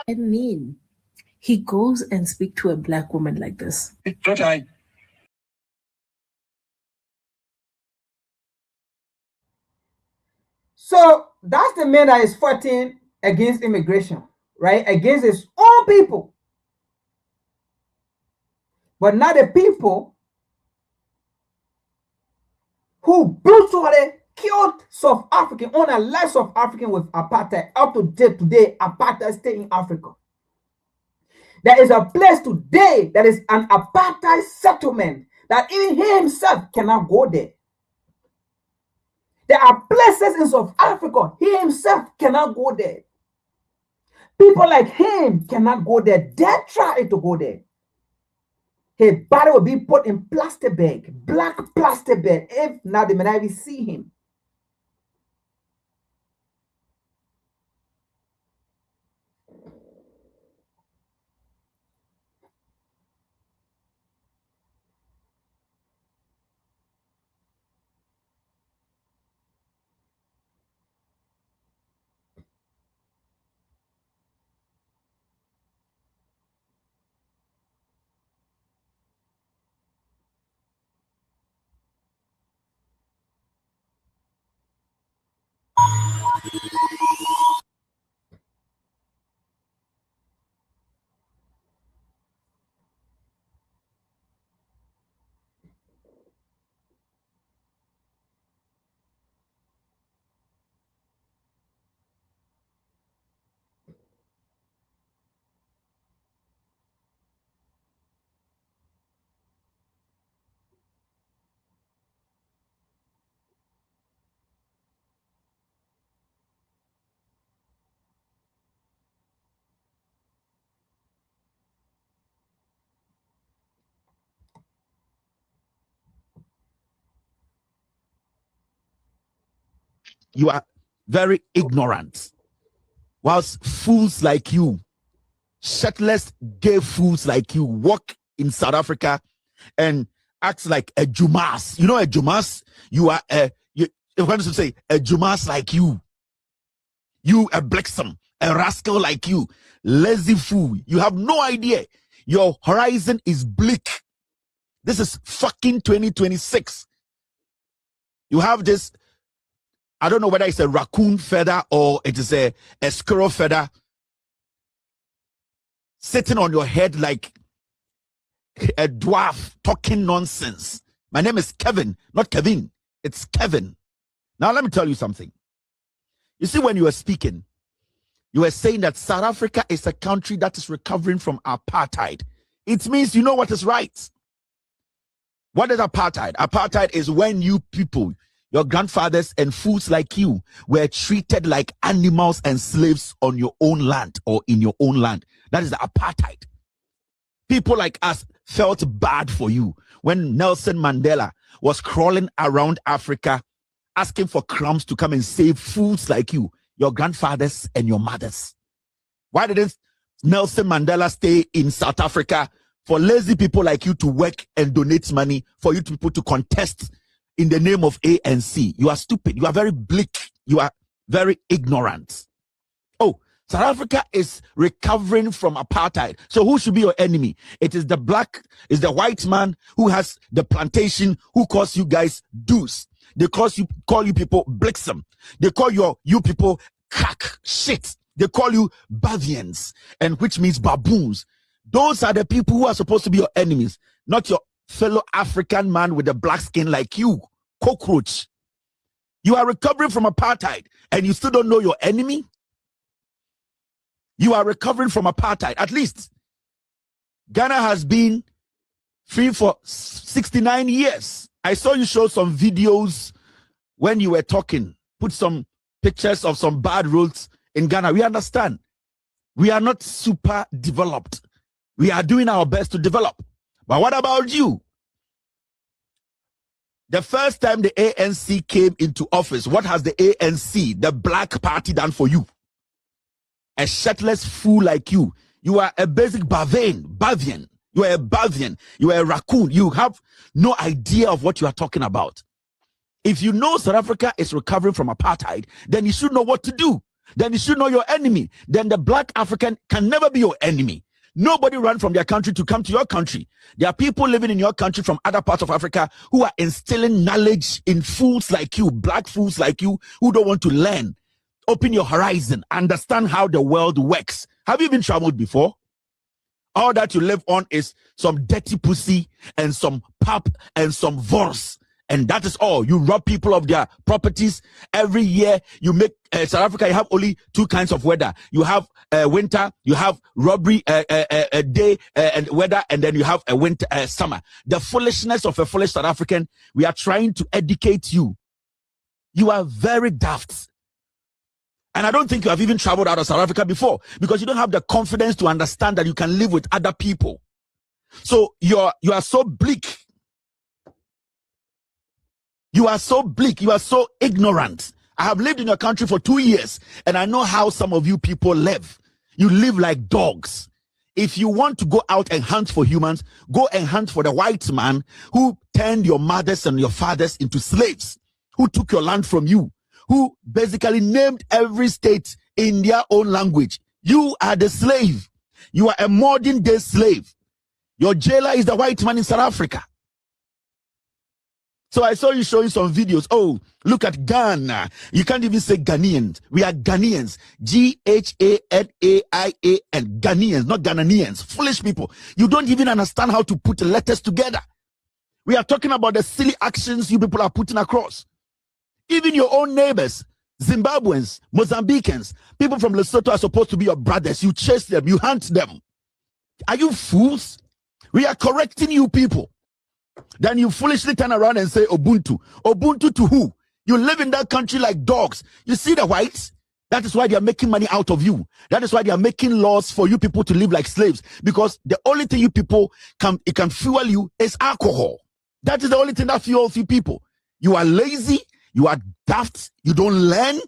[SPEAKER 2] I mean, he goes and speaks to a black woman like this.
[SPEAKER 7] So that's the man that is fighting against immigration, right? Against his own people. But not the people who brutally killed South African, unalived South African with apartheid. Up to date today, apartheid stay in Africa. There is a place today that is an apartheid settlement that even he himself cannot go there. There are places in South Africa, he himself cannot go there. People like him cannot go there. They try to go there. His body will be put in plastic bag, black plastic bag, if not, they may not even see him.
[SPEAKER 3] You are very ignorant. Whilst fools like you, shirtless gay fools like you, walk in South Africa and act like a Jumas. You know a Jumas? You are if I want to say a Jumas like you. You a Blexum, a rascal like you, lazy fool. You have no idea. Your horizon is bleak. This is fucking 2026. You have this, I don't know whether it's a raccoon feather or it is a squirrel feather sitting on your head like a dwarf talking nonsense. My name is Kevin, not Kevin. It's Kevin. Now let me tell you something. You see, when you were speaking, you were saying that South Africa is a country that is recovering from apartheid. It means you know what is right. What is apartheid? Apartheid is when you people, your grandfathers and fools like you, were treated like animals and slaves on your own land or in your own land. That is the apartheid. People like us felt bad for you when Nelson Mandela was crawling around Africa asking for crumbs to come and save fools like you, your grandfathers and your mothers. Why didn't Nelson Mandela stay in South Africa for lazy people like you to work and donate money for you people to contest in the name of ANC? You are stupid. You are very bleak. You are very ignorant. Oh, South Africa is recovering from apartheid. So who should be your enemy? It is the white man who has the plantation, who calls you guys dues. They call you people Blixum. They call you people cack shit. They call you Bavians, and which means baboons. Those are the people who are supposed to be your enemies, not your fellow African man with a black skin like you, cockroach. You are recovering from apartheid, and you still don't know your enemy? You are recovering from apartheid. At least Ghana has been free for 69 years. I saw you show some videos when you were talking, put some pictures of some bad roads in Ghana. We understand. We are not super developed. We are doing our best to develop. But what about you? The first time the ANC came into office, what has the ANC, the Black Party, done for you? A shirtless fool like you. You are a basic Bavian. You are a Bavian. You are a raccoon. You have no idea of what you are talking about. If you know South Africa is recovering from apartheid, then you should know what to do. Then you should know your enemy. Then the black African can never be your enemy. Nobody ran from their country to come to your country. There are people living in your country from other parts of Africa who are instilling knowledge in fools like you, black fools like you, who don't want to learn. Open your horizon. Understand how the world works. Have you been traveled before? All that you live on is some dirty pussy and some pap and some vorse. And that is all. You rob people of their properties. Every year you make South Africa, you have only two kinds of weather. You have winter, you have robbery day and weather, and then you have a winter summer. The foolishness of a foolish South African, we are trying to educate you. You are very daft. And I don't think you have even traveled out of South Africa before, because you don't have the confidence to understand that you can live with other people. So you are so bleak. You are so bleak. You are so ignorant. I have lived in your country for 2 years, and I know how some of you people live. You live like dogs. If you want to go out and hunt for humans, go and hunt for the white man who turned your mothers and your fathers into slaves, who took your land from you, who basically named every state in their own language. You are the slave. You are a modern day slave. Your jailer is the white man in South Africa. So I saw you showing some videos. Oh, look at Ghana. You can't even say Ghanaians. We are Ghanaians. Ghanaian. Ghanaians, not Ghanaians. Foolish people. You don't even understand how to put letters together. We are talking about the silly actions you people are putting across. Even your own neighbors, Zimbabweans, Mozambicans, people from Lesotho are supposed to be your brothers. You chase them. You hunt them. Are you fools? We are correcting you people. Then you foolishly turn around and say Ubuntu. Ubuntu to who? You live in that country like dogs. You see the whites? That is why they are making money out of you. That is why they are making laws for you people to live like slaves. Because the only thing you people can fuel you is alcohol. That is the only thing that fuels you people. You are lazy. You are daft. You don't learn.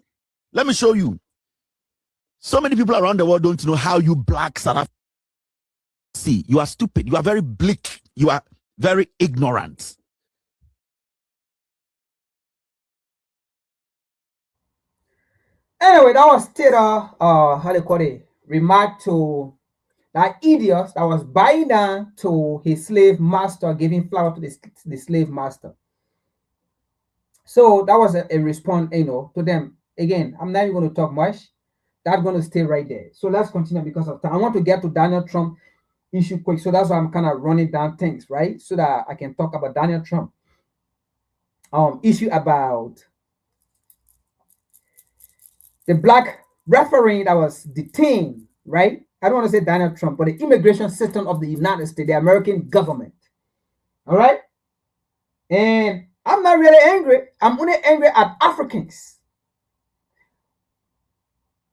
[SPEAKER 3] Let me show you. So many people around the world don't know how you black South Africa. See, you are stupid. You are very bleak. You are very ignorant.
[SPEAKER 7] Anyway, that was still how they call it, remark to that idiot that was buying down to his slave master, giving flour to the slave master. So that was a response, to them. Again, I'm not even going to talk much. That's going to stay right there. So let's continue because of time. I want to get to Donald Trump issue quick. So that's why I'm kind of running down things, right? So that I can talk about Donald Trump issue about the black referee that was detained, right? I don't want to say Donald Trump, but the immigration system of the United States, the American government. All right? And I'm not really angry. I'm only angry at Africans.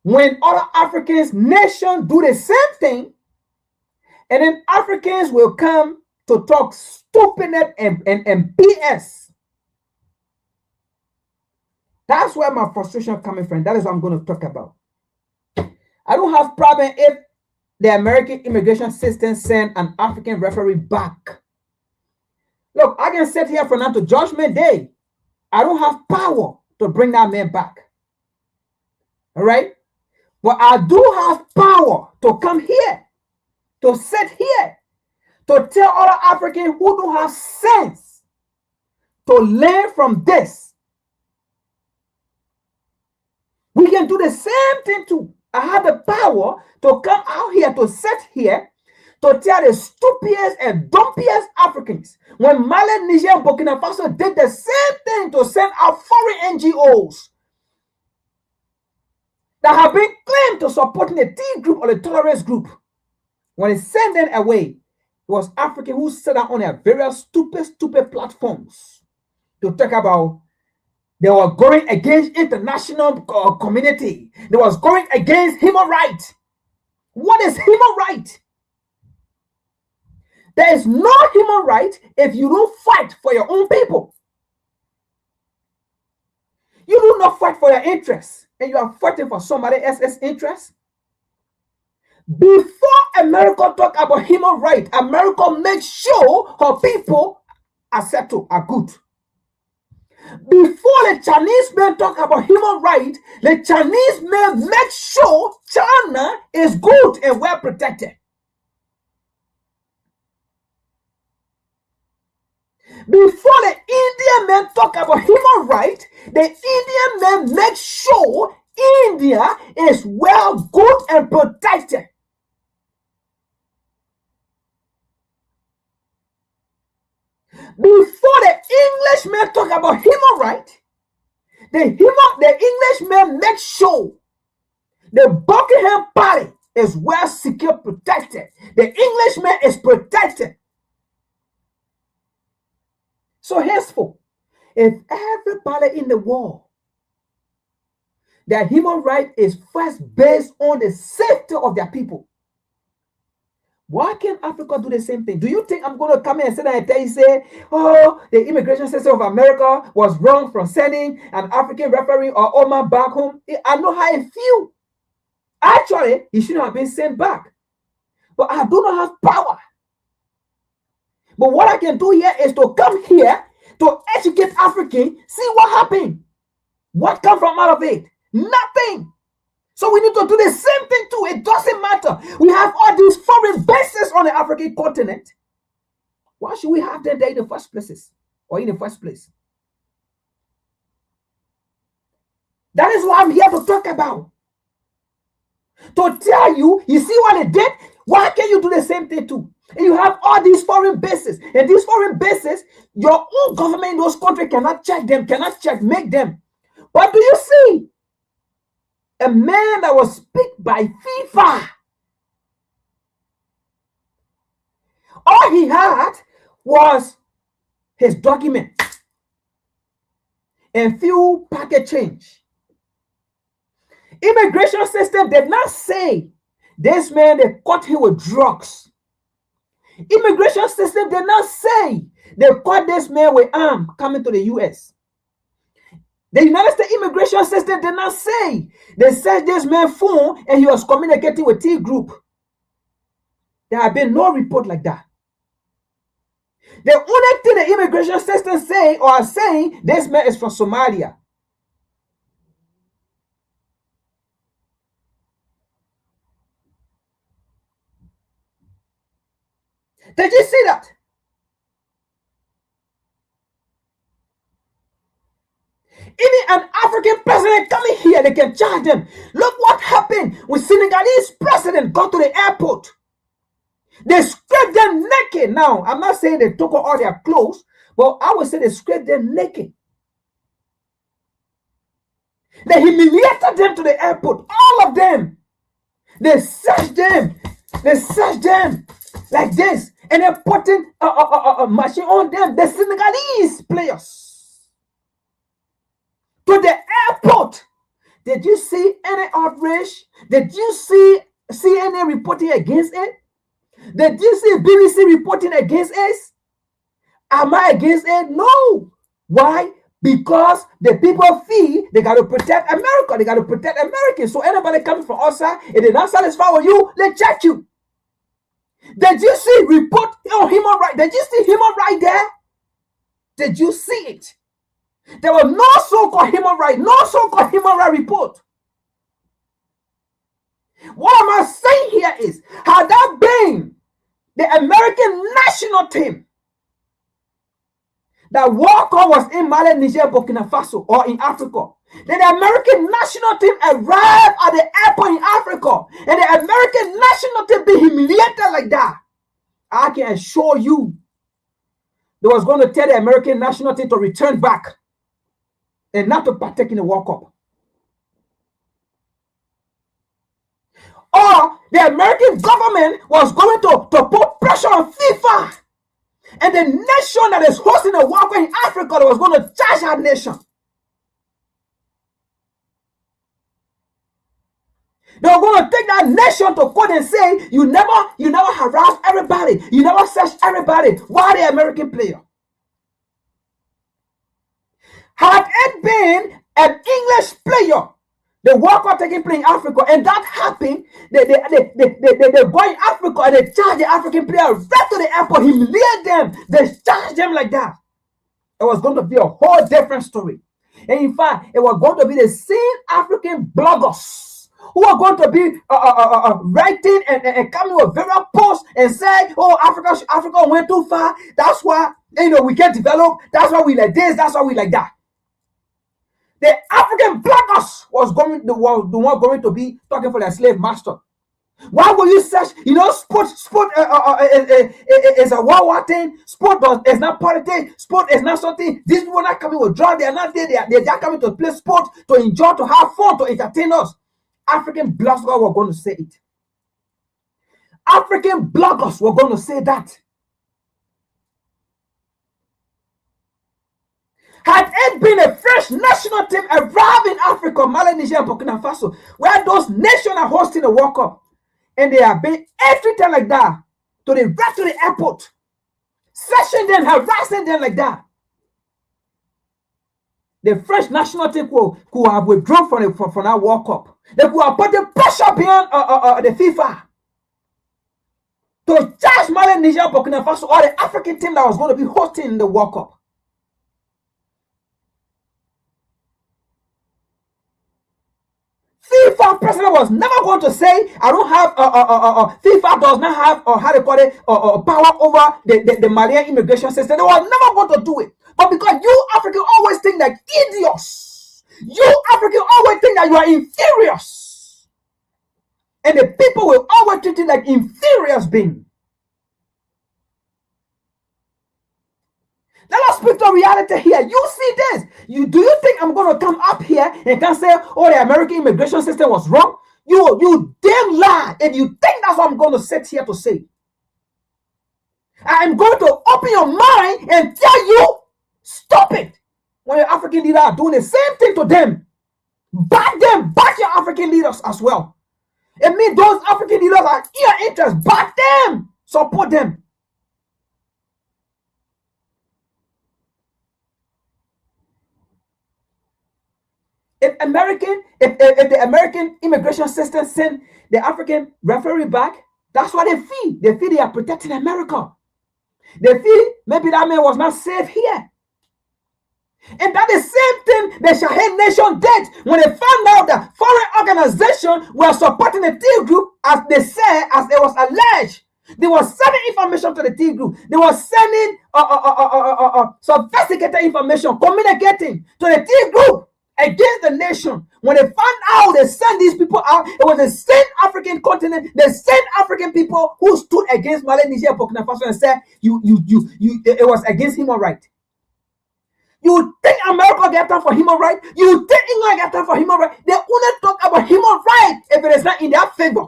[SPEAKER 7] When other Africans, nations do the same thing, and then Africans will come to talk stupidness and BS. That's where my frustration coming from. That is what I'm going to talk about. I don't have problem if the American immigration system send an African referee back. Look, I can sit here from now to Judgment Day. I don't have power to bring that man back. All right? But I do have power to come here, to sit here, to tell other Africans who don't have sense to learn from this. We can do the same thing too. I have the power to come out here, to sit here, to tell the stupidest and dumpiest Africans. When Mali, Niger, and Burkina Faso did the same thing to send out foreign NGOs that have been claimed to supporting the T group or the tolerance group, when they send them away, it was Africans who sat down on their various stupid platforms to talk about they were going against international community. They was going against human rights. What is human right? There is no human right if you don't fight for your own people. You do not fight for your interests, and you are fighting for somebody else's interests. Before America talk about human rights, America makes sure her people are settled, are good. Before the Chinese men talk about human rights, the Chinese men make sure China is good and well protected. Before the Indian men talk about human rights, the Indian men make sure India is well, good, and protected. Before the Englishmen talk about human rights, the Englishmen make sure the Buckingham Party is well secure, protected. The Englishman is protected. So henceforth, if everybody in the world that human right is first based on the safety of their people. Why can't Africa do the same thing? Do you think I'm going to come here and sit there and tell you, say, oh, the immigration system of America was wrong from sending an African referee or Omar back home? I know how it feels. Actually, he shouldn't have been sent back. But I do not have power. But what I can do here is to come here to educate Africans, see what happened. What comes from out of it? Nothing. So we need to do the same thing too. It doesn't matter. We have all these foreign bases on the African continent. Why should we have them there in the first places? Or in the first place? That is what I'm here to talk about. To tell you, you see what they did? Why can't you do the same thing too? And you have all these foreign bases. And these foreign bases, your own government in those countries cannot check them, cannot make them. What do you see? A man that was picked by FIFA. All he had was his document and few packet change. Immigration system did not say this man, they caught him with drugs. Immigration system did not say they caught this man with arms coming to the U.S. The United States immigration system did not say they searched this man's phone and he was communicating with T group. There have been no report like that. The only thing the immigration system say or are saying, this man is from Somalia. Did you see that? Even an African president coming here, they can charge them. Look what happened with Senegalese president got to the airport. They stripped them naked. Now, I'm not saying they took all their clothes, but I would say they stripped them naked. They humiliated them to the airport, all of them. They searched them. They searched them like this. And they're putting a machine on them. The Senegalese players. To the airport. Did you see any outrage? Did you see CNN reporting against it? Did you see BBC reporting against us? Am I against it? No. Why? Because the people feel they got to protect America. They got to protect Americans. So anybody coming from outside, if they're not satisfied with you, they check you. Did you see report on human right? Did you see human right there? Did you see it? There was no so-called human right, no so-called human right report. What am I saying here is, had that been the American national team that Walker was in Mali, Niger, Burkina Faso, or in Africa, then the American national team arrived at the airport in Africa, and the American national team be humiliated like that, I can assure you they was going to tell the American national team to return back and not to partake in the World Cup. Or the American government was going to put pressure on FIFA. And the nation that is hosting the World Cup in Africa was going to charge our nation. They were going to take that nation to court and say, you never harass everybody. You never search everybody. Why the American player? Had it been an English player, the World Cup taking place in Africa, and that happened, they go in Africa and they charge the African player right to the airport, humiliate them, they charge them like that. It was going to be a whole different story. And in fact, it was going to be the same African bloggers who are going to be writing and coming with various posts and say, oh, Africa went too far. That's why, we can't develop. That's why we like this. That's why we like that. The African bloggers was the one going to be talking for their slave master. Why will you search? Sport is a war thing. Sport is not politics. Sport is not something. These people are not coming with drugs. They are not there. They are coming to play sport, to enjoy, to have fun, to entertain us. African bloggers were going to say it. African bloggers were going to say that. Had it been a French national team arrived in Africa, Mali, Niger, and Burkina Faso, where those nations are hosting a World Cup, and they are being treated like that to the airport, searching them, harassing them like that, the French national team could have withdrawn from that World Cup. They could have put the pressure beyond the FIFA to charge Mali, Niger, Burkina Faso, or the African team that was going to be hosting the World Cup. FIFA president was never going to say, I don't have, FIFA does not have, how they call it, power over the Malian immigration system. They were never going to do it. But because you Africans always think like idiots, you Africans always think that you are inferiors. And the people will always treat you like inferiors beings. Let us speak to reality here. You see this. Do you think I'm going to come up here and can say, oh, the American immigration system was wrong? You damn lie. If you think that's what I'm going to sit here to say. I'm going to open your mind and tell you, stop it. When your African leaders are doing the same thing to them, back them, back your African leaders as well. It means those African leaders are your interest. Back them, support them. If the American immigration system send the African referee back, that's what they feel. They feel they are protecting America. They feel maybe that man was not safe here. And that the same thing the Sahel nation did when they found out that foreign organizations were supporting the T group, as they said, as it was alleged. They were sending information to the T group. They were sending sophisticated information, communicating to the T group against the nation. When they found out they sent these people out, it was the same African continent, the same African people who stood against Mali, Niger, Burkina Faso and said it was against human rights. You think America get time for human rights? You think England get time for human rights? They only talk about human rights if it is not in their favor.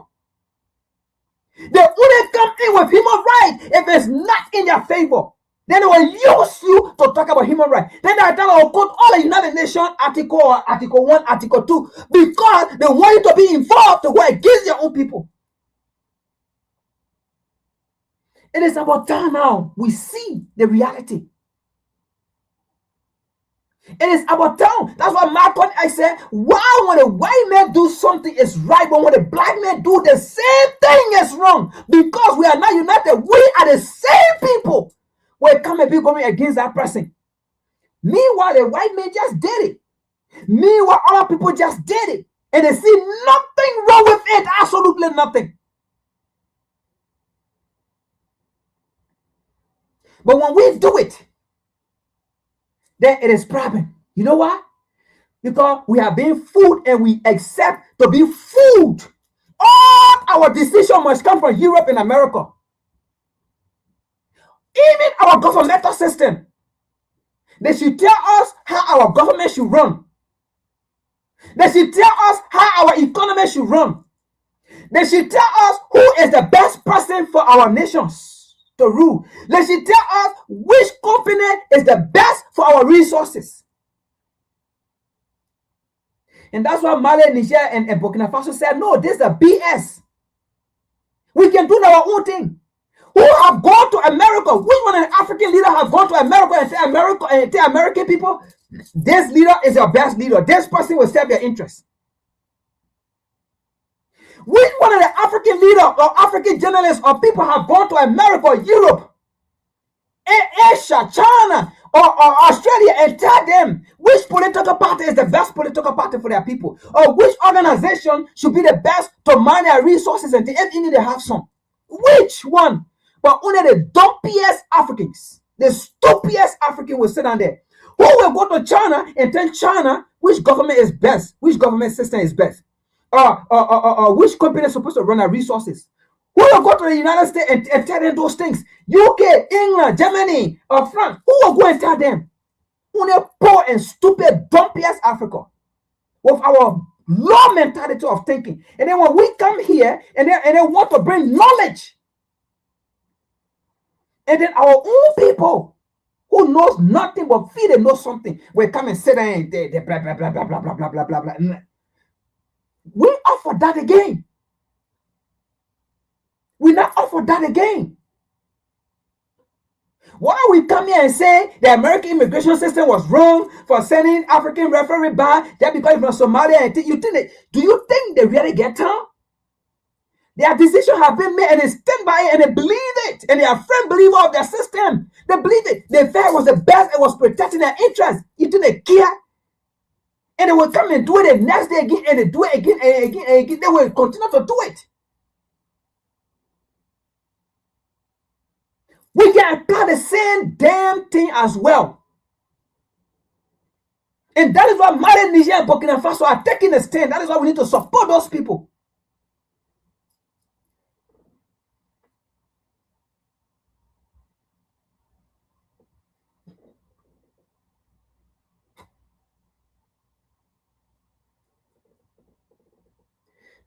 [SPEAKER 7] They only come in with human rights if it's not in their favor. Then they will use you to talk about human rights. Then they will quote all the United Nations Article 1, Article 2, because they want you to be involved to go against their own people. It is about time now we see the reality. It is about time. That's why Malcolm X said, wow, when the white man do something is right, but when the black man do the same thing is wrong. Because we are not united. We are the same people. We come and be going against that person. Meanwhile, the white man just did it. Meanwhile, other people just did it. And they see nothing wrong with it. Absolutely nothing. But when we do it, then it is problem. You know why? Because we have been fooled and we accept to be fooled. All our decision must come from Europe and America. Even our governmental system. They should tell us how our government should run. They should tell us how our economy should run. They should tell us who is the best person for our nations to rule. They should tell us which company is the best for our resources. And that's why Mali, Niger, and Burkina Faso said, no, this is a BS. We can do our own thing. Who have gone to America? Which one of the African leaders have gone to America and tell American people, this leader is your best leader. This person will serve their interests. Which one of the African leaders or African journalists or people have gone to America, Europe, Asia, China, or Australia and tell them which political party is the best political party for their people, or which organization should be the best to mine their resources and if they need to have some? Which one? But only the dumpiest Africans, the stupidest African will sit down there. Who will go to China and tell China which government is best, which government system is best, which company is supposed to run our resources? Who will go to the United States and tell them those things? UK, England, Germany, or France. Who will go and tell them? Only poor and stupid, dumpiest Africa with our low mentality of thinking. And then when we come here and they want to bring knowledge, and then our own people who knows nothing but feel they know something, will come and sit there and they blah blah blah blah blah blah blah blah blah blah. We up for that again. We're not up for that again. Why we come here and say the American immigration system was wrong for sending African referee back just because it's from Somalia? And do you think they really get down? Their decision have been made and they stand by it and they believe it. And they are firm believer of their system. They believe it. They felt it was the best. It was protecting their interests. You think they care? And they will come and do it the next day again and they do it again and again and again. They will continue to do it. We can apply the same damn thing as well. And that is why Mali, Niger, and Burkina Faso are taking a stand. That is why we need to support those people.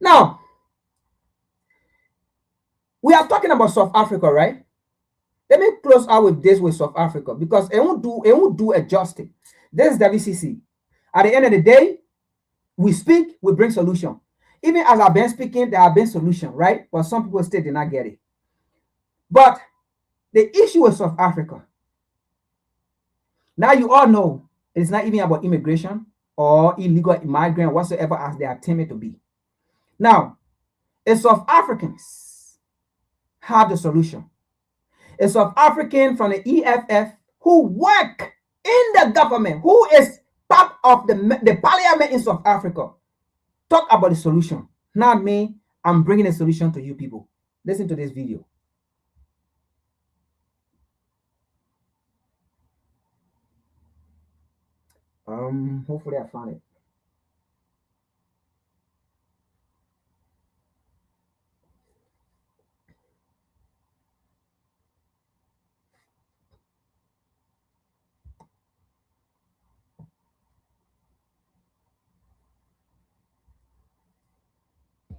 [SPEAKER 7] Now, we are talking about South Africa, right? Let me close out with this with South Africa because it won't do a justice. This is WCC. At the end of the day, we speak, we bring solution. Even as I've been speaking, there have been solution, right? But some people still did not get it. But the issue with South Africa, now you all know it's not even about immigration or illegal immigrant whatsoever as they are timid to be. Now, if South Africans have the solution, a South African from the EFF who work in the government, who is part of the parliament in South Africa, talk about the solution. Not me, I'm bringing a solution to you people. Listen to this video. Hopefully I found it.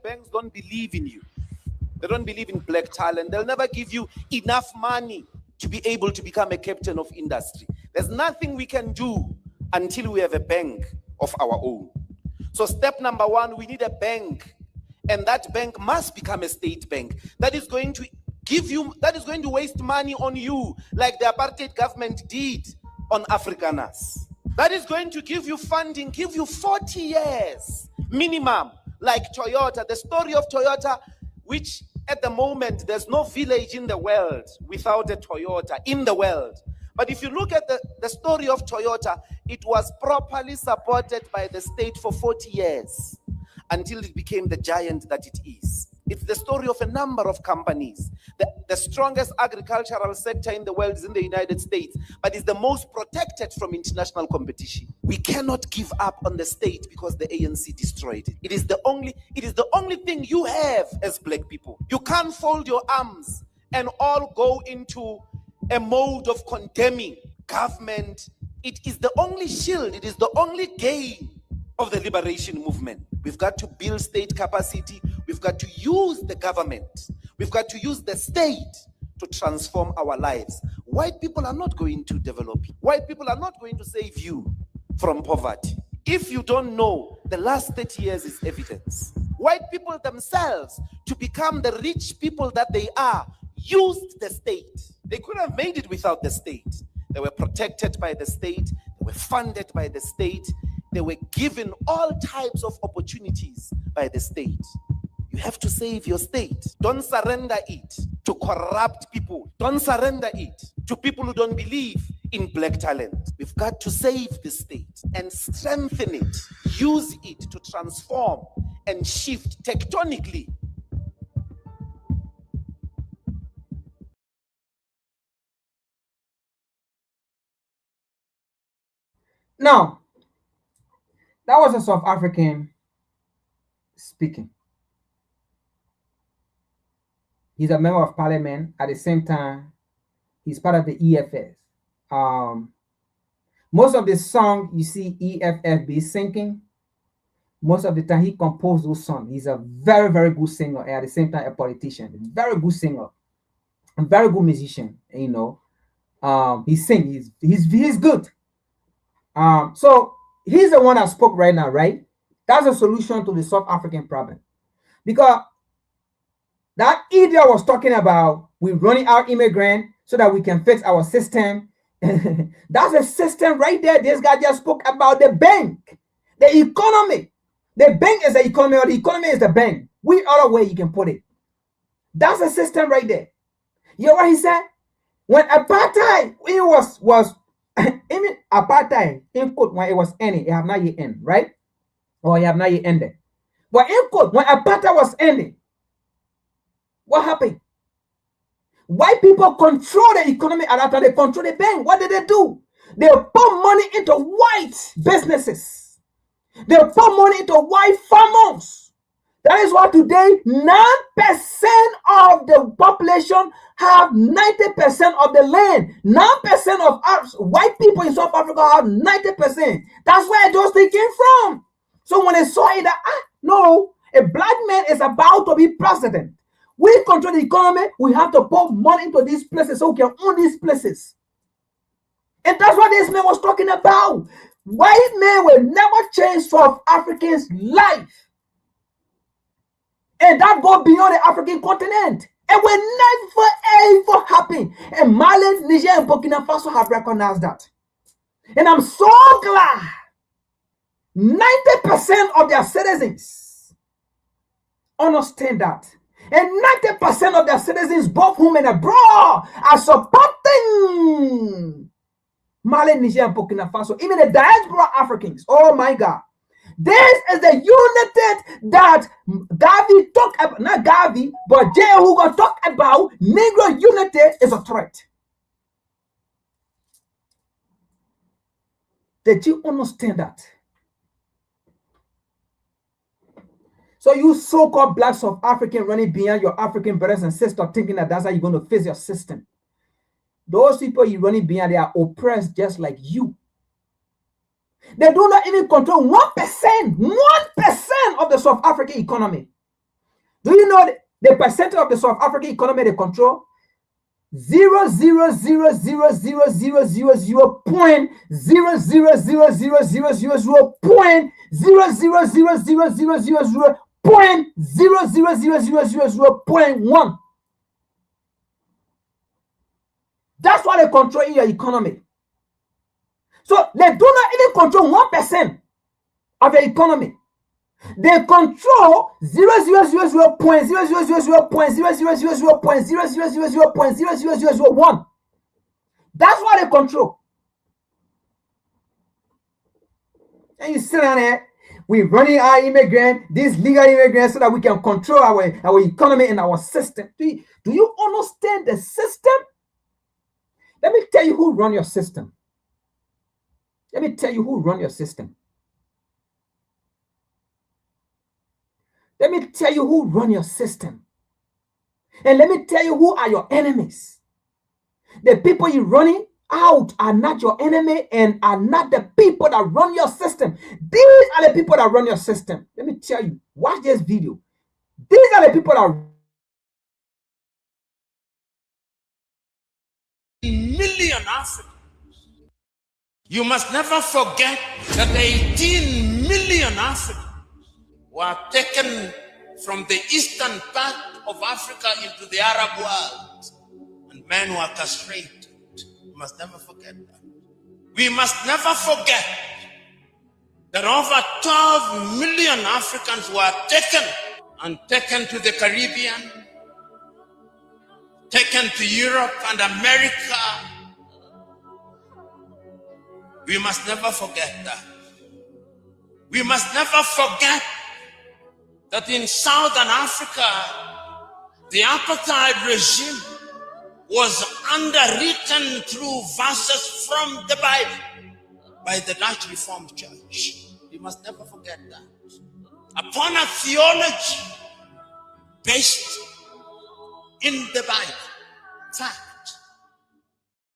[SPEAKER 6] Banks don't believe in you. They don't believe in black talent. They'll never give you enough money to be able to become a captain of industry. There's nothing we can do until we have a bank of our own. So step number one, we need a bank. And that bank must become a state bank. That is going to give you, that is going to waste money on you, like the apartheid government did on Afrikaners. That is going to give you funding, give you 40 years minimum, like Toyota. The story of Toyota, which at the moment, there's no village in the world without a Toyota in the world. But if you look at the story of Toyota, it was properly supported by the state for 40 years until it became the giant that it is. It's the story of a number of companies. The strongest agricultural sector in the world is in the United States, but is the most protected from international competition. We cannot give up on the state because the ANC destroyed it. It is the only thing you have as black people. You can't fold your arms and all go into a mode of condemning government. It is the only shield, it is the only gain of the liberation movement. We've got to build state capacity. We've got to use the government. We've got to use the state to transform our lives. White people are not going to develop you. White people are not going to save you from poverty. If you don't know, the last 30 years is evidence. White people themselves, to become the rich people that they are, used the state. They could have made it without the state. They were protected by the state. They were funded by the state. They were given all types of opportunities by the state. You have to save your state. Don't surrender it to corrupt people. Don't surrender it to people who don't believe in black talent. We've got to save the state and strengthen it. Use it to transform and shift tectonically.
[SPEAKER 7] Now, that was a South African speaking. He's a member of parliament. At the same time, he's part of the EFF. Most of the song you see EFF be singing, most of the time he composed those songs. He's a very, very good singer, and at the same time a politician. Very good singer, a very good musician, you know. He's sing. He's good. So he's the one that spoke right now, right? That's a solution to the South African problem. Because that idiot was talking about we're running out immigrant so that we can fix our system. That's a system right there. This guy just spoke about the bank, the economy. The bank is the economy, or the economy is the bank. Which other way you can put it? That's a system right there. You know what he said? When apartheid it was even apartheid in quote when it was ending, it have not yet ended, right? Or it have not yet ended. But in quote, when apartheid was ending, what happened? White people control the economy at that time. They control the bank. What did they do? They put money into white businesses. They put money into white farmers. That is why today 9% of the population have 90% of the land. 9% of us, white people in South Africa have 90%. That's where those things came from. So when they saw it, no, a black man is about to be president. We control the economy. We have to put money into these places so we can own these places. And that's what this man was talking about. White men will never change South Africans' life. And that goes beyond the African continent. It will never, ever happen. And Mali, Niger, and Burkina Faso have recognized that. And I'm so glad 90% of their citizens understand that. And 90% of their citizens, both home and abroad, are supporting Mali, Niger, and Burkina Faso. Even the diaspora Africans. Oh my God. This is the unity that Gavi talked about, not Gavi, but J. Hugo talked about. Negro unity is a threat. Did you understand that? So you so-called black South African running beyond your African brothers and sisters thinking that that's how you're going to fix your system. Those people you're running beyond, they are oppressed just like you. They do not even control 1% of the South African economy. Do you know the percentage of the South African economy they control? 0.000000.0000000.0000000.1. That's what they control in your economy. So they do not even control 1% of the economy. They control 0.0000.00000.00000.00000.00000.00001. That's what they control. And you sit down there, we're running our immigrants, these legal immigrants, so that we can control our economy and our system. Do you understand the system? Let me tell you who run your system. Let me tell you who run your system. Let me tell you who run your system. And let me tell you who are your enemies. The people you're running out are not your enemy and are not the people that run your system. These are the people that run your system. Let me tell you, watch this video. These are the people that
[SPEAKER 4] million Africans. You must never forget that 18 million Africans were taken from the eastern part of Africa into the Arab world, and men were castrated. We must never forget that. We must never forget that over 12 million Africans were taken to the Caribbean, taken to Europe and America. We must never forget that. We must never forget that in Southern Africa, the apartheid regime was underwritten through verses from the Bible by the Dutch Reformed Church. We must never forget that. Upon a theology based in the Bible. Fact.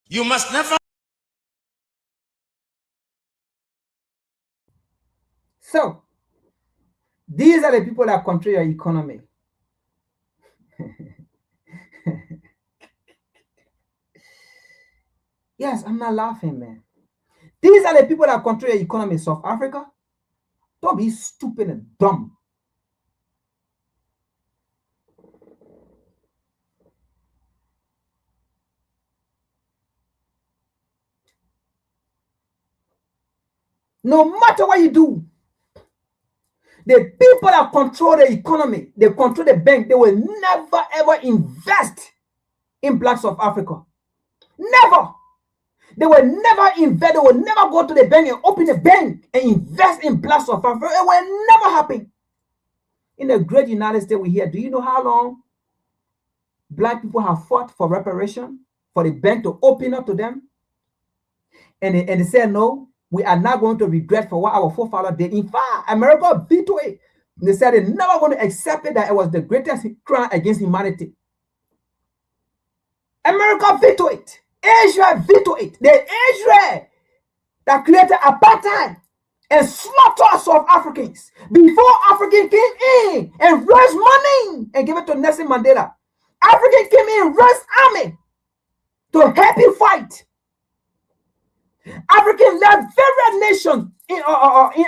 [SPEAKER 4] You must never.
[SPEAKER 7] So, these are the people that control your economy. Yes, I'm not laughing, man. These are the people that control the economy in South Africa. Don't be stupid and dumb. No matter what you do, the people that control the economy, they control the bank, they will never ever invest in Black South Africa. Never. They will never invest, they will never go to the bank and open a bank and invest in Black South Africa. It will never happen. In the great United States, we hear, do you know how long Black people have fought for reparation, for the bank to open up to them? And they said, no, we are not going to regret for what our forefathers did. In fact, America vetoed it. They said they're never going to accept it, that it was the greatest crime against humanity. America vetoed it. Israel vetoed it. The Israel that created apartheid and slaughtered South Africans before Africans came in and raised money and gave it to Nelson Mandela. Africans came in and raised army to help him fight. Africans left various nations in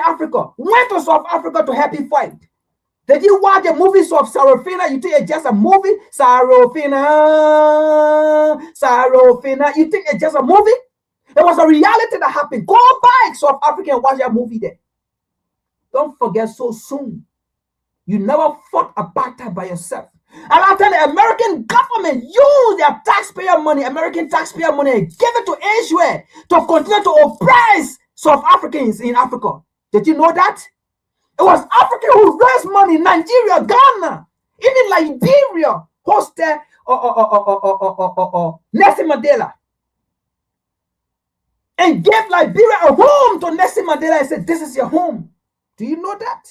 [SPEAKER 7] Africa, went to South Africa to help him fight. Did you watch the movies of Sarafina? You think it's just a movie? Sarafina. You think it's just a movie? It was a reality that happened. Go back, South Africa, and watch that movie there. Don't forget so soon. You never fought apartheid by yourself. And after the American government used their taxpayer money, American taxpayer money, and gave it to Israel to continue to oppress South Africans in Africa. Did you know that? It was Africa who raised money, Nigeria, Ghana, even Liberia hosted Nelson Mandela and gave Liberia a home to Nelson Mandela and said, this is your home. Do you know that?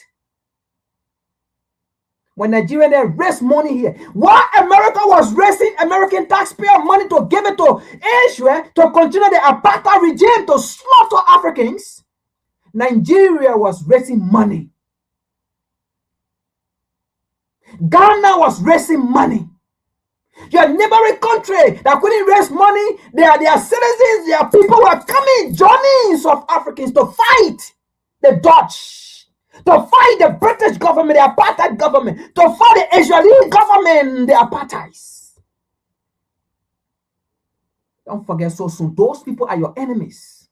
[SPEAKER 7] When Nigeria then raised money here, while America was raising American taxpayer money to give it to Israel to continue the apartheid regime to slaughter Africans, Nigeria was raising money. Ghana was raising money. Your neighboring country that couldn't raise money, their citizens, their people were coming, joining South Africans to fight the Dutch, to fight the British government, the apartheid government, to fight the Israeli government, the apartheids. Don't forget so soon, those people are your enemies.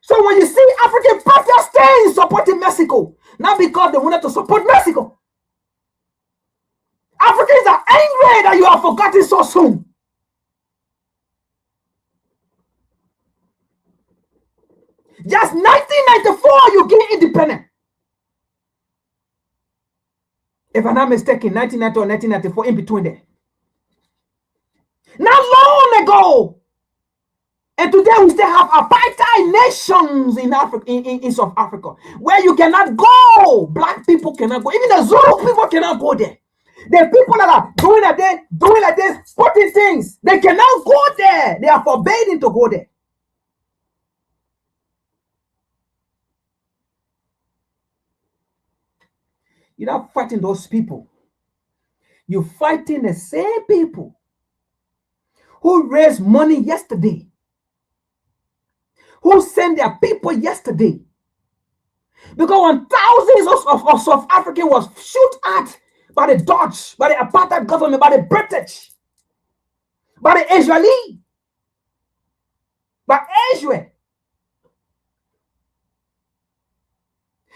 [SPEAKER 7] So when you see African protesters supporting Mexico, not because they wanted to support Mexico, Africans are angry that you have forgotten so soon. Just 1994, you get independent. If I'm not mistaken, 1990 or 1994, in between there. Not long ago. And today we still have apartheid nations in Africa, in South Africa, where you cannot go. Black people cannot go. Even the Zulu people cannot go there. The people that are doing like this, putting things, they cannot go there. They are forbidden to go there. You're not fighting those people. You're fighting the same people who raised money yesterday, who sent their people yesterday. Because when thousands of South Africans was shot at by the Dutch, by the apartheid government, by the British, by the Israeli, by Israel.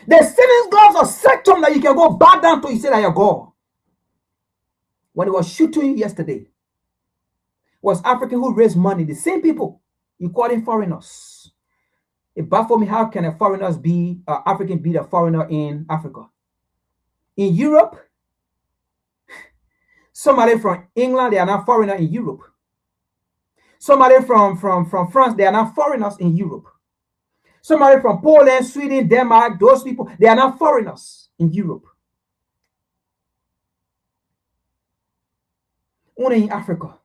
[SPEAKER 7] The sentence goes a sectum that you can go back down to, you say that you're God. When it was shooting you yesterday, was African who raised money, the same people, you call them foreigners. It baffles me, how can a foreigners be, African be the foreigner in Africa? In Europe, somebody from England, they are not foreigner in Europe. Somebody from France, they are not foreigners in Europe. Somebody from Poland, Sweden, Denmark, those people, they are not foreigners in Europe. Only in Africa.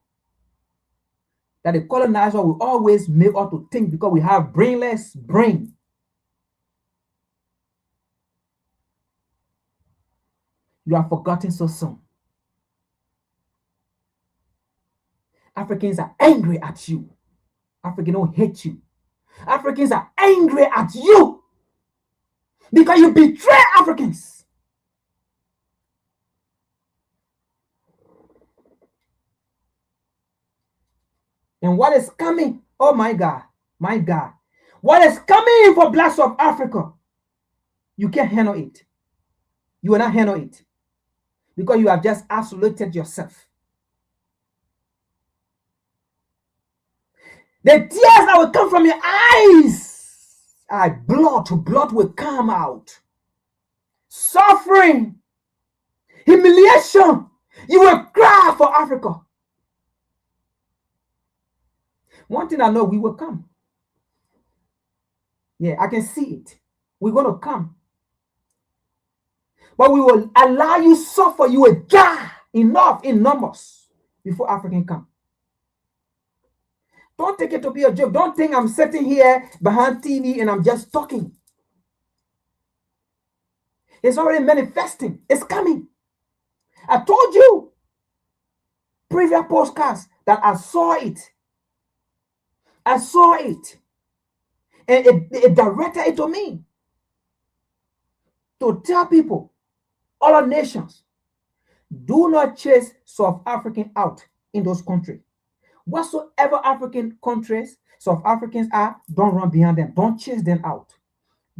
[SPEAKER 7] That the colonizer will always make us to think because we have brainless brain. You are forgotten so soon. Africa Africans are angry at you. Africans don't hate you. Africans are angry at you because you betray Africans. And what is coming? Oh my God, my God. What is coming for blacks of Africa? You can't handle it. You will not handle it because you have just isolated yourself. The tears that will come from your eyes, blood will come out. Suffering, humiliation, you will cry for Africa. One thing I know, we will come. Yeah, I can see it. We're going to come. But we will allow you suffer. You will die enough in numbers before African come. Don't take it to be a joke. Don't think I'm sitting here behind TV and I'm just talking. It's already manifesting. It's coming. I told you previous podcasts that I saw it. I saw it. And it directed it to me to tell people, all nations, do not chase South African out in those countries. Whatsoever African countries South Africans are, don't run behind them. Don't chase them out.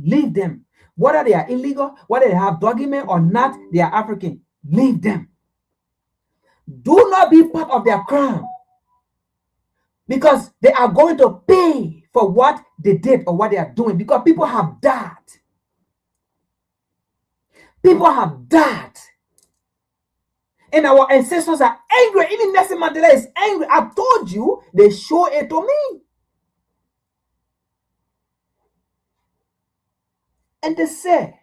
[SPEAKER 7] Leave them. Whether they are illegal, whether they have document or not, they are African. Leave them. Do not be part of their crime because they are going to pay for what they did or what they are doing because people have died. People have died. And our ancestors are angry. Even Nelson Mandela is angry. I told you, they show it to me. And they say,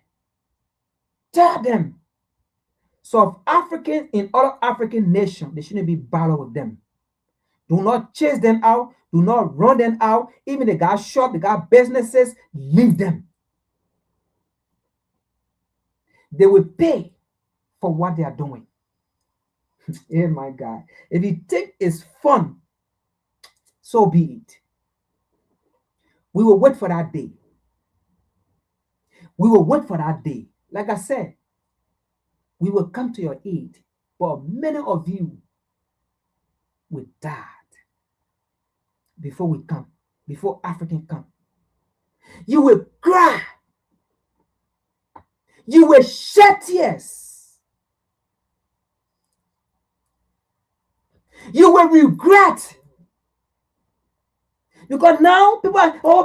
[SPEAKER 7] tell them, South Africans in other African nations, they shouldn't be bothered with them. Do not chase them out. Do not run them out. Even they got shop, they got businesses, leave them. They will pay for what they are doing. Oh my God. If you think it's fun, so be it. We will wait for that day. We will wait for that day. Like I said, we will come to your aid, but many of you will die before we come, before African come. You will cry. You will shed tears. You will regret. Because now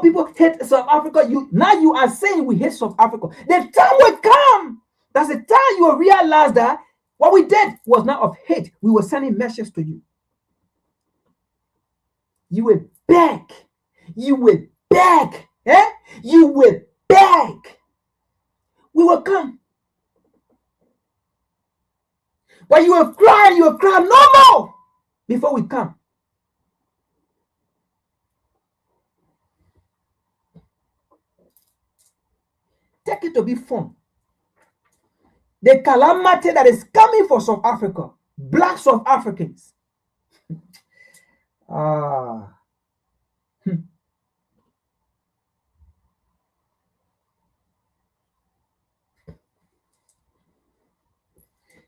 [SPEAKER 7] people hate South Africa. Now you are saying we hate South Africa. The time will come. That's the time you will realize that what we did was not of hate. We were sending messages to you. You will beg. You will beg. Eh? You will beg. We will come. But you will cry no more before we come. Take it to be fun. The calamity that is coming for South Africa, black South Africans.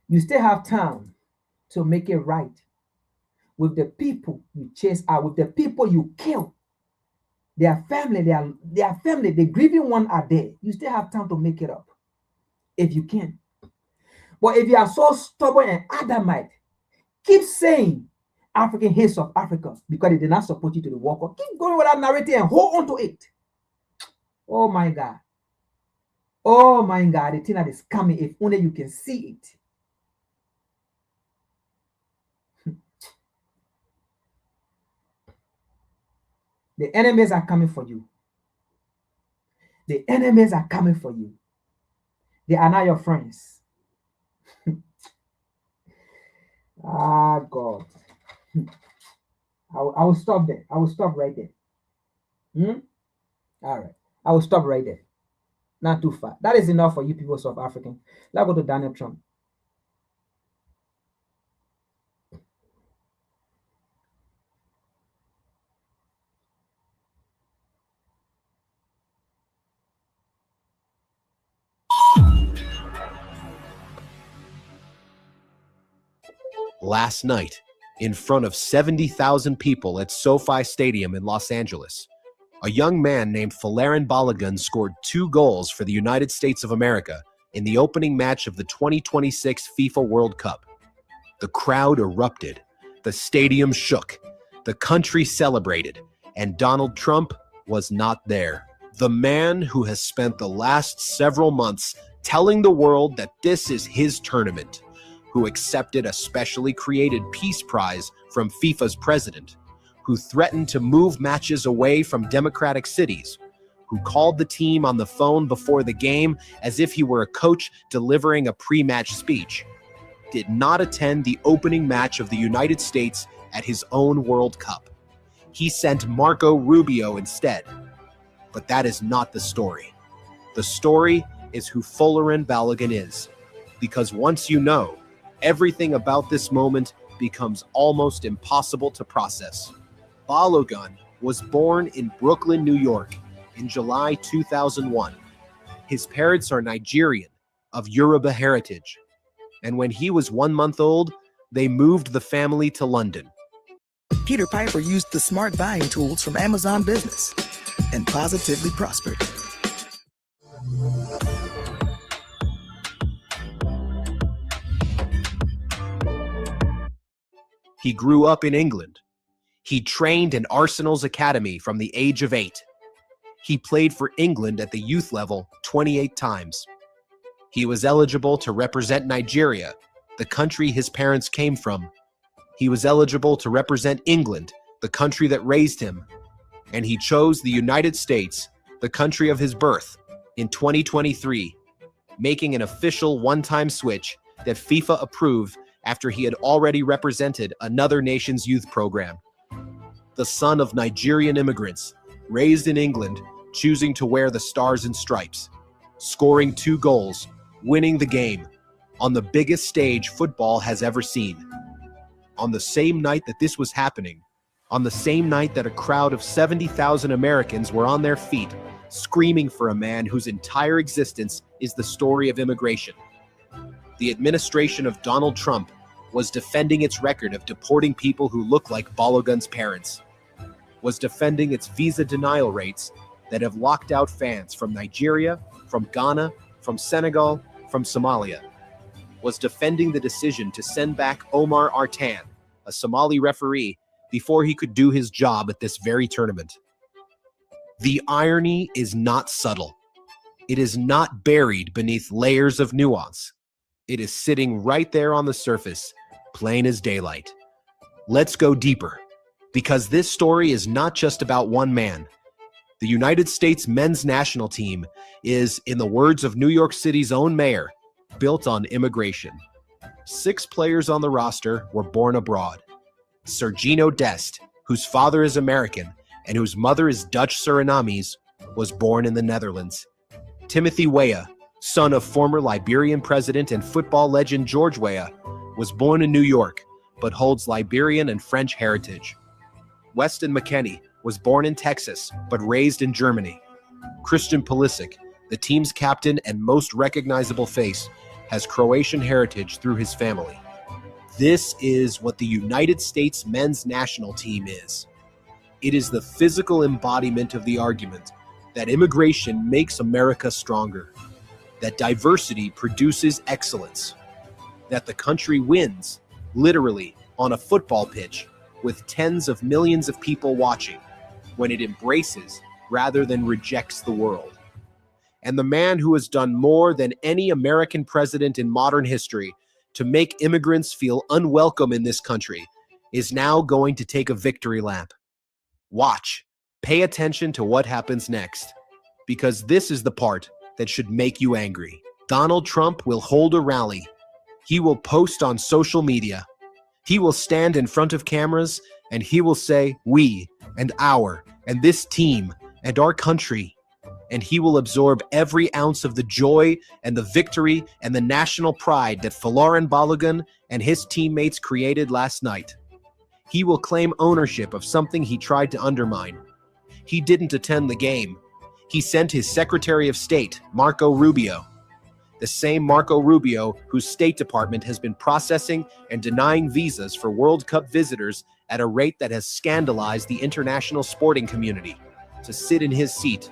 [SPEAKER 7] You still have time to make it right with the people you chase out, with the people you kill. Their family, the grieving one are there. You still have time to make it up if you can. But if you are so stubborn and adamant, keep saying African hates of Africa because they did not support you to the walk. Keep going with that narrative and hold on to it. Oh my God. Oh my God, the thing that is coming, if only you can see it. The enemies are coming for you. The enemies are coming for you. They are not your friends. God. I will stop there. I will stop right there. All right. I will stop right there. Not too far. That is enough for you people, South African. Let's go to Donald Trump.
[SPEAKER 9] last night, in front of 70,000 people at SoFi Stadium in Los Angeles, a young man named Folarin Balogun scored 2 goals for the United States of America in the opening match of the 2026 FIFA World Cup. The crowd erupted, the stadium shook, the country celebrated, and Donald Trump was not there. The man who has spent the last several months telling the world that this is his tournament, who accepted a specially created peace prize from FIFA's president, who threatened to move matches away from democratic cities, who called the team on the phone before the game as if he were a coach delivering a pre-match speech, did not attend the opening match of the United States at his own World Cup. He sent Marco Rubio instead. But that is not the story. The story is who Folarin Balogun is. Because once you know, everything about this moment becomes almost impossible to process. Balogun was born in Brooklyn, New York in July 2001. His parents are Nigerian, of Yoruba heritage. And when he was 1 month old, they moved the family to London.
[SPEAKER 10] Peter Piper used the smart buying tools from Amazon Business and positively prospered.
[SPEAKER 9] He grew up in England. He trained in Arsenal's academy from the age of 8. He played for England at the youth level 28 times. He was eligible to represent Nigeria, the country his parents came from. He was eligible to represent England, the country that raised him. And he chose the United States, the country of his birth, in 2023, making an official one-time switch that FIFA approved after he had already represented another nation's youth program. The son of Nigerian immigrants, raised in England, choosing to wear the stars and stripes, scoring 2 goals, winning the game, on the biggest stage football has ever seen. On the same night that this was happening, on the same night that a crowd of 70,000 Americans were on their feet, screaming for a man whose entire existence is the story of immigration, the administration of Donald Trump was defending its record of deporting people who look like Balogun's parents, was defending its visa denial rates that have locked out fans from Nigeria, from Ghana, from Senegal, from Somalia, was defending the decision to send back Omar Artan, a Somali referee, before he could do his job at this very tournament. The irony is not subtle. It is not buried beneath layers of nuance. It is sitting right there on the surface, plain as daylight. Let's go deeper, because this story is not just about one man. The United States men's national team is, in the words of New York City's own mayor, built on immigration. 6 players on the roster were born abroad. Sergino Dest, whose father is American and whose mother is Dutch Surinamese, was born in the Netherlands. Timothy Weah, son of former Liberian president and football legend George Weah, was born in New York, but holds Liberian and French heritage. Weston McKennie was born in Texas, but raised in Germany. Christian Pulisic, the team's captain and most recognizable face, has Croatian heritage through his family. This is what the United States men's national team is. It is the physical embodiment of the argument that immigration makes America stronger, that diversity produces excellence, that the country wins, literally, on a football pitch with tens of millions of people watching, when it embraces rather than rejects the world. And the man who has done more than any American president in modern history to make immigrants feel unwelcome in this country is now going to take a victory lap. Watch. Pay attention to what happens next, because this is the part that should make you angry. Donald Trump will hold a rally. He will post on social media. He will stand in front of cameras and he will say, "We and our and this team and our country." And he will absorb every ounce of the joy and the victory and the national pride that Folarin Balogun and his teammates created last night. He will claim ownership of something he tried to undermine. He didn't attend the game. He sent his Secretary of State, Marco Rubio. The same Marco Rubio whose State Department has been processing and denying visas for World Cup visitors at a rate that has scandalized the international sporting community, to sit in his seat.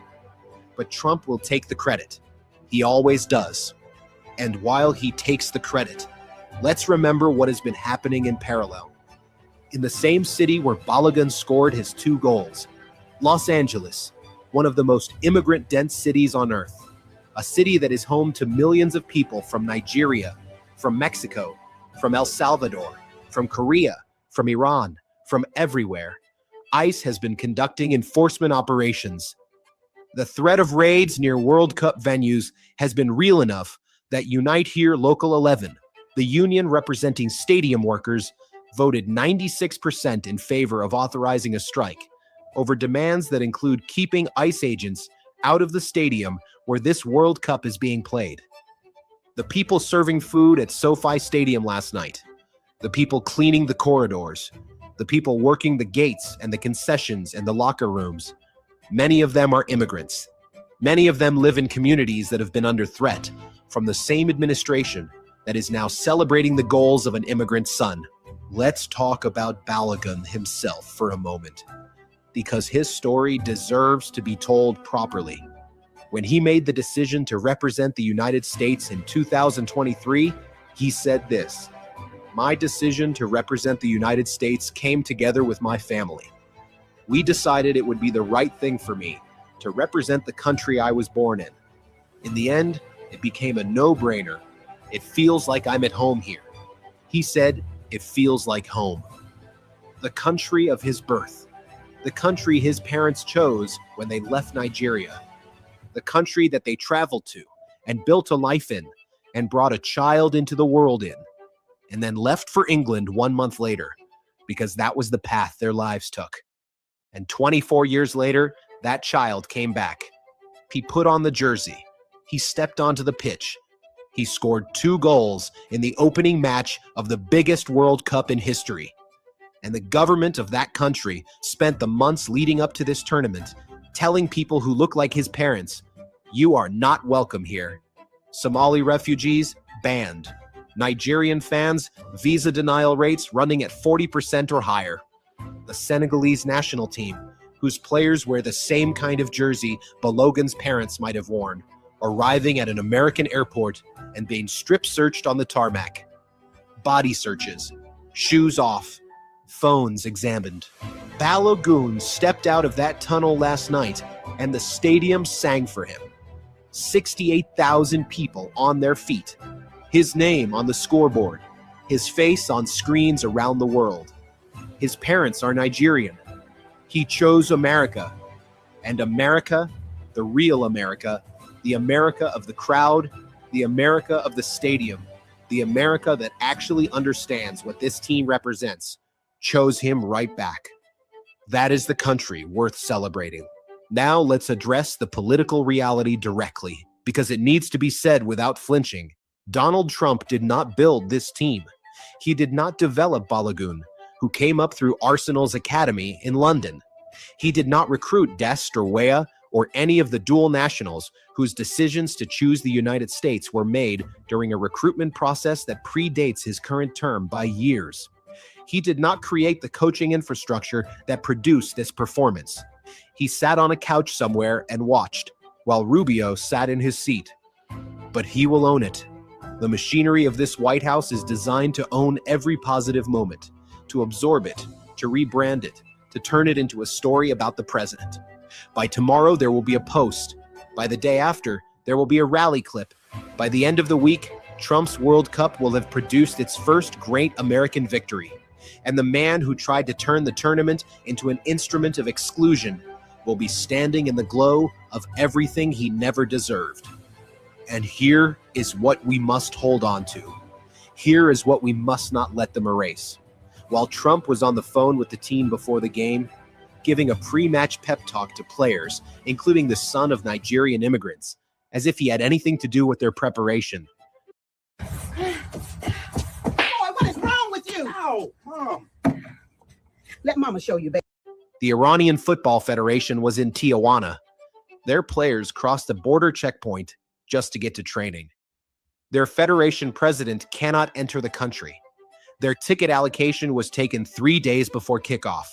[SPEAKER 9] But Trump will take the credit. He always does. And while he takes the credit, let's remember what has been happening in parallel. In the same city where Balogun scored his 2 goals, Los Angeles, one of the most immigrant-dense cities on earth, a city that is home to millions of people from Nigeria, from Mexico, from El Salvador, from Korea, from Iran, from everywhere, ICE has been conducting enforcement operations. The threat of raids near World Cup venues has been real enough that Unite Here Local 11, the union representing stadium workers, voted 96% in favor of authorizing a strike over demands that include keeping ICE agents out of the stadium where this World Cup is being played. The people serving food at SoFi Stadium last night, the people cleaning the corridors, the people working the gates and the concessions and the locker rooms, many of them are immigrants. Many of them live in communities that have been under threat from the same administration that is now celebrating the goals of an immigrant son. Let's talk about Balogun himself for a moment, because his story deserves to be told properly. When he made the decision to represent the United States in 2023, he said this: "My decision to represent the United States came together with my family. We decided it would be the right thing for me to represent the country I was born in. In the end, it became a no-brainer. It feels like I'm at home here." He said, "It feels like home." The country of his birth, the country his parents chose when they left Nigeria, the country that they traveled to and built a life in and brought a child into the world in, and then left for England 1 month later because that was the path their lives took. And 24 years later, that child came back. He put on the jersey. He stepped onto the pitch. He scored 2 goals in the opening match of the biggest World Cup in history. And the government of that country spent the months leading up to this tournament telling people who look like his parents, "You are not welcome here." Somali refugees, banned. Nigerian fans, visa denial rates running at 40% or higher. The Senegalese national team, whose players wear the same kind of jersey Balogun's parents might have worn, arriving at an American airport and being strip searched on the tarmac. Body searches, shoes off, phones examined. Balogun stepped out of that tunnel last night and the stadium sang for him. 68,000 people on their feet. His name on the scoreboard. His face on screens around the world. His parents are Nigerian. He chose America. And America, the real America, the America of the crowd, the America of the stadium, the America that actually understands what this team represents, chose him right back. That is the country worth celebrating. Now let's address the political reality directly, because it needs to be said without flinching. Donald Trump did not build this team. He did not develop Balogun, who came up through Arsenal's academy in London. He did not recruit Dest or Weah or any of the dual nationals whose decisions to choose the United States were made during a recruitment process that predates his current term by years. He did not create the coaching infrastructure that produced this performance. He sat on a couch somewhere and watched, while Rubio sat in his seat. But he will own it. The machinery of this White House is designed to own every positive moment, to absorb it, to rebrand it, to turn it into a story about the president. By tomorrow, there will be a post. By the day after, there will be a rally clip. By the end of the week, Trump's World Cup will have produced its first great American victory. And the man who tried to turn the tournament into an instrument of exclusion will be standing in the glow of everything he never deserved. And here is what we must hold on to. Here is what we must not let them erase. While Trump was on the phone with the team before the game, giving a pre-match pep talk to players, including the son of Nigerian immigrants, as if he had anything to do with their preparation.
[SPEAKER 11] What is wrong with you? Ow, Mom. Let Mama show you, baby.
[SPEAKER 9] The Iranian Football Federation was in Tijuana. Their players crossed the border checkpoint just to get to training. Their federation president cannot enter the country. Their ticket allocation was taken 3 days before kickoff.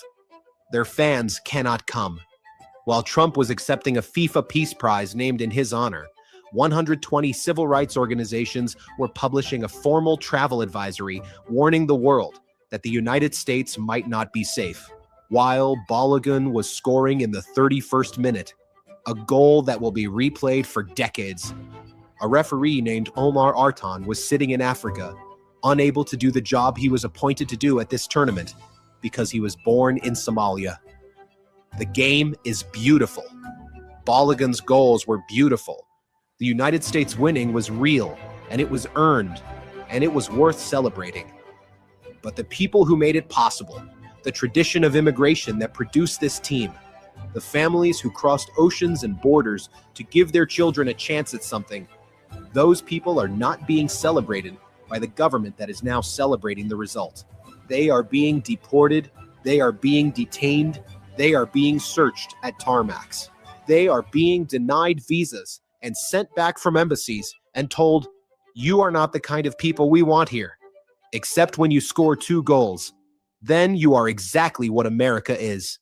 [SPEAKER 9] Their fans cannot come. While Trump was accepting a FIFA Peace Prize named in his honor, 120 civil rights organizations were publishing a formal travel advisory warning the world that the United States might not be safe. While Balogun was scoring in the 31st minute, a goal that will be replayed for decades, a referee named Omar Artan was sitting in Africa, unable to do the job he was appointed to do at this tournament because he was born in Somalia. The game is beautiful. Balogun's goals were beautiful. The United States winning was real, and it was earned, and it was worth celebrating. But the people who made it possible, the tradition of immigration that produced this team, the families who crossed oceans and borders to give their children a chance at something, those people are not being celebrated by the government that is now celebrating the result. They are being deported, they are being detained, they are being searched at tarmacs. They are being denied visas and sent back from embassies and told, you are not the kind of people we want here, except when you score 2 goals. Then you are exactly what America is.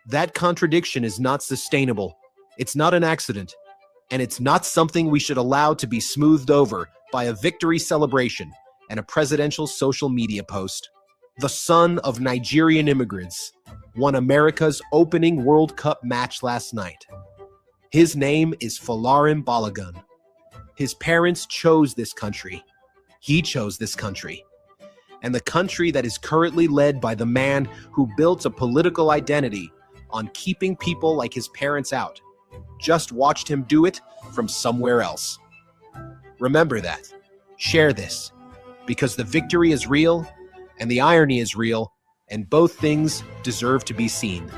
[SPEAKER 9] That contradiction is not sustainable. It's not an accident. And it's not something we should allow to be smoothed over by a victory celebration and a presidential social media post. The son of Nigerian immigrants won America's opening World Cup match last night. His name is Folarin Balogun. His parents chose this country. He chose this country. And the country that is currently led by the man who built a political identity on keeping people like his parents out, just watched him do it from somewhere else. Remember that. Share this, because the victory is real and the irony is real, and both things deserve to be seen.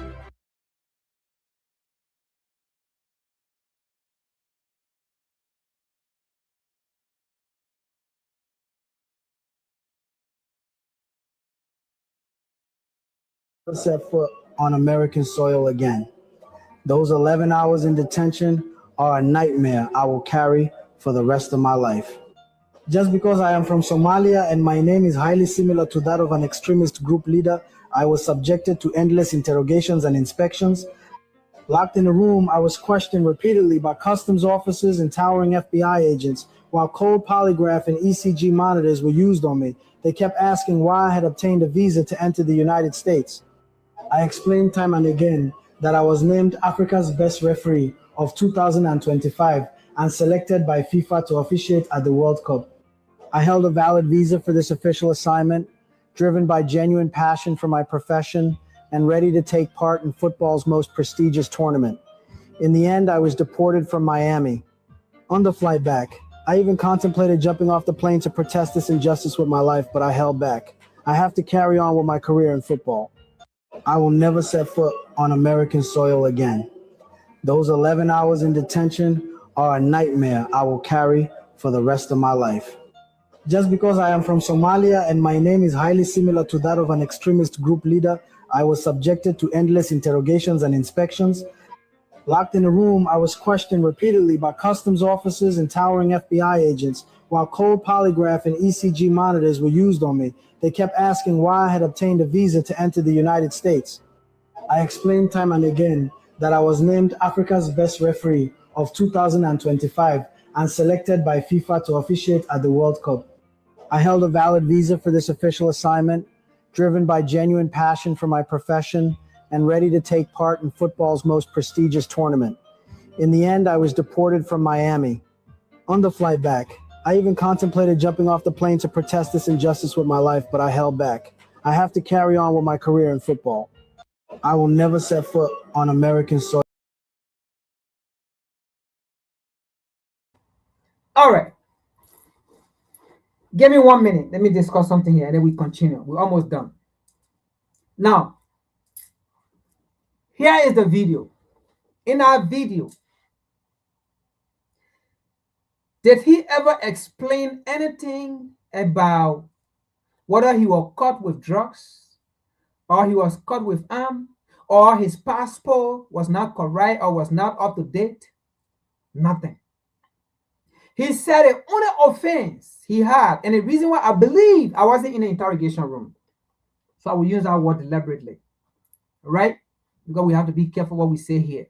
[SPEAKER 5] Set foot on American soil again. Those 11 hours in detention are a nightmare I will carry for the rest of my life. Just because I am from Somalia and my name is highly similar to that of an extremist group leader, I was subjected to endless interrogations and inspections. Locked in a room, I was questioned repeatedly by customs officers and towering FBI agents. While cold polygraph and ECG monitors were used on me, they kept asking why I had obtained a visa to enter the United States. I explained time and again that I was named Africa's best referee of 2025 and selected by FIFA to officiate at the World Cup. I held a valid visa for this official assignment, driven by genuine passion for my profession and ready to take part in football's most prestigious tournament. In the end, I was deported from Miami. On the flight back, I even contemplated jumping off the plane to protest this injustice with my life, but I held back. I have to carry on with my career in football. I will never set foot on American soil again. Those 11 hours in detention are a nightmare I will carry for the rest of my life. Just because I am from Somalia and my name is highly similar to that of an extremist group leader, I was subjected to endless interrogations and inspections. Locked in a room, I was questioned repeatedly by customs officers and towering FBI agents. While cold polygraph and ECG monitors were used on me, they kept asking why I had obtained a visa to enter the United States. I explained time and again that I was named Africa's best referee of 2025 and selected by FIFA to officiate at the World Cup. I held a valid visa for this official assignment, driven by genuine passion for my profession and ready to take part in football's most prestigious tournament. In the end, I was deported from Miami. On the flight back, I even contemplated jumping off the plane to protest this injustice with my life, but I held back. I have to carry on with my career in football. I will never set foot on American soil.
[SPEAKER 7] All right. Give me 1 minute. Let me discuss something here and then we continue. We're almost done. Now, here is the video. In our video, did he ever explain anything about whether he was caught with drugs or he was caught with arms or his passport was not correct or was not up to date? Nothing. He said the only offense he had, and the reason why I believe I wasn't in the interrogation room, so I will use that word deliberately, right? Because we have to be careful what we say here.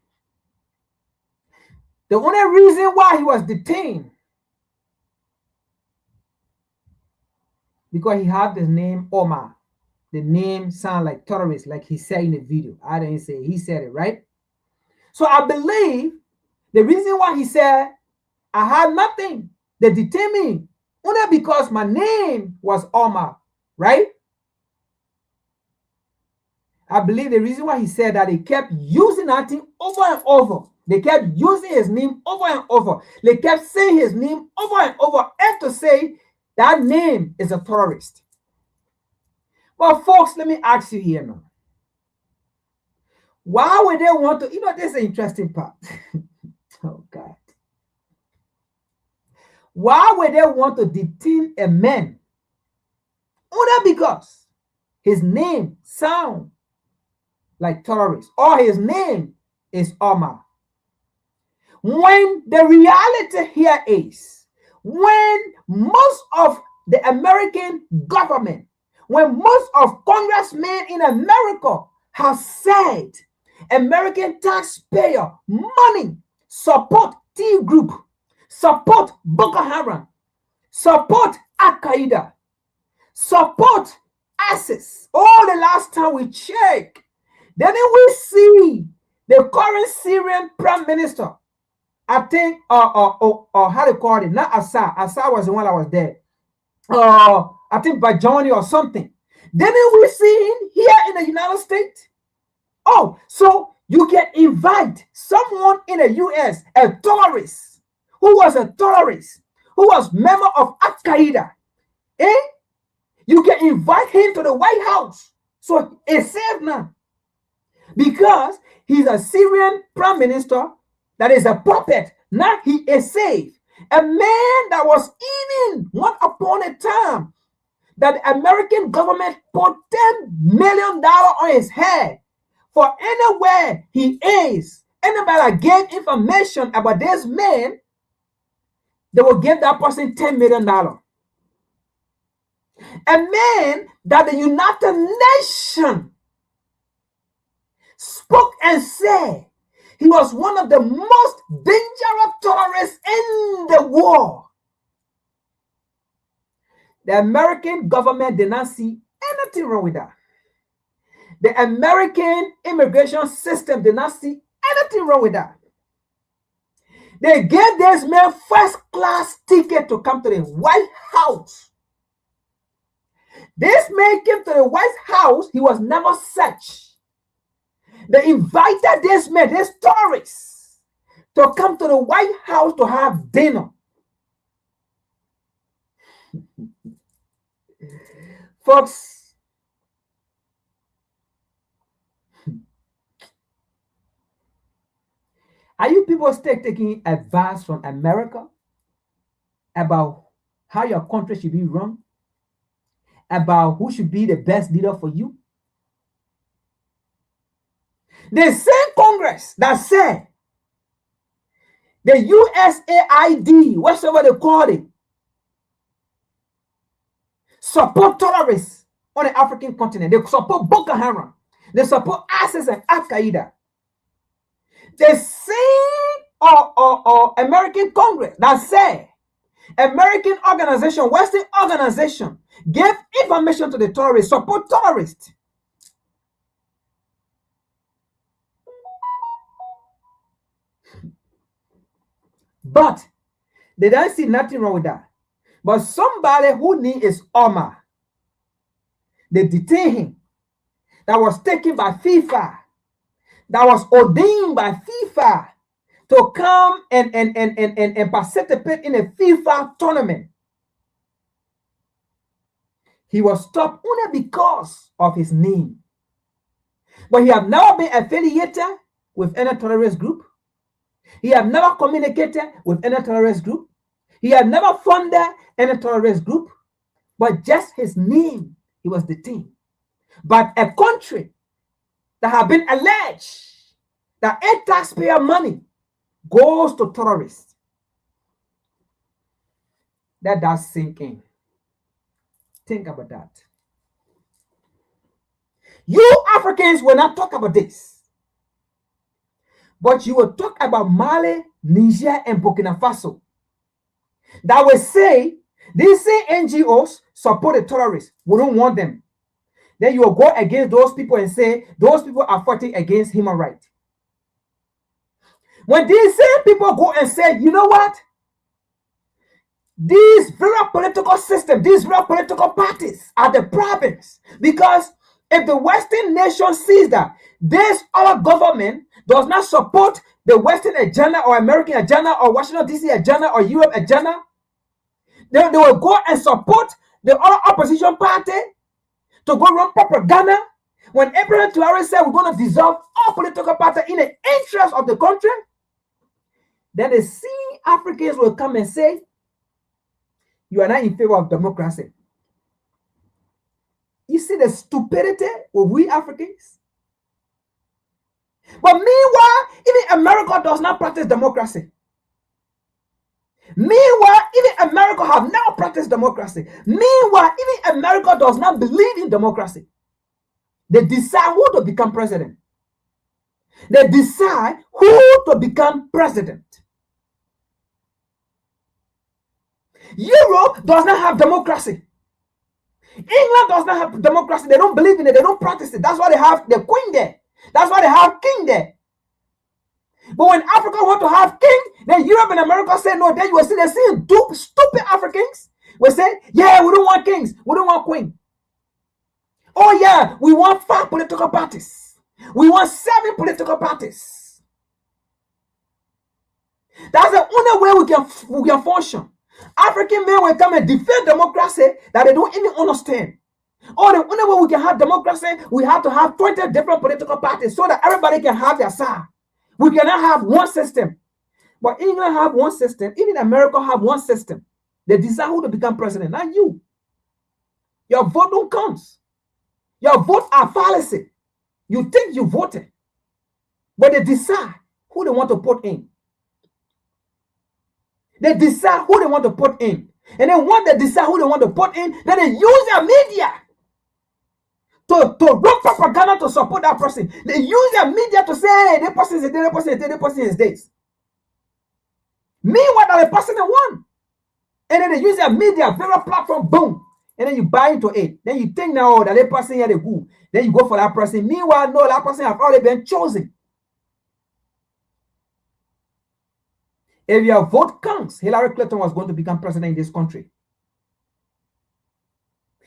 [SPEAKER 7] The only reason why he was detained, because he had the name Omar. The name sound like terrorist, like he said in the video. I didn't say, he said it, right? So I believe the reason why he said I had nothing, they detained me only because my name was Omar, right? I believe the reason why he said that, they kept using that thing over and over. They kept using his name over and over. They kept saying his name over and over, and to say that name is a terrorist. But folks, let me ask you here now. Why would they want to, this is the interesting part. Oh God. Why would they want to detain a man? Only because his name sounds like terrorist, or his name is Omar. When the reality here is, when most of the American government, when most of congressmen in America have said American taxpayer money support T group, support Boko Haram, support Al Qaeda, support ISIS. All the last time we check, then we see the current Syrian prime minister, I think, or how they call it, not Assad. Assad was the one that was there. I think Bajani or something. Then we see him here in the United States. Oh, so you can invite someone in the US, a terrorist, who was a terrorist, who was member of Al Qaeda. You can invite him to the White House. So it's safe now. Because he's a Syrian prime minister that is a puppet. Now he is safe. A man that was even one upon a time that the American government put $10 million on his head for anywhere he is. Anybody that gave information about this man, they will give that person $10 million. A man that the United Nations spoke and said he was one of the most dangerous terrorists in the world. The American government did not see anything wrong with that. The American immigration system did not see anything wrong with that. They gave this man first-class ticket to come to the White House. This man came to the White House. He was never searched. They invited this man, this tourist, to come to the White House to have dinner. Folks, are you people still taking advice from America about how your country should be run? About who should be the best leader for you? The same Congress that said the USAID, whatever they call it, support terrorists on the African continent. They support Boko Haram. They support ISIS and Al Qaeda. The same American Congress that said American organization, Western organization, gave information to the terrorists, support terrorists. But they don't see nothing wrong with that. But somebody who needs Omar, they detain him, that was taken by FIFA, that was ordained by FIFA to come and participate in a FIFA tournament. He was stopped only because of his name. But he have never been affiliated with any terrorist group. He have never communicated with any terrorist group. He had never funded any terrorist group. But just his name, he was detained. But a country that have been alleged that taxpayer money goes to terrorists. Let that sink in. Think about that. You Africans will not talk about this, but you will talk about Mali, Niger, and Burkina Faso. That will say these same NGOs support the terrorists. We don't want them. Then you will go against those people and say those people are fighting against human rights. When these same people go and say, you know what? These very political systems, these very political parties are the problems. Because if the Western nation sees that this other government does not support the Western agenda or American agenda or Washington DC agenda or Europe agenda, then they will go and support the other opposition party to go run propaganda. When Abraham Traore said we're going to dissolve all political parties in the interest of the country, then the same Africans will come and say, you are not in favor of democracy. You see the stupidity of we Africans? But meanwhile, even America does not practice democracy. Meanwhile, even America have now practiced democracy. Meanwhile, even America does not believe in democracy. They decide who to become president. They decide who to become president. Europe does not have democracy. England does not have democracy. They don't believe in it. They don't practice it. That's why they have the queen there. That's why they have king there. But when Africa want to have king, then Europe and America say no. Then you will see the same stupid Africans will say, yeah, we don't want kings. We don't want queen. Oh yeah, we want 5 political parties. We want 7 political parties. That's the only way we can function. African men will come and defend democracy that they don't even understand. Or the only way we can have democracy, we have to have 20 different political parties so that everybody can have their side. We cannot have one system. But England have one system. Even America have one system. They decide who to become president, not you. Your vote don't count. Your vote are fallacy. You think you voted, but they decide who they want to put in. They decide who they want to put in. And then once they decide who they want to put in, then they use their media to run propaganda to support that person. They use their media to say, hey, that person is this, that person is this, that person is this. Meanwhile, the person they won. And then they use their media, very platform, boom. And then you buy into it. Then you think now that person here they go. Then you go for that person. Meanwhile, no, that person have already been chosen. If your vote counts, Hillary Clinton was going to become president in this country.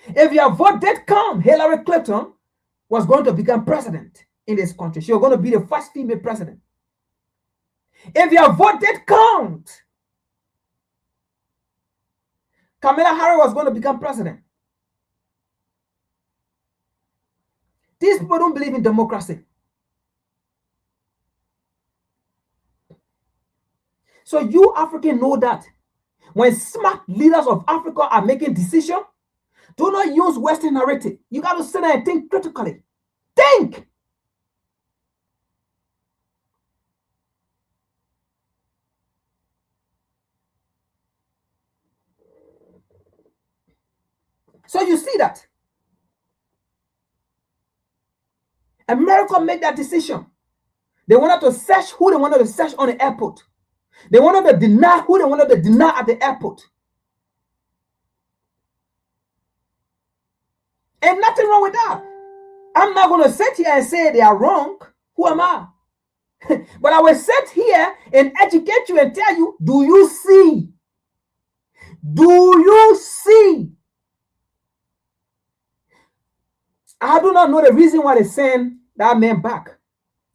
[SPEAKER 7] If your vote did count, Hillary Clinton was going to become president in this country. She was going to be the first female president. If your vote did count, Kamala Harris was going to become president. These people don't believe in democracy. So you Africans know that when smart leaders of Africa are making decisions, do not use Western narrative. You got to sit there and think critically. Think. So you see that America made that decision. They wanted to search who they wanted to search on the airport. They wanted to deny who they wanted to deny at the airport. And nothing wrong with that. I'm not going to sit here and say they are wrong. Who am I? But I will sit here and educate you and tell you, do you see? Do you see? I do not know the reason why they sent that man back.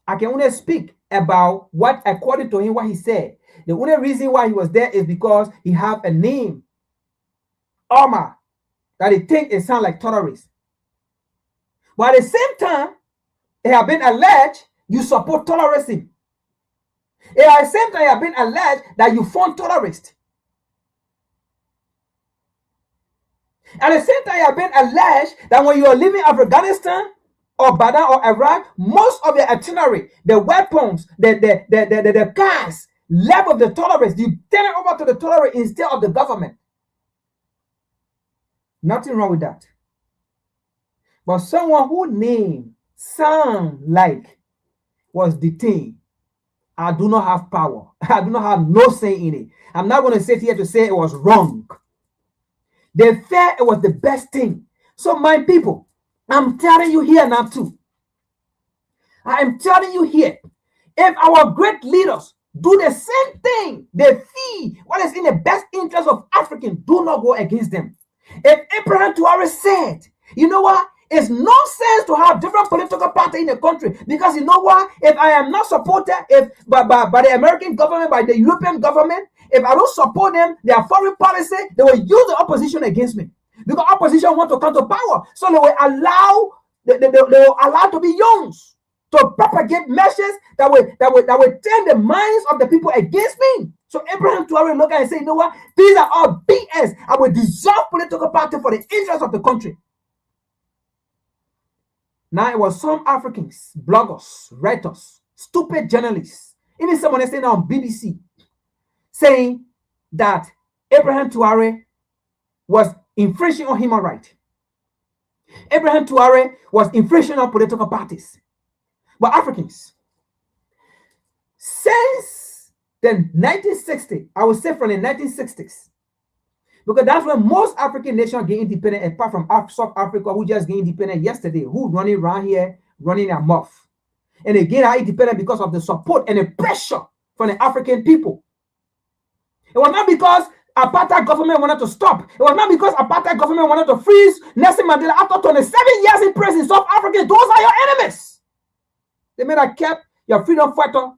[SPEAKER 7] I can only speak about what, according to him, what he said. The only reason why he was there is because he have a name, Omar, that he think it sound like terrorist. But at the same time, it have been alleged you support terrorism. At the same time, it have been alleged that you fund terrorists. At the same time, it have been alleged that when you are leaving Afghanistan or Badr or Iraq, most of your itinerary, the weapons, the cars, left of the terrorists, you turn it over to the terrorists instead of the government. Nothing wrong with that. But someone who name, sound like was detained, I do not have power. I do not have no say in it. I'm not going to sit here to say it was wrong. They felt it was the best thing. So my people, I'm telling you here now too. I am telling you here, if our great leaders do the same thing, they see what is in the best interest of Africans, do not go against them. If Abraham Traore said, you know what, it's nonsense to have different political parties in the country, because you know what, if I am not supported by the American government, by the European government, if I don't support them, their foreign policy, they will use the opposition against me, because opposition want to come to power, so they will allow they will allow to be used to propagate messages that will turn the minds of the people against me. So Abraham Traore look and say, you know what? These are all BS. I will dissolve political party for the interest of the country. Now it was some Africans, bloggers, writers, stupid journalists, even someone saying on BBC, saying that Abraham Traore was infringing on human rights. Abraham Traore was infringing on political parties. But Africans, since the 1960s, I would say from the 1960s, because that's when most African nations get independent, apart from South Africa, who just get independent yesterday, who running around here, running their mouth. And again, are independent because of the support and the pressure from the African people. It was not because apartheid government wanted to stop. It was not because apartheid government wanted to freeze Nelson Mandela after 27 years in prison. South Africans, those are your enemies. They may have kept your freedom fighter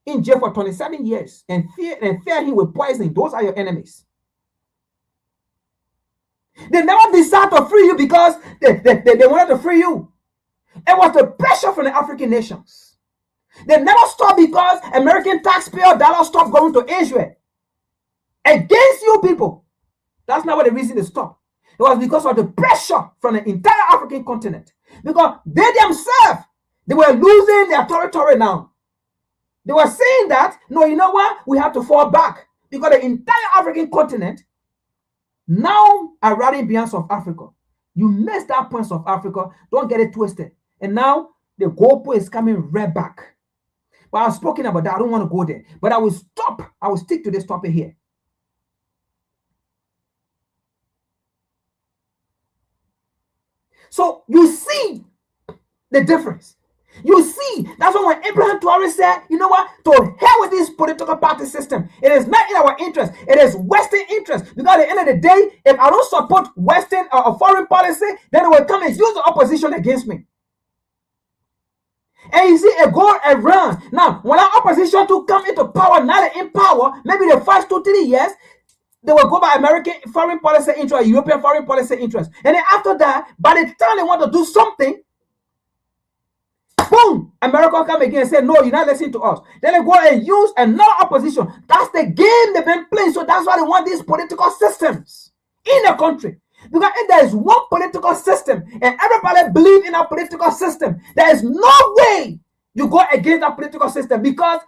[SPEAKER 7] in jail for 27 years and fear him with poison. Those are your enemies. They never decided to free you because they wanted to free you. It was the pressure from the African nations. They never stopped because American taxpayer dollars stopped going to Israel against you people. That's not what the reason they stopped. It was because of the pressure from the entire African continent. Because they themselves, they were losing their territory now. They were saying that, no, you know what? We have to fall back. Because the entire African continent now are rallying behind South Africa. You missed that point, South Africa. Don't get it twisted. And now the goalpost is coming right back. But I've spoken about that. I don't want to go there. But I will stop. I will stick to this topic here. So you see the difference. You see, that's why when Abraham Traore said, you know what, to hell with this political party system. It is not in our interest. It is Western interest. Because at the end of the day, if I don't support Western or foreign policy, then they will come and use the opposition against me. And you see, it go around. Now, when our opposition to come into power, now they're in power, maybe the first 2-3 years, they will go by American foreign policy interest, European foreign policy interest. And then after that, by the time they want to do something, boom, America come again and say, no, you're not listening to us. Then they go and use another opposition. That's the game they've been playing. So that's why they want these political systems in the country. Because if there is one political system and everybody believes in our political system, there is no way you go against that political system, because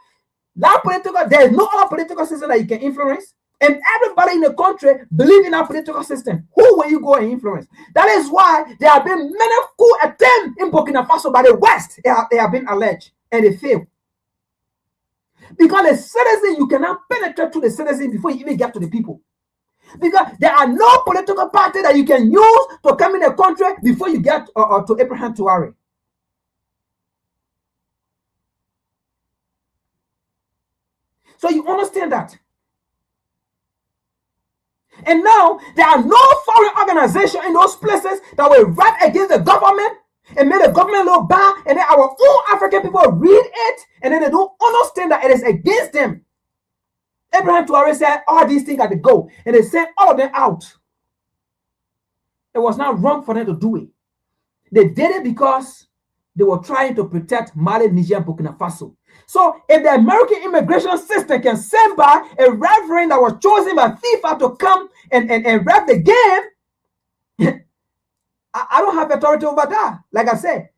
[SPEAKER 7] there is no other political system that you can influence. And everybody in the country believes in our political system. Who will you go and influence? That is why there have been many coup attempts in Burkina Faso by the West. They have been alleged and they fail. Because the citizen, you cannot penetrate to the citizen before you even get to the people. Because there are no political party that you can use to come in the country before you get to Abraham Traore. So you understand that. And now there are no foreign organization in those places that will write against the government and make the government look bad, and then our own African people read it and then they don't understand that it is against them. Abraham Traore said all these things got to go, and they sent all of them out. It was not wrong for them to do it. They did it because they were trying to protect Mali, Niger, and Burkina Faso. So if the American immigration system can send by a reverend that was chosen by FIFA to come and rep the game, I don't have authority over that. Like I said,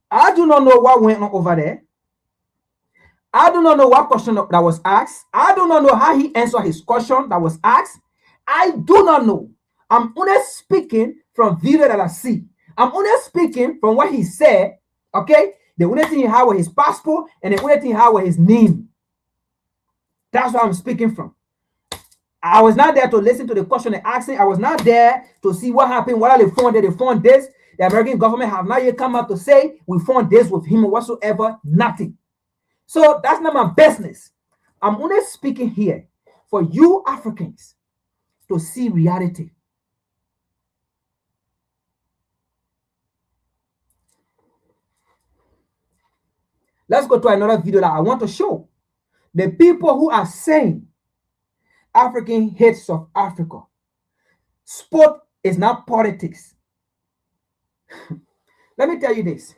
[SPEAKER 7] I do not know what went on over there. I do not know what question that was asked. I do not know how he answered his question that was asked. I do not know. I'm only speaking from video that I see. I'm only speaking from what he said, okay? The only thing he had was his passport, and the only thing he had was his name. That's what I'm speaking from. I was not there to listen to the question and asking. I was not there to see what happened. What are they found? They found this. The American government have not yet come out to say we found this with him whatsoever. Nothing. So that's not my business. I'm only speaking here for you Africans to see reality. Let's go to another video that I want to show. The people who are saying African hate South Africa. Sport is not politics. Let me tell you this.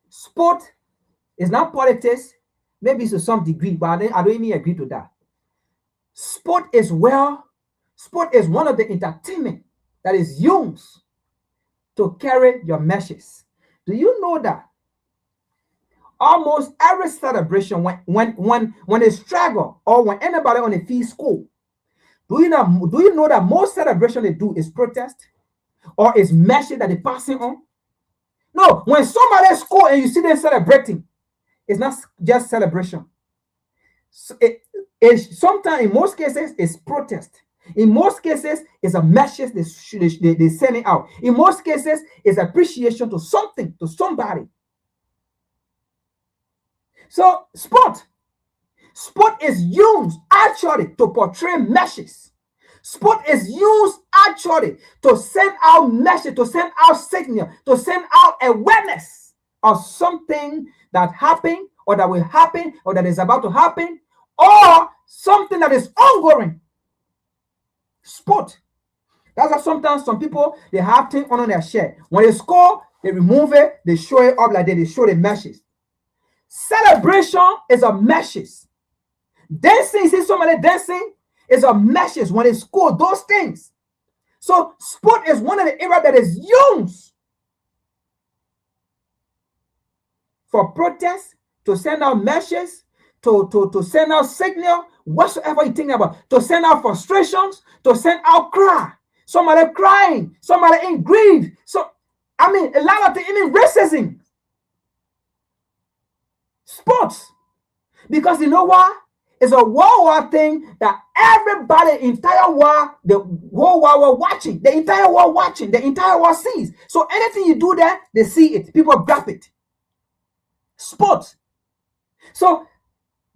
[SPEAKER 7] Sport is not politics, maybe to some degree, but I don't even agree to that. Sport is one of the entertainment that is used to carry your messages. Do you know that almost every celebration when they struggle or when anybody on the field score, do you know that most celebration they do is protest or is message that they're passing on? No, when somebody score and you see them celebrating, it's not just celebration. So sometimes, in most cases, it's protest. In most cases, it's a message they're sending out. In most cases, it's appreciation to something, to somebody. So sport is used actually to portray messages. Sport is used actually to send out message, to send out signal, to send out awareness of something that happened or that will happen or that is about to happen or something that is ongoing. Sport. That's why sometimes some people, they have things on their shirt. When they score, they remove it, they show it up like that, they show the message. Celebration is a message. Dancing, see somebody dancing, is a message when they score those things. So sport is one of the areas that is used for protest, to send out messages, to send out signal, whatsoever you think about, to send out frustrations, to send out cry. Somebody crying, somebody in grief. So, I mean, a lot of things, even racism. Sports. Because you know what? It's a worldwide thing that everybody, entire world, the whole world were watching. The entire world watching. The entire world sees. So anything you do there, they see it. People grab it. Sports. So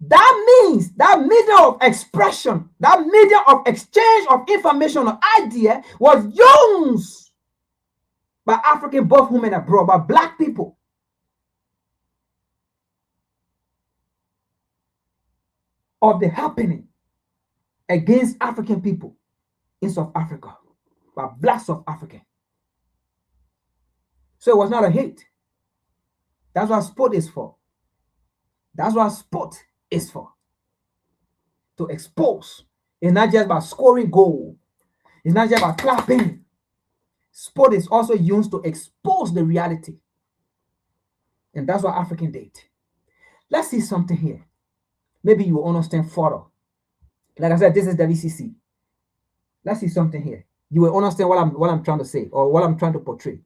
[SPEAKER 7] that means that medium of expression, that medium of exchange of information or idea was used by African, both home and abroad, by black people. Of the happening against African people in South Africa, by black South African. So it was not a hate. That's what sport is for. That's what sport is for. To expose. It's not just about scoring goal. It's not just about clapping. Sport is also used to expose the reality. And that's what African did. Let's see something here. Maybe you will understand further. Like I said, this is WCC. Let's see something here. You will understand what I'm trying to say or what I'm trying to portray.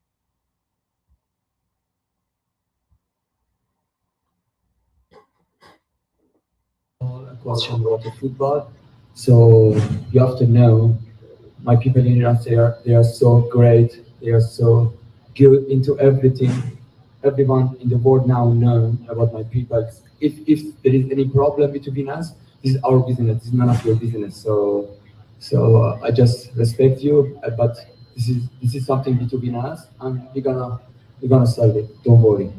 [SPEAKER 12] A question about the football. So you have to know, my people in Iraq, they are so great. They are so good into everything. Everyone in the world now know about my people. If there is any problem between us, this is our business. This is none of your business. So I just respect you, but this is something between us, and we're gonna solve it. Don't worry.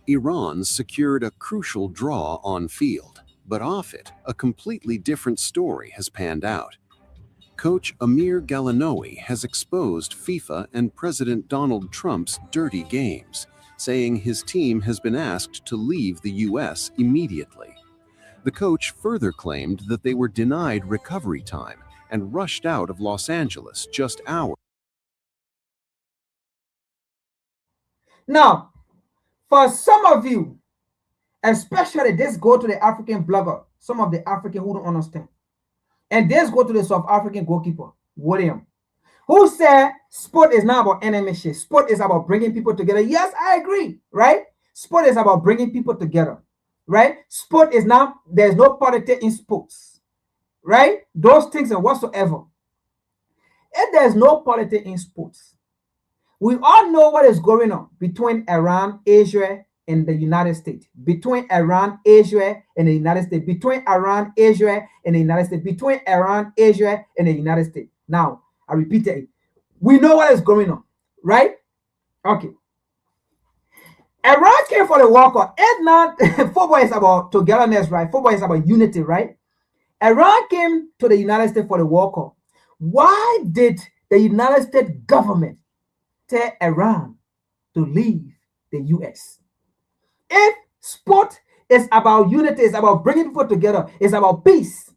[SPEAKER 15] Iran secured a crucial draw on field, but off it, a completely different story has panned out. Coach Amir Galanoui has exposed FIFA and President Donald Trump's dirty games, saying his team has been asked to leave the U.S. immediately. The coach further claimed that they were denied recovery time and rushed out of Los Angeles just hours.
[SPEAKER 7] Now, for some of you, especially this go to the African blogger, some of the African who don't understand, and this go to the South African goalkeeper. William, who said sport is not about enemy shit. Sport is about bringing people together. Yes, I agree, right? Sport is about bringing people together, right? Sport is not, there's no politics in sports, right? Those things and whatsoever. If there's no politics in sports, we all know what is going on between Iran, Israel, and the United States. Between Iran, Israel, and the United States. Between Iran, Israel, and the United States. Between Iran, Israel, and the United States. Now, I repeat it. We know what is going on, right? Okay. Iran came for the World Cup. And now, football is about togetherness, right? Football is about unity, right? Iran came to the United States for the World Cup. Why did the United States government tell Iran to leave the US? If sport is about unity, it's about bringing people together, it's about peace,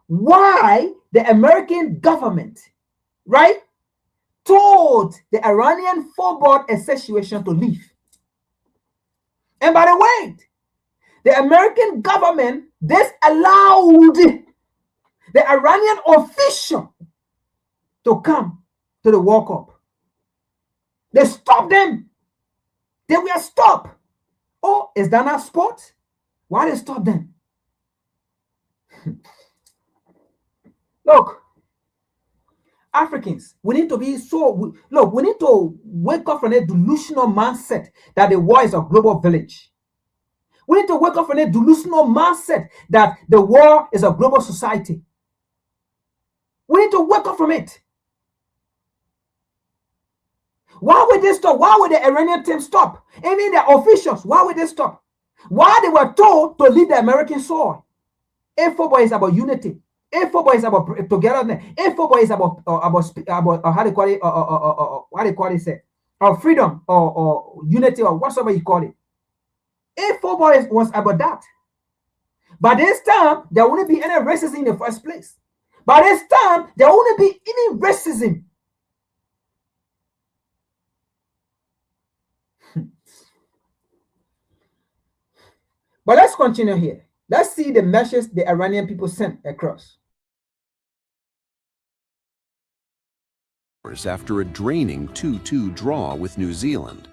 [SPEAKER 7] why the American government, right, told the Iranian Football Association to leave? And by the way, the American government disallowed the Iranian official to come to the World Cup. They stopped them. They were stopped. Oh, is that not sport? Why they stop them? Look, Africans, we need to be so, look, we need to wake up from a delusional mindset that the world is a global village. We need to wake up from a delusional mindset that the world is a global society. We need to wake up from it. Why would they stop? Why would the Iranian team stop? I mean, the officials, why would they stop? Why they were told to leave the American soil? If football is about unity, if football is about togetherness, if football is about how they call it, what they call it, say, or freedom or unity or whatever you call it. If football was about that, by this time there wouldn't be any racism in the first place. By this time there wouldn't be any racism. But let's continue here. Let's see the message the Iranian people sent across.
[SPEAKER 15] After a draining 2-2 draw with New Zealand.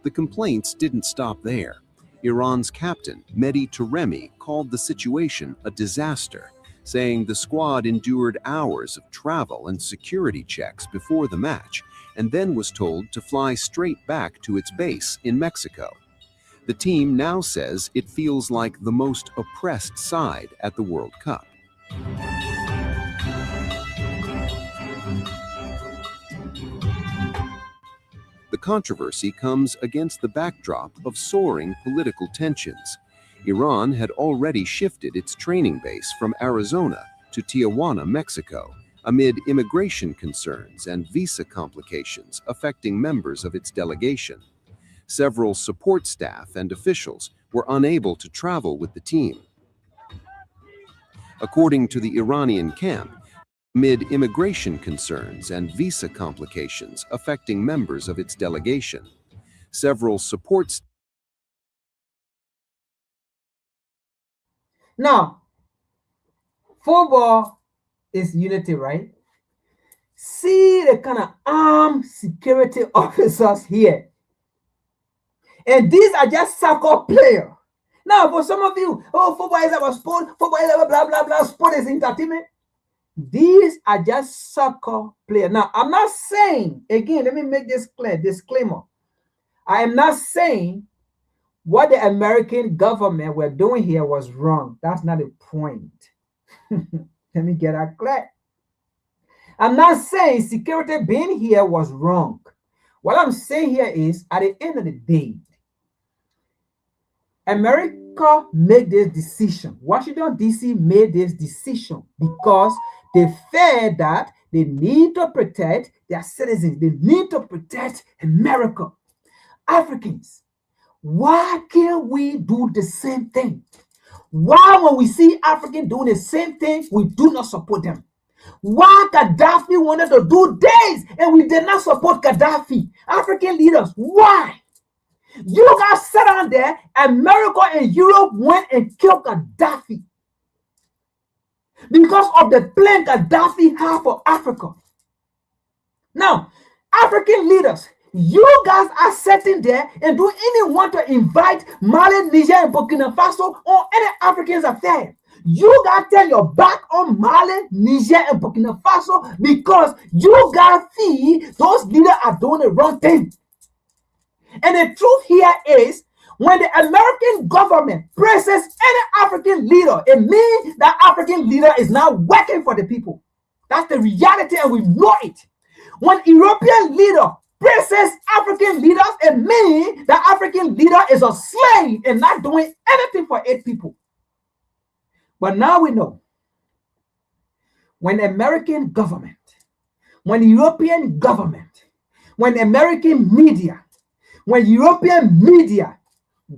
[SPEAKER 15] The complaints didn't stop there. Iran's captain, Mehdi Taremi, called the situation a disaster, saying the squad endured hours of travel and security checks before the match, and then was told to fly straight back to its base in Mexico. The team now says it feels like the most oppressed side at the World Cup. The controversy comes against the backdrop of soaring political tensions. Iran had already shifted its training base from Arizona to Tijuana, Mexico, amid immigration concerns and visa complications affecting members of its delegation. Several support staff and officials were unable to travel with the team. According to the Iranian camp, amid immigration concerns and visa complications affecting members of its delegation, several support.
[SPEAKER 7] Now, football is unity, right? See the kind of armed security officers here. And these are just soccer players. Now, for some of you, oh, football is about sport, football is about blah, blah, blah, sport is entertainment. These are just soccer players. Now, I'm not saying, again, let me make this clear, disclaimer. I am not saying what the American government were doing here was wrong. That's not the point. Let me get that clear. I'm not saying security being here was wrong. What I'm saying here is, at the end of the day, America made this decision. Washington, D.C. made this decision because they felt that they need to protect their citizens. They need to protect America. Africans, why can't we do the same thing? Why, when we see Africans doing the same thing, we do not support them? Why Gaddafi wanted to do this and we did not support Gaddafi? African leaders, why? You guys sat down there, America and Europe went and killed Gaddafi because of the plan Gaddafi had for Africa. Now, African leaders, you guys are sitting there and do anyone to invite Mali, Niger, and Burkina Faso on any African's affair? You guys turn your back on Mali, Niger, and Burkina Faso because you guys feel those leaders are doing the wrong thing. And the truth here is, when the American government presses any African leader, it means that African leader is not working for the people. That's the reality, and we know it. When European leader presses African leaders, it means that African leader is a slave and not doing anything for 8 people. But now we know, when the American government, when the European government, when the American media, when European media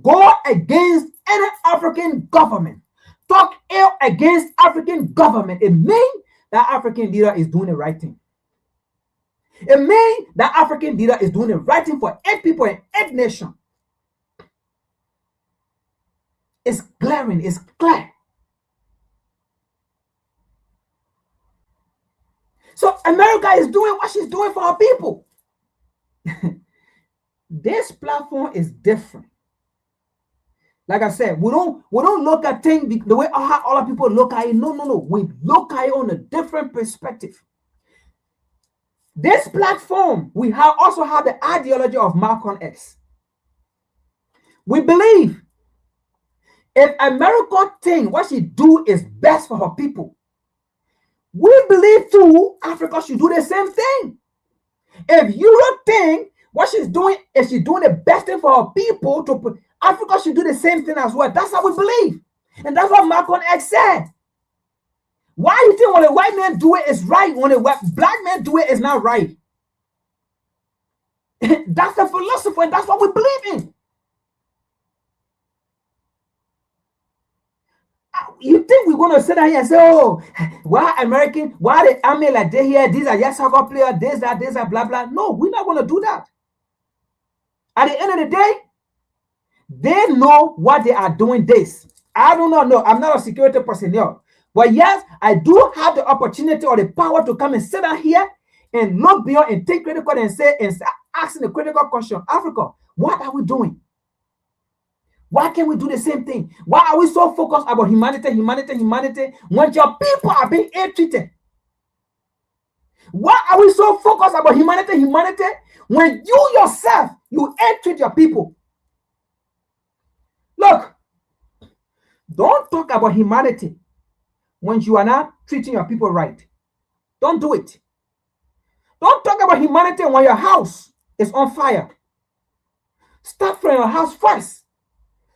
[SPEAKER 7] go against any African government, talk ill against African government, it means that African leader is doing the right thing. It means that African leader is doing the right thing for 8 people in 8 nations. It's glaring, it's clear. So America is doing what she's doing for her people. This platform is different. Like I said, we don't look at things the way how other people look at it. No. We look at it on a different perspective. This platform, we also have the ideology of Malcolm X. We believe if America thinks what she do is best for her people, we believe too Africa should do the same thing. If Europe think what she's doing is she's doing the best thing for her people, Africa should do the same thing as well. That's how we believe. And that's what Malcolm X said. Why do you think when a white man do it is right, when a black man do it is not right? That's the philosophy, and that's what we believe in. You think we're going to sit down here and say, oh, why American, why the army like they here, these are yes soccer players, this, that, blah, blah. No, we're not going to do that. At the end of the day, they know what they are doing this. I do not know. I'm not a security personnel. But yes, I do have the opportunity or the power to come and sit down here and look beyond and think critical and say and asking the critical question, Africa, what are we doing? Why can't we do the same thing? Why are we so focused about humanity when your people are being ill-treated? Why are we so focused about humanity when you yourself, you ill-treat your people? Look, don't talk about humanity when you are not treating your people right. Don't do it. Don't talk about humanity when your house is on fire. Start from your house first.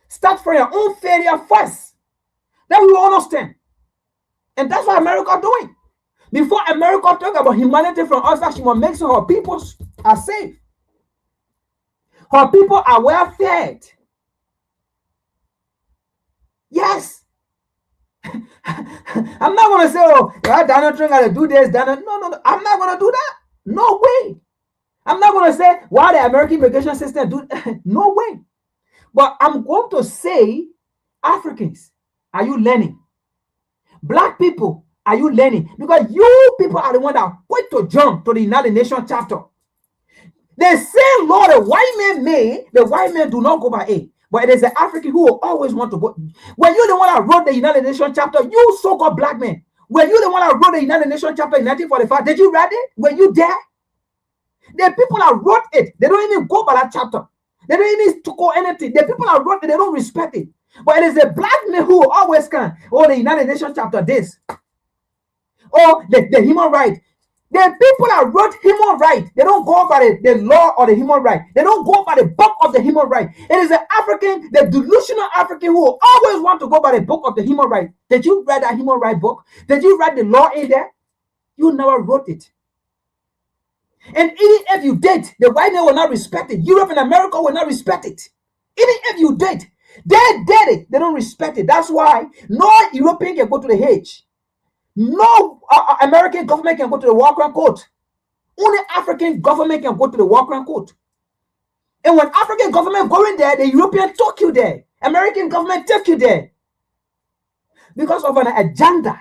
[SPEAKER 7] Start from your own failure first. Then we will understand. And that's what America is doing. Before America talk about humanity from us, she will make sure her people are safe. Her people are well fed. Yes. I'm not going to say, oh, Donald Trump got to do this, Donald. No. I'm not going to do that. No way. I'm not going to say, why the American immigration system do no way. But I'm going to say, Africans, are you learning? Black people, are you learning? Because you people are the one that quit to jump to the United Nations chapter. The same law the white man made, the white man do not go by it. But it is the African who will always want to go. When you're the one that wrote the United Nations chapter, you so-called black men, were you the one that wrote the United Nations chapter in 1945? Did you read it? Were you there? The people that wrote it, they don't even go by that chapter. They don't even go anything. The people that wrote it, they don't respect it. But it is the black men who always can. Oh, the United Nations chapter this. Or the human right. The people that wrote human rights, they don't go by the law or the human right. They don't go by the book of the human right. It is the African, the delusional African who will always want to go by the book of the human right. Did you read that human right book? Did you write the law in there? You never wrote it. And even if you did, the white man will not respect it. Europe and America will not respect it. Even if you did, they did it. They don't respect it. That's why no European can go to the Hague. No American government can go to the War Crime Court. Only African government can go to the War Crime Court. And when African government go in there, the European took you there. American government took you there. Because of an agenda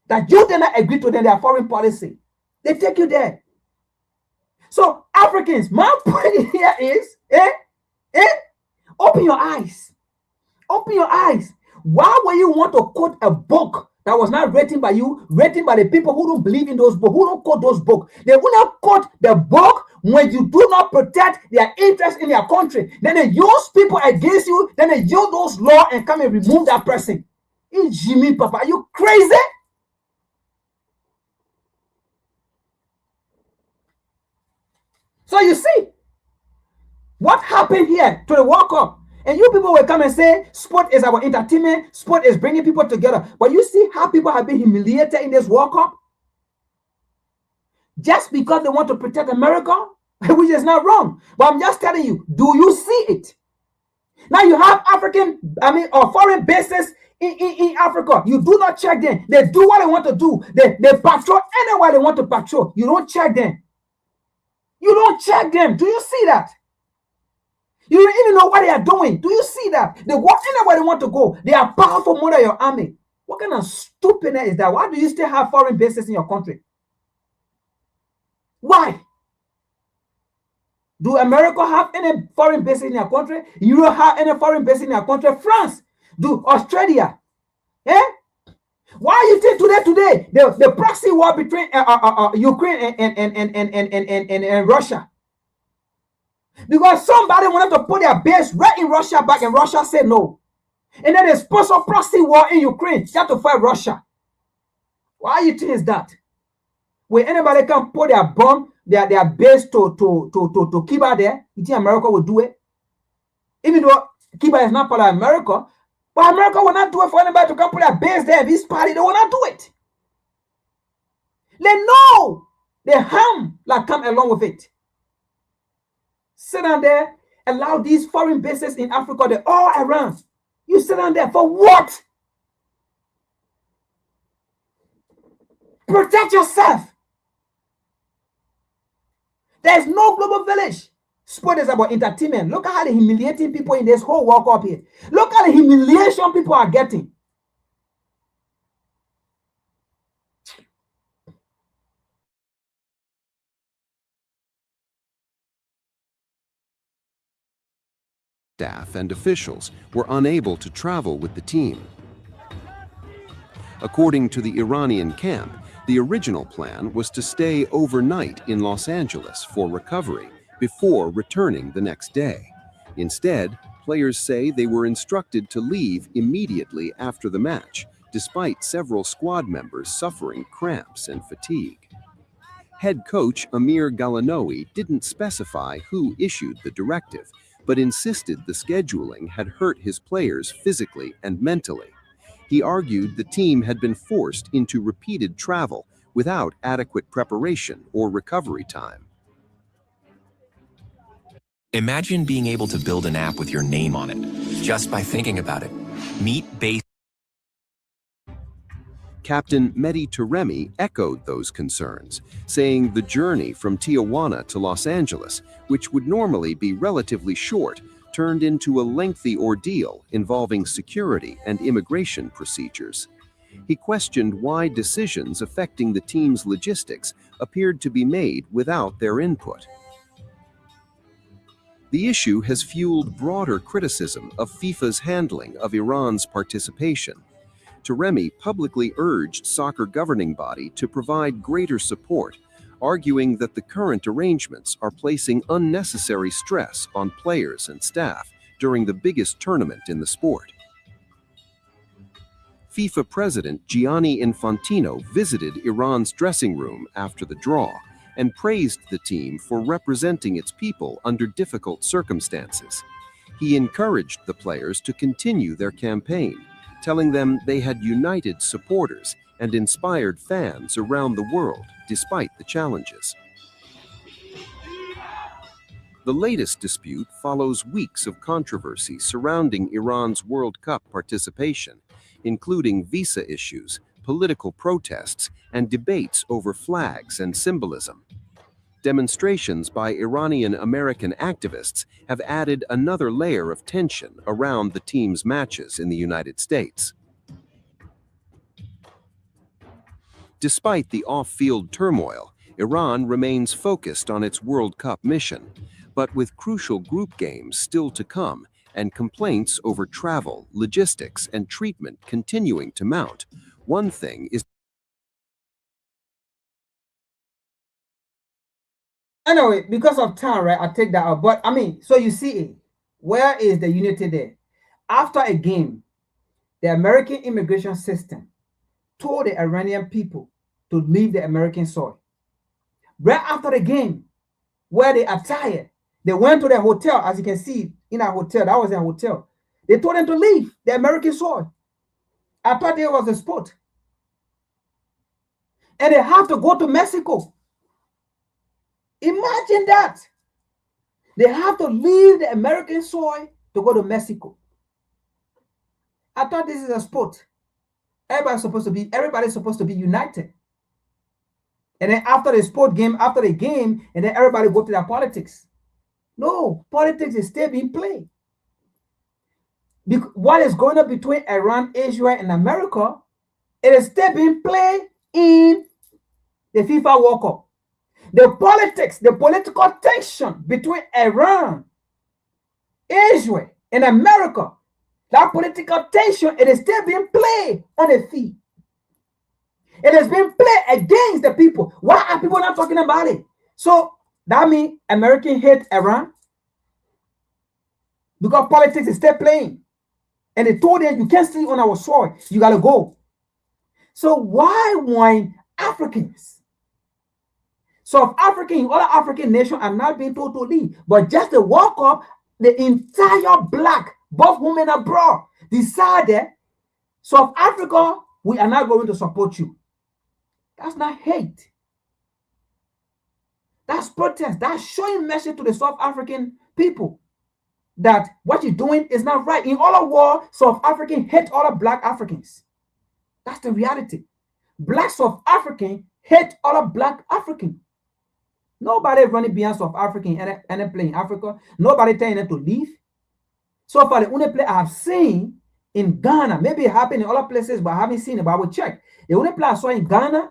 [SPEAKER 7] that you did not agree to, then their foreign policy. They take you there. So Africans, my point here is, open your eyes. Open your eyes. Why would you want to quote a book that was not written by you, written by the people who don't believe in those books, who don't quote those books? They will not quote the book when you do not protect their interest in their country. Then they use people against you, then they use those laws and come and remove that person. It's Jimmy Papa. Are you crazy? So you see, what happened here to the World Cup? And you people will come and say, sport is our entertainment, sport is bringing people together. But you see how people have been humiliated in this World Cup? Just because they want to protect America, which is not wrong. But I'm just telling you, do you see it? Now you have or foreign bases in Africa. You do not check them. They do what they want to do. They patrol anywhere they want to patrol. You don't check them. You don't check them. Do you see that? You don't even know what they are doing. Do you see that? They go anywhere they want to go. They are powerful more than your army. What kind of stupidness is that? Why do you still have foreign bases in your country? Why? Do America have any foreign bases in their country? Europe have any foreign bases in their country? France? Do Australia? Why you think today the proxy war between Ukraine and Russia? Because somebody wanted to put their base right in Russia back, and Russia said no. And then they sponsor proxy war in Ukraine just to fight Russia. Why you think is that? When anybody can put their bomb, their base to Cuba there, you think America will do it? Even though Cuba is not part of America, but America will not do it for anybody to come put their base there. This party, they will not do it. They know the harm that come along with it. Sit down there, allow these foreign bases in Africa, they're all around. You sit down there for what? Protect yourself. There's no global village. Sport is about entertainment. Look at how they're humiliating people in this whole World Cup here. Look at the humiliation people are getting.
[SPEAKER 15] Staff and officials were unable to travel with the team. According to the Iranian camp, the original plan was to stay overnight in Los Angeles for recovery before returning the next day. Instead, players say they were instructed to leave immediately after the match, despite several squad members suffering cramps and fatigue. Head coach Amir Galanoui didn't specify who issued the directive, but insisted the scheduling had hurt his players physically and mentally. He argued the team had been forced into repeated travel without adequate preparation or recovery time.
[SPEAKER 14] Imagine being able to build an app with your name on it, just by thinking about it. Meet base.
[SPEAKER 15] Captain Mehdi Taremi echoed those concerns, saying the journey from Tijuana to Los Angeles, which would normally be relatively short, turned into a lengthy ordeal involving security and immigration procedures. He questioned why decisions affecting the team's logistics appeared to be made without their input. The issue has fueled broader criticism of FIFA's handling of Iran's participation. Taremi publicly urged soccer governing body to provide greater support, arguing that the current arrangements are placing unnecessary stress on players and staff during the biggest tournament in the sport. FIFA President Gianni Infantino visited Iran's dressing room after the draw and praised the team for representing its people under difficult circumstances. He encouraged the players to continue their campaign, telling them they had united supporters and inspired fans around the world despite the challenges. The latest dispute follows weeks of controversy surrounding Iran's World Cup participation, including visa issues, political protests, and debates over flags and symbolism. Demonstrations by Iranian American activists have added another layer of tension around the team's matches in the United States. Despite the off-field turmoil, Iran remains focused on its World Cup mission, but with crucial group games still to come and complaints over travel, logistics, and treatment continuing to mount, one thing is
[SPEAKER 7] Anyway, because of time, right, I take that out. But I mean, so you see it. Where is the unity there? After a game, the American immigration system told the Iranian people to leave the American soil. Right after the game, where they are tired, they went to their hotel, as you can see in our hotel. That was their hotel. They told them to leave the American soil. I thought it was a sport. And they have to go to Mexico. Imagine that. They have to leave the American soil to go to Mexico. I thought this is a sport. Everybody's supposed to be united. And then after the sport game, after the game, and then everybody go to their politics. No, politics is still being played. What is going on between Iran, Israel, and America, it is still being played in the FIFA World Cup. The politics, the political tension between Iran, Israel, and America, that political tension, it is still being played on the field. It has been played against the people. Why are people not talking about it? So that means Americans hate Iran because politics is still playing. And they told them, you can't stay on our soil. You got to go. So why when Africans, South African, other African nations are not being told to leave, but just the World Cup, the entire black, both women and abroad, decided, South Africa, we are not going to support you. That's not hate. That's protest. That's showing message to the South African people that what you're doing is not right. In all the world, South Africans hate all the black Africans. That's the reality. Black South African hate all the black Africans. Nobody running beyond South African and play in Africa. Nobody telling them to leave. So far, the only play I have seen in Ghana, maybe it happened in other places, but I haven't seen it, but I will check. The only play I saw in Ghana,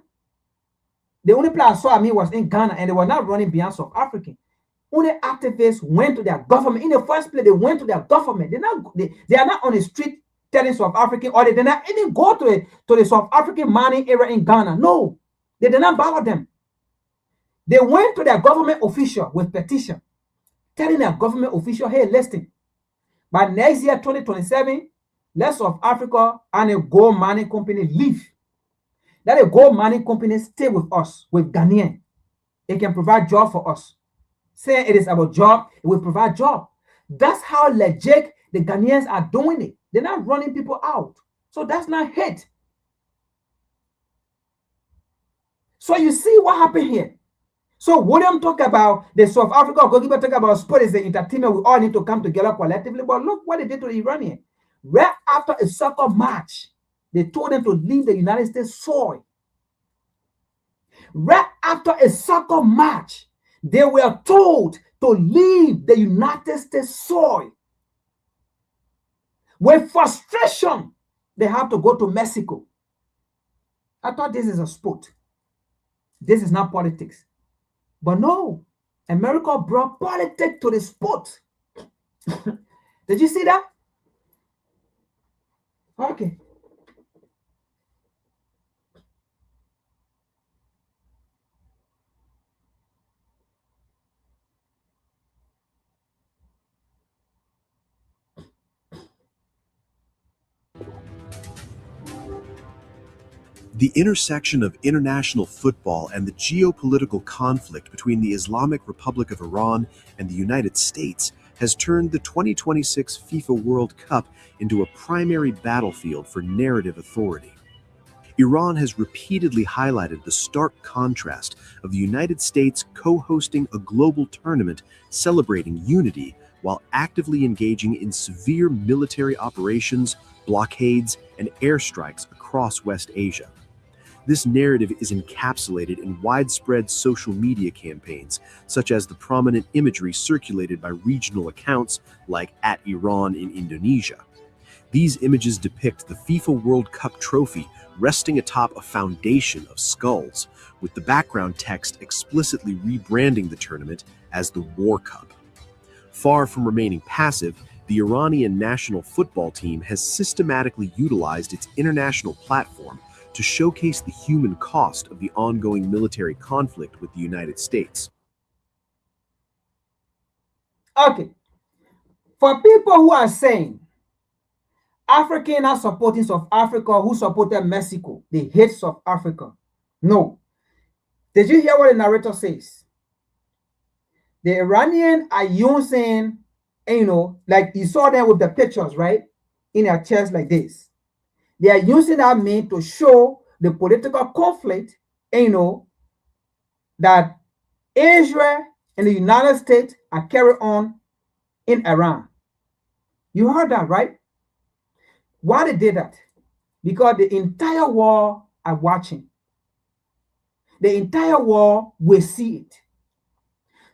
[SPEAKER 7] the only play I saw was in Ghana, and they were not running beyond South African. Only activists went to their government. In the first place, they went to their government. They are not on the street telling South African, or they did not even go to the South African mining area in Ghana. No, they did not bother them. They went to their government official with petition, telling their government official, hey, listen, by next year, 2027, let South Africa and a gold mining company leave. Let a gold mining company stay with us, with Ghanaian. It can provide job for us. Saying it is about job, it will provide job. That's how legit the Ghanaians are doing it. They're not running people out. So that's not hate. So you see what happened here. So William talk about the South Africa goalkeeper talk about sport is the entertainment. We all need to come together collectively. But look what they did to the Iranian. Right after a soccer match, they told them to leave the United States soil. Right after a soccer match, they were told to leave the United States soil. With frustration, they have to go to Mexico. I thought this is a sport. This is not politics. But no, America brought politics to the sport. Did you see that? Okay.
[SPEAKER 9] The intersection of international football and the geopolitical conflict between the Islamic Republic of Iran and the United States has turned the 2026 FIFA World Cup into a primary battlefield for narrative authority. Iran has repeatedly highlighted the stark contrast of the United States co-hosting a global tournament celebrating unity while actively engaging in severe military operations, blockades, and airstrikes across West Asia. This narrative is encapsulated in widespread social media campaigns, such as the prominent imagery circulated by regional accounts like @Iran in Indonesia. These images depict the FIFA World Cup trophy resting atop a foundation of skulls, with the background text explicitly rebranding the tournament as the War Cup. Far from remaining passive, the Iranian national football team has systematically utilized its international platform to showcase the human cost of the ongoing military conflict with the United States.
[SPEAKER 7] Okay. For people who are saying Africans are supporting South Africa, who supported Mexico, they hate South Africa. No. Did you hear what the narrator says? The Iranians are using, like you saw them with the pictures, right? In their chest like this. They are using that meme to show the political conflict, that Israel and the United States are carrying on in Iran. You heard that, right? Why they did that? Because the entire world are watching. The entire world will see it.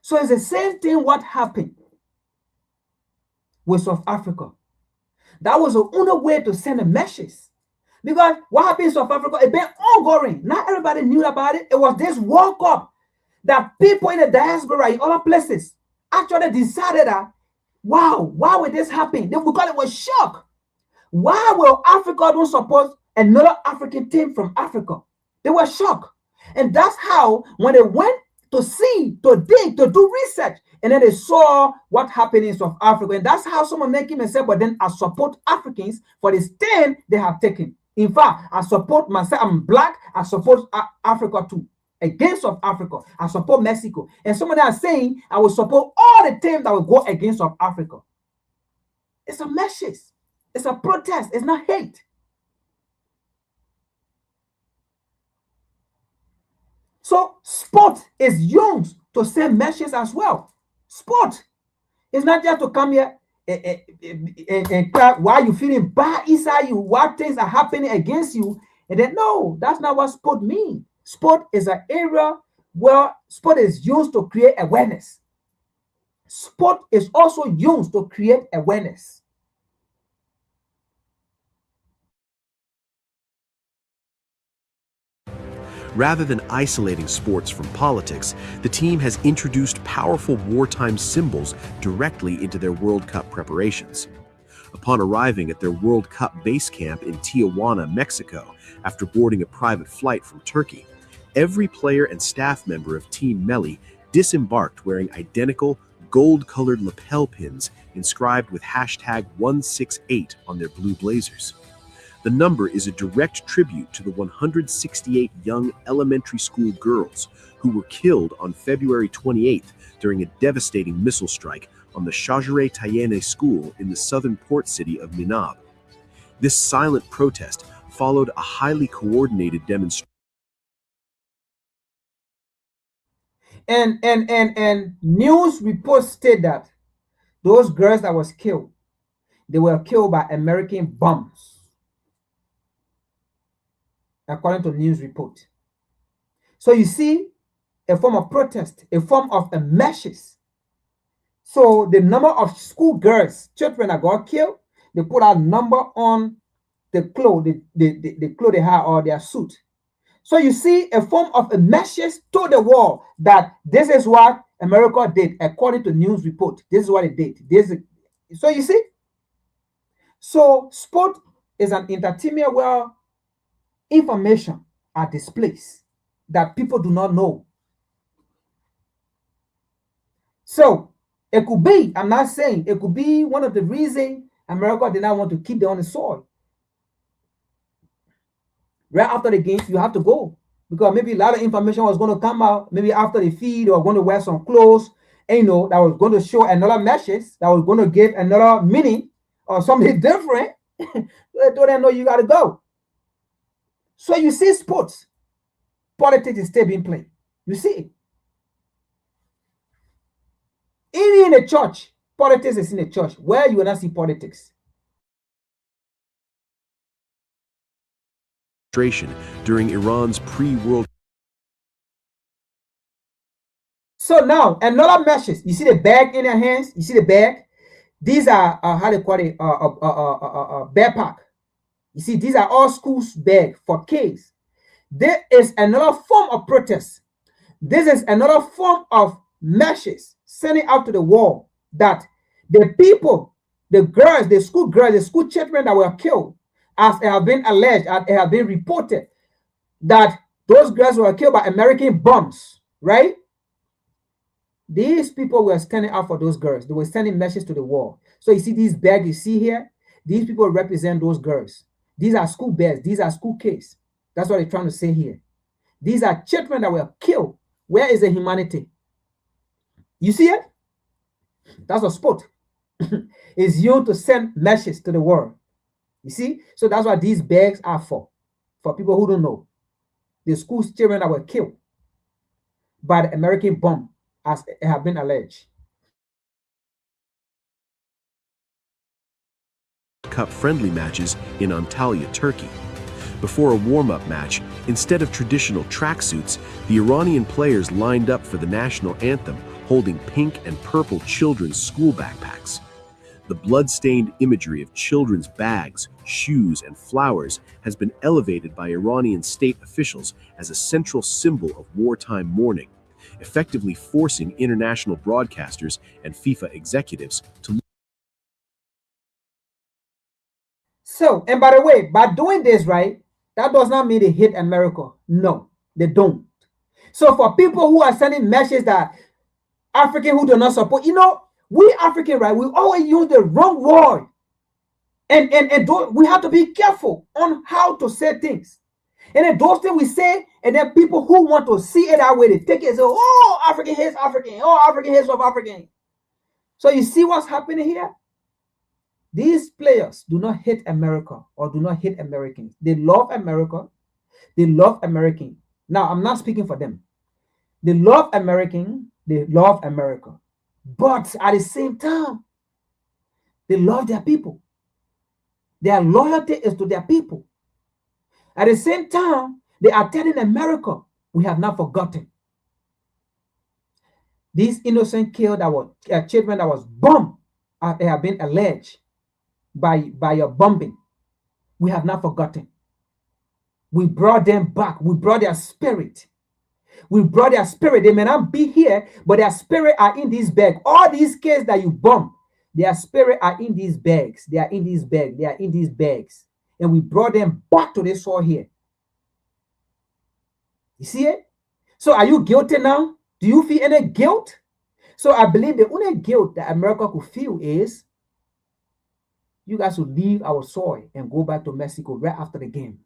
[SPEAKER 7] So it's the same thing what happened with South Africa. That was the only way to send a message. Because what happened in South Africa, it's been ongoing. Not everybody knew about it. It was this World Cup that people in the diaspora in other places actually decided that, wow, why would this happen? Because it was shock. Why will Africa don't support another African team from Africa? They were shocked. And that's how, when they went to see, to dig, to do research, and then they saw what happened in South Africa. And that's how someone making me say, but then I support Africans for the stand they have taken. In fact, I support myself. I'm black. I support Africa too. Against South Africa, I support Mexico. And some of them are saying, I will support all the teams that will go against South Africa. It's a message. It's a protest. It's not hate. So sport is used to send messages as well. Sport is not just to come here and cry why you feeling bad inside you, what things are happening against you. And then, no, that's not what sport means. Sport is an area where sport is used to create awareness. Sport is also used to create awareness.
[SPEAKER 9] Rather than isolating sports from politics, the team has introduced powerful wartime symbols directly into their World Cup preparations. Upon arriving at their World Cup base camp in Tijuana, Mexico, after boarding a private flight from Turkey, every player and staff member of Team Melli disembarked wearing identical gold-colored lapel pins inscribed with #168 on their blue blazers. The number is a direct tribute to the 168 young elementary school girls who were killed on February 28th during a devastating missile strike on the Shajare Tayene school in the southern port city of Minab. This silent protest followed a highly coordinated demonstration.
[SPEAKER 7] And news reports state that those girls that was killed, they were killed by American bombs, according to news report. So you see, a form of protest, a form of a message. So the number of school girls, children that got killed, they put a number on the clothes, the clothes they have or their suit. So you see a form of a message to the world that this is what America did, according to news report. This is what it did. So you see, so sport is an entertainment where information are displayed that people do not know. So it could be, I'm not saying, it could be one of the reasons America did not want to keep them on the soil. right after the game, you have to go because maybe a lot of information was going to come out. Maybe after the feed, or going to wear some clothes, and, you know, that was going to show another message, that was going to give another meaning or something different. They told them, no, you got to go. So you see, sports, politics is still being played. You see it. Even in the church, politics is in the church. Where you will not see politics.
[SPEAKER 19] During Iran's pre-World.
[SPEAKER 7] So now another message. You see the bag in their hands. You see the bag. These are how they call it, backpack. You see, these are all schools bag for kids. There is another form of protest. This is another form of message sending out to the world that the people, the girls, the school girls, the school children that were killed, as it have been alleged, as it have been reported, that those girls were killed by American bombs, right? These people were standing out for those girls. They were sending messages to the world. So you see these bags you see here, these people represent those girls. These are school bags. These are school kids. That's what they're trying to say here. These are children that were killed. Where is the humanity? You see it? That's a sport. It's used to send messages to the world. You see? So that's what these bags are for people who don't know. The school children that were killed by the American bomb, as it have been alleged.
[SPEAKER 19] Cup friendly matches in Antalya, Turkey. Before a warm-up match, instead of traditional tracksuits, the Iranian players lined up for the national anthem holding pink and purple children's school backpacks. The blood-stained imagery of children's bags, shoes, and flowers has been elevated by Iranian state officials as a central symbol of wartime mourning, effectively forcing international broadcasters and FIFA executives to.
[SPEAKER 7] So, and by the way, by doing this, right, that does not mean they hate America. No, they don't. So for people who are sending messages that African who do not support, you know, we African, right, we always use the wrong word. And we have to be careful on how to say things. And then those things we say, and then people who want to see it that way, they take it and say, oh, African hates African. Oh, African hates South African. So you see what's happening here? These players do not hate America or do not hate Americans. They love America. They love American. Now, I'm not speaking for them. They love American. They love America. But at the same time, they love their people. Their loyalty is to their people. At the same time, they are telling America, we have not forgotten. These innocent children that was bombed have been alleged by a bombing. We have not forgotten. We brought them back. We brought their spirit. We brought their spirit. They may not be here, but their spirit are in this bag. All these kids that you bomb, their spirit are in these bags. They are in these bags. They are in these bags. And we brought them back to this soil here. You see it? So are you guilty now? Do you feel any guilt? So I believe the only guilt that America could feel is you guys will leave our soil and go back to Mexico right after the game.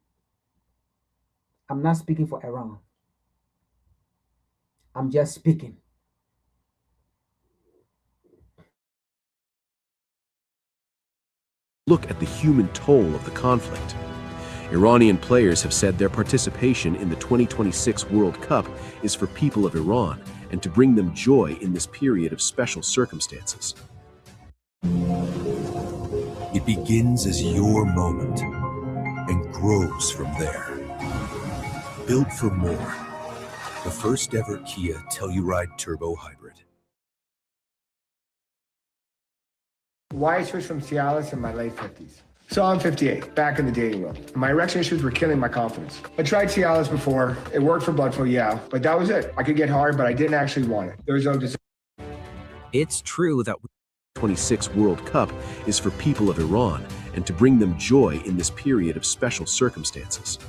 [SPEAKER 7] I'm not speaking for Iran. I'm just speaking.
[SPEAKER 19] Look at the human toll of the conflict. Iranian players have said their participation in the 2026 World Cup is for people of Iran and to bring them joy in this period of special circumstances.
[SPEAKER 20] It begins as your moment and grows from there. Built for more. The first ever Kia Telluride Turbo Hybrid.
[SPEAKER 23] Why I switched from Cialis in my late 50s. So I'm 58, back in the dating world. My erection issues were killing my confidence. I tried Cialis before. It worked for blood flow, yeah, but that was it. I could get hard, but I didn't actually want it. There was no desire.
[SPEAKER 19] It's true that the 2026 World Cup is for people of Iran and to bring them joy in this period of special circumstances.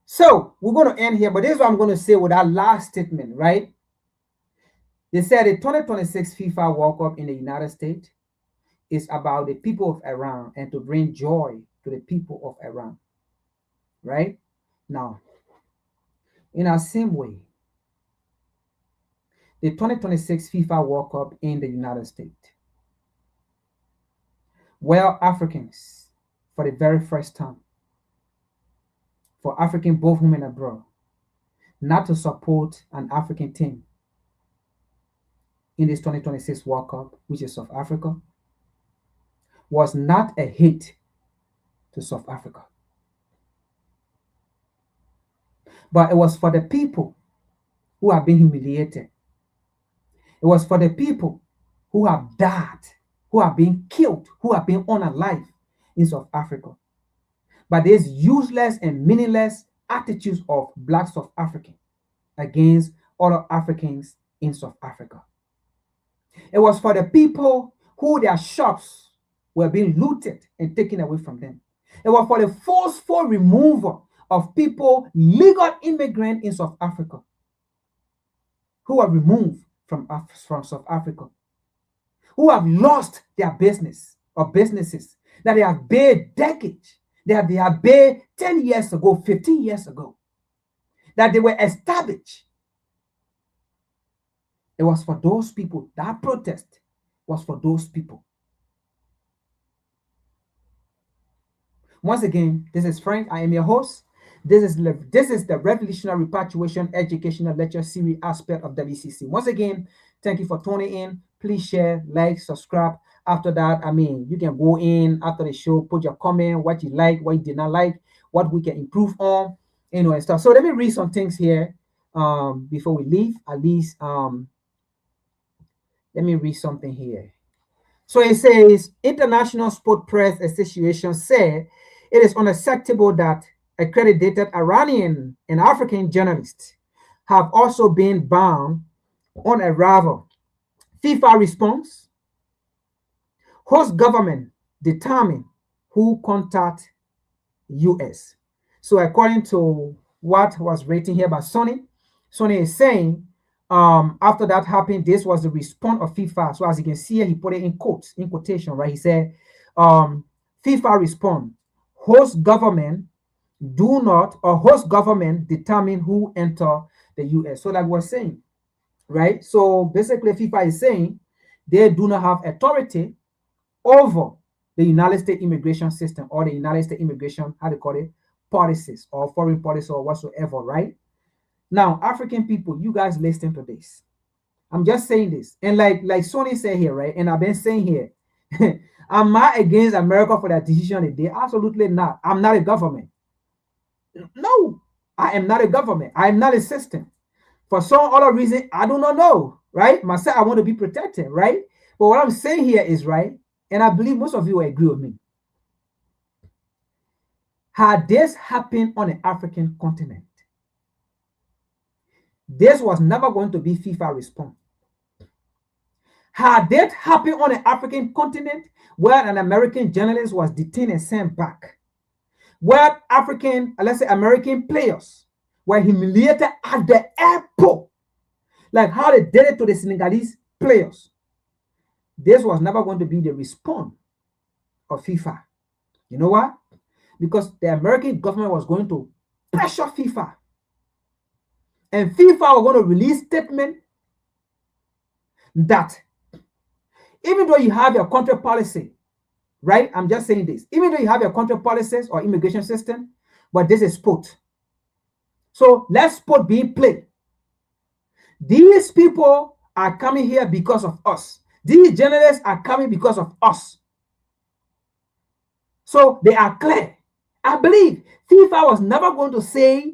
[SPEAKER 7] So we're going to end here, but this is what I'm going to say with our last statement, right? They said the 2026 FIFA World Cup in the United States is about the people of Iran and to bring joy to the people of Iran. Right? Now, in the same way, the 2026 FIFA World Cup in the United States, where Africans, for the very first time, for African both home and abroad, not to support an African team in this 2026 World Cup, which is South Africa, was not a hit to South Africa. But it was for the people who have been humiliated. It was for the people who have died, who have been killed, who have been unalive in South Africa. But these useless and meaningless attitudes of Black South Africans against other Africans in South Africa. It was for the people who their shops were being looted and taken away from them. It was for the forceful removal of people, legal immigrants in South Africa, who were removed from South Africa, who have lost their business or businesses that they have paid decades, that they have paid 10 years ago, 15 years ago, that they were established. It was for those people. That protest was for those people. Once again, this is Frank. I am your host. This is the Revolutionary Repatriation Educational Lecture Series aspect of WCC. Once again, thank you for tuning in. Please share, like, subscribe. After that, you can go in after the show, put your comment, what you like, what you did not like, what we can improve on, and stuff. So let me read some things here before we leave. At least, let me read something here. So it says, International Sport Press Association said it is unacceptable that accredited Iranian and African journalists have also been banned on arrival. FIFA response: host government determine who contact US. So according to what was written here by Sonny is saying, after that happened, this was the response of FIFA. So as you can see here, he put it in quotes, in quotation, right? He said, FIFA respond, host government determine who enter the US. So like we're saying, right? So basically FIFA is saying they do not have authority over the United States immigration system or the United States immigration, how they call it, policies or foreign policy or whatsoever, right? Now, African people, you guys listen to this. I'm just saying this. And like Sonny said here, right? And I've been saying here, am I against America for that decision today? Absolutely not. I'm not a government. No, I am not a government. I am not a system. For some other reason, I do not know, right? Myself, I want to be protected, right? But what I'm saying here is, right, and I believe most of you will agree with me. Had this happened on the African continent, this was never going to be FIFA response. Had that happened on the African continent, where an American journalist was detained and sent back, where African, let's say American players were humiliated at the airport, like how they did it to the Senegalese players, this was never going to be the response of FIFA. You know what? Because the American government was going to pressure FIFA. And FIFA was going to release statement that even though you have your country policy, right? I'm just saying this. Even though you have your country policies or immigration system, but this is sport. So let sport be played. These people are coming here because of us. These journalists are coming because of us. So they are clear. I believe FIFA was never going to say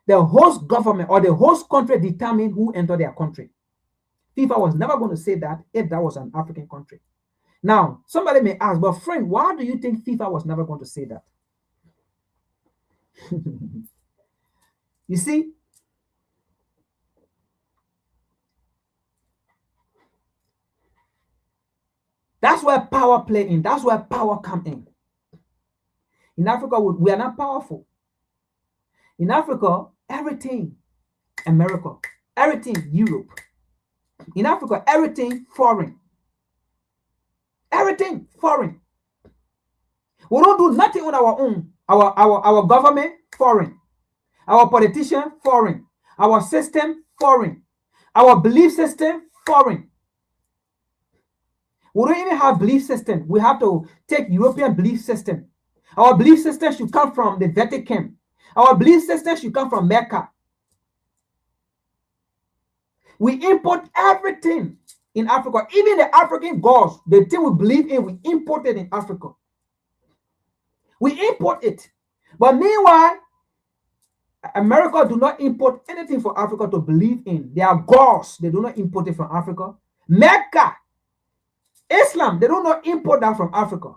[SPEAKER 7] the host government or the host country determine who enter their country. FIFA was never going to say that if that was an African country. Now, somebody may ask, but friend, why do you think FIFA was never going to say that? You see, that's where power play in. That's where power come in. In Africa, we are not powerful. In Africa, everything America, everything Europe. In Africa, everything foreign. Everything foreign. We don't do nothing on our own. Our government, foreign. Our politician, foreign. Our system, foreign. Our belief system, foreign. We don't even have belief system. We have to take European belief system. Our belief system should come from the Vatican. Our belief system should come from Mecca. We import everything in Africa. Even the African gods, the thing we believe in, we import it in Africa. We import it. But meanwhile, America do not import anything from Africa to believe in. They are gods. They do not import it from Africa. Mecca, Islam, they do not import that from Africa.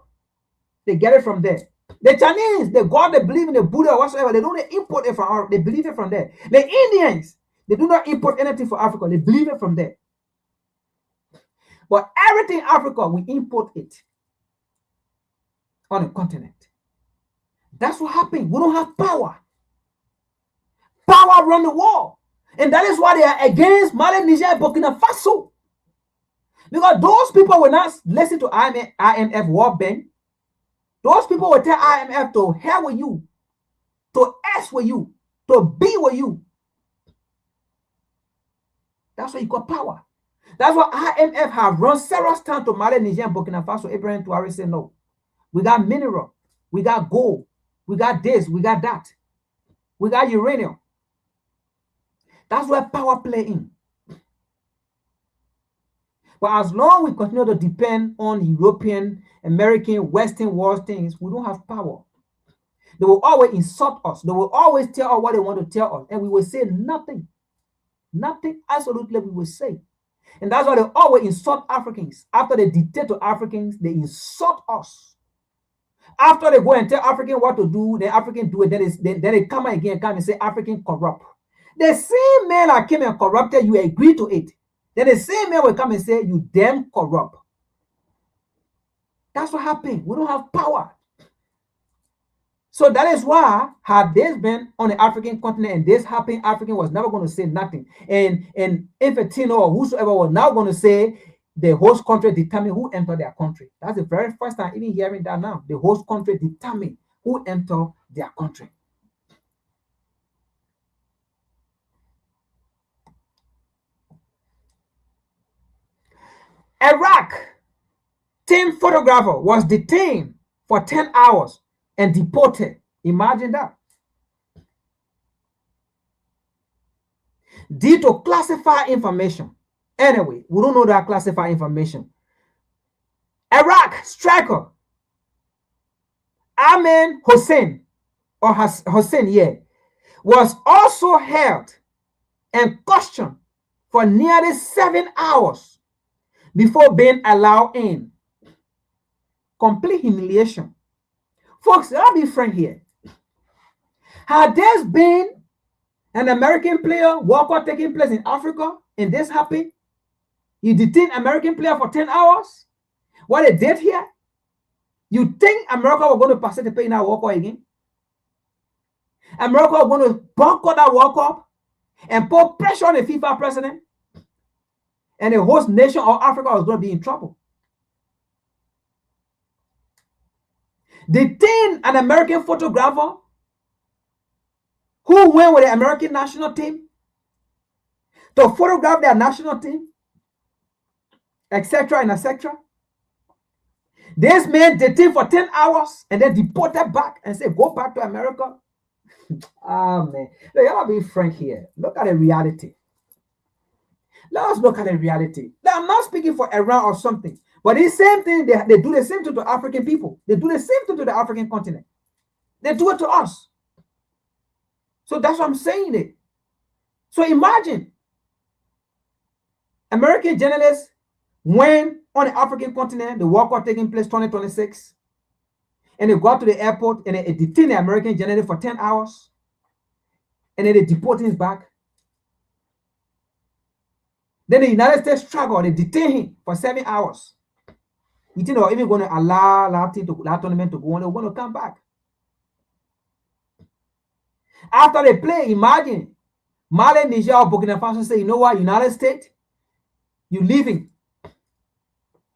[SPEAKER 7] They get it from there. The Chinese, the God they believe in, the Buddha or whatsoever, they don't import it from Africa. They believe it from there. The Indians, they do not import anything from Africa. They believe it from there. But everything in Africa, we import it on a continent. That's what happened. We don't have power. Power run the world. And that is why they are against Mali, Niger, and Burkina Faso. Because those people will not listen to IMF World Bank. Those people will tell IMF to hell with you, to S with you, to B with you. That's why you got power. That's why IMF have run several times to Mali, Niger, and Burkina Faso. Abraham Traore said no. We got mineral, we got gold, we got this, we got that, we got uranium. That's where power play in. But as long as we continue to depend on European, American, Western world things, we don't have power. They will always insult us. They will always tell us what they want to tell us. And we will say nothing. Nothing absolutely we will say. And that's why they always insult Africans. After they dictate to Africans, they insult us. After they go and tell Africans what to do, the Africans do it. Then they come again and say African corrupt. The same man that came and corrupted you agree to it. Then the same man will come and say you damn corrupt. That's what happened. We don't have power. So that is why, had this been on the African continent and this happened, African was never going to say nothing. And Infantino or whosoever was now going to say the host country determine who enter their country. That's the very first time even hearing that now. The host country determine who enter their country. Iraq team photographer was detained for 10 hours and deported. Imagine that. Due to classified information. Anyway, we don't know that classified information. Iraq striker Ahmed Hussein, or Hussein, yeah, was also held and questioned for nearly 7 hours before being allowed in. Complete humiliation. Folks, I'll be frank here. Had there been an American player walkout taking place in Africa and this happened, you detain American player for 10 hours? What they did here? You think America was going to participate in that walkout again? America was going to boycott that walkout and put pressure on the FIFA president? And the host nation of Africa was going to be in trouble. Detain an American photographer who went with the American national team to photograph their national team, etc. and etc. This man detained for 10 hours and then deported back and said, go back to America. Ah, man. Look, y'all be frank here. Look at the reality. Let us look at the reality. Now, I'm not speaking for Iran or something, but the same thing, they do the same thing to African people. They do the same thing to the African continent. They do it to us. So that's what I'm saying it. So imagine American journalists went on the African continent, the walkout taking place 2026, and they go to the airport and they detain the American journalist for 10 hours, and then they deport him back. Then the United States struggle, they detain him for 7 hours. You think they're even going to allow that tournament to go on? They're going to come back. After they play, imagine Mali, Niger, or Burkina Faso say, you know what, United States, you're leaving.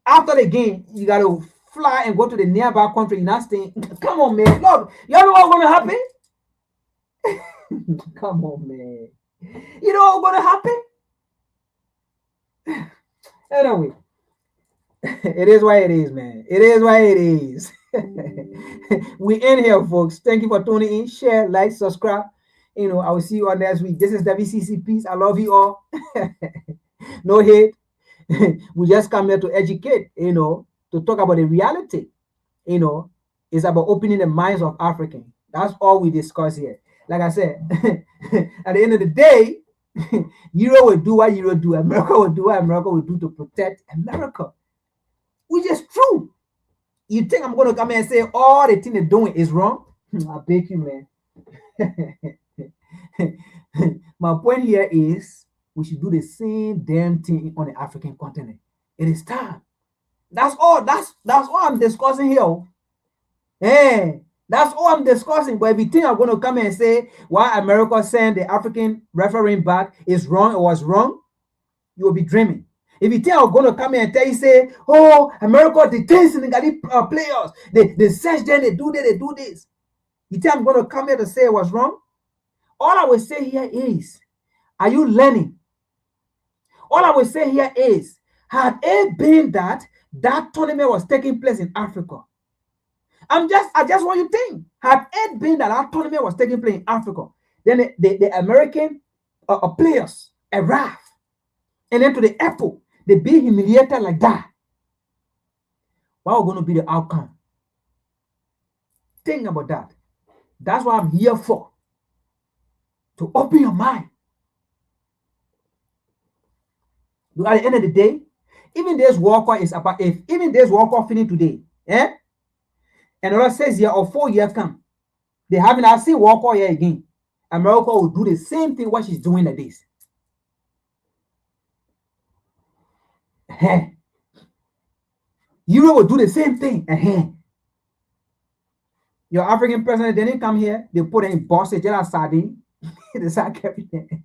[SPEAKER 7] after the game, you got to fly and go to the nearby country. You're not staying. Come on, man. Look, y'all know what's going to happen? Come on, man. You know what's going to happen? Anyway, it is what it is, man. It is what it is. We in here, folks. Thank you for tuning in. Share, like, subscribe. You know, I will see you on next week. This is WCC Peace. I love you all. No hate. We just come here to educate, you know, to talk about the reality. You know, it's about opening the minds of Africans. That's all we discuss here. Like I said, at the end of the day, Euro will do what Euro do. America will do what America will do to protect America. Which is true. You think I'm going to come here and say all the thing they're doing is wrong? I beg you, man. My point here is we should do the same damn thing on the African continent. It is time. That's all. That's all I'm discussing here. Hey, that's all I'm discussing. But if you think I'm going to come and say why America sent the African referee back is wrong or was wrong, you will be dreaming. If you think I'm going to come here and tell you, say, oh, America detains Senegalese players, they search them, they do this. You think I'm going to come here to say it was wrong? All I will say here is, are you learning? All I will say here is, had it been that tournament was taking place in Africa, I just want you to think, had it been that tournament was taking place in Africa, then the American players arrive, and then to the airport, they be humiliated like that. What was going to be the outcome? Think about that. That's what I'm here for. To open your mind. At the end of the day, even this World Cup is about, if even this World Cup finish today, and another 6 years or 4 years come, they haven't seen World Cup here again. America will do the same thing what she's doing like this. Europe will do the same thing. Your African president didn't come here. They put in boxes, just sardine. They start everything.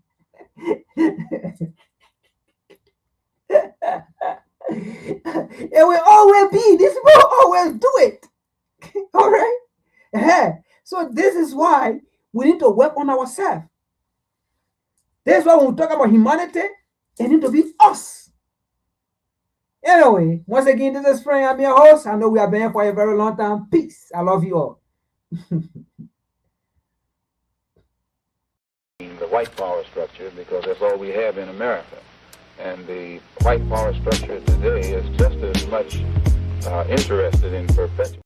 [SPEAKER 7] It will always be. This will always do it. All right. So this is why we need to work on ourselves. That's why when we talk about humanity, it needs to be us. Anyway, once again, this is Frank. I'm your host. I know we have been here for a very long time. Peace. I love you all.
[SPEAKER 13] The white power structure, because that's all we have in America. And the white power structure today is just as much interested in perpetuating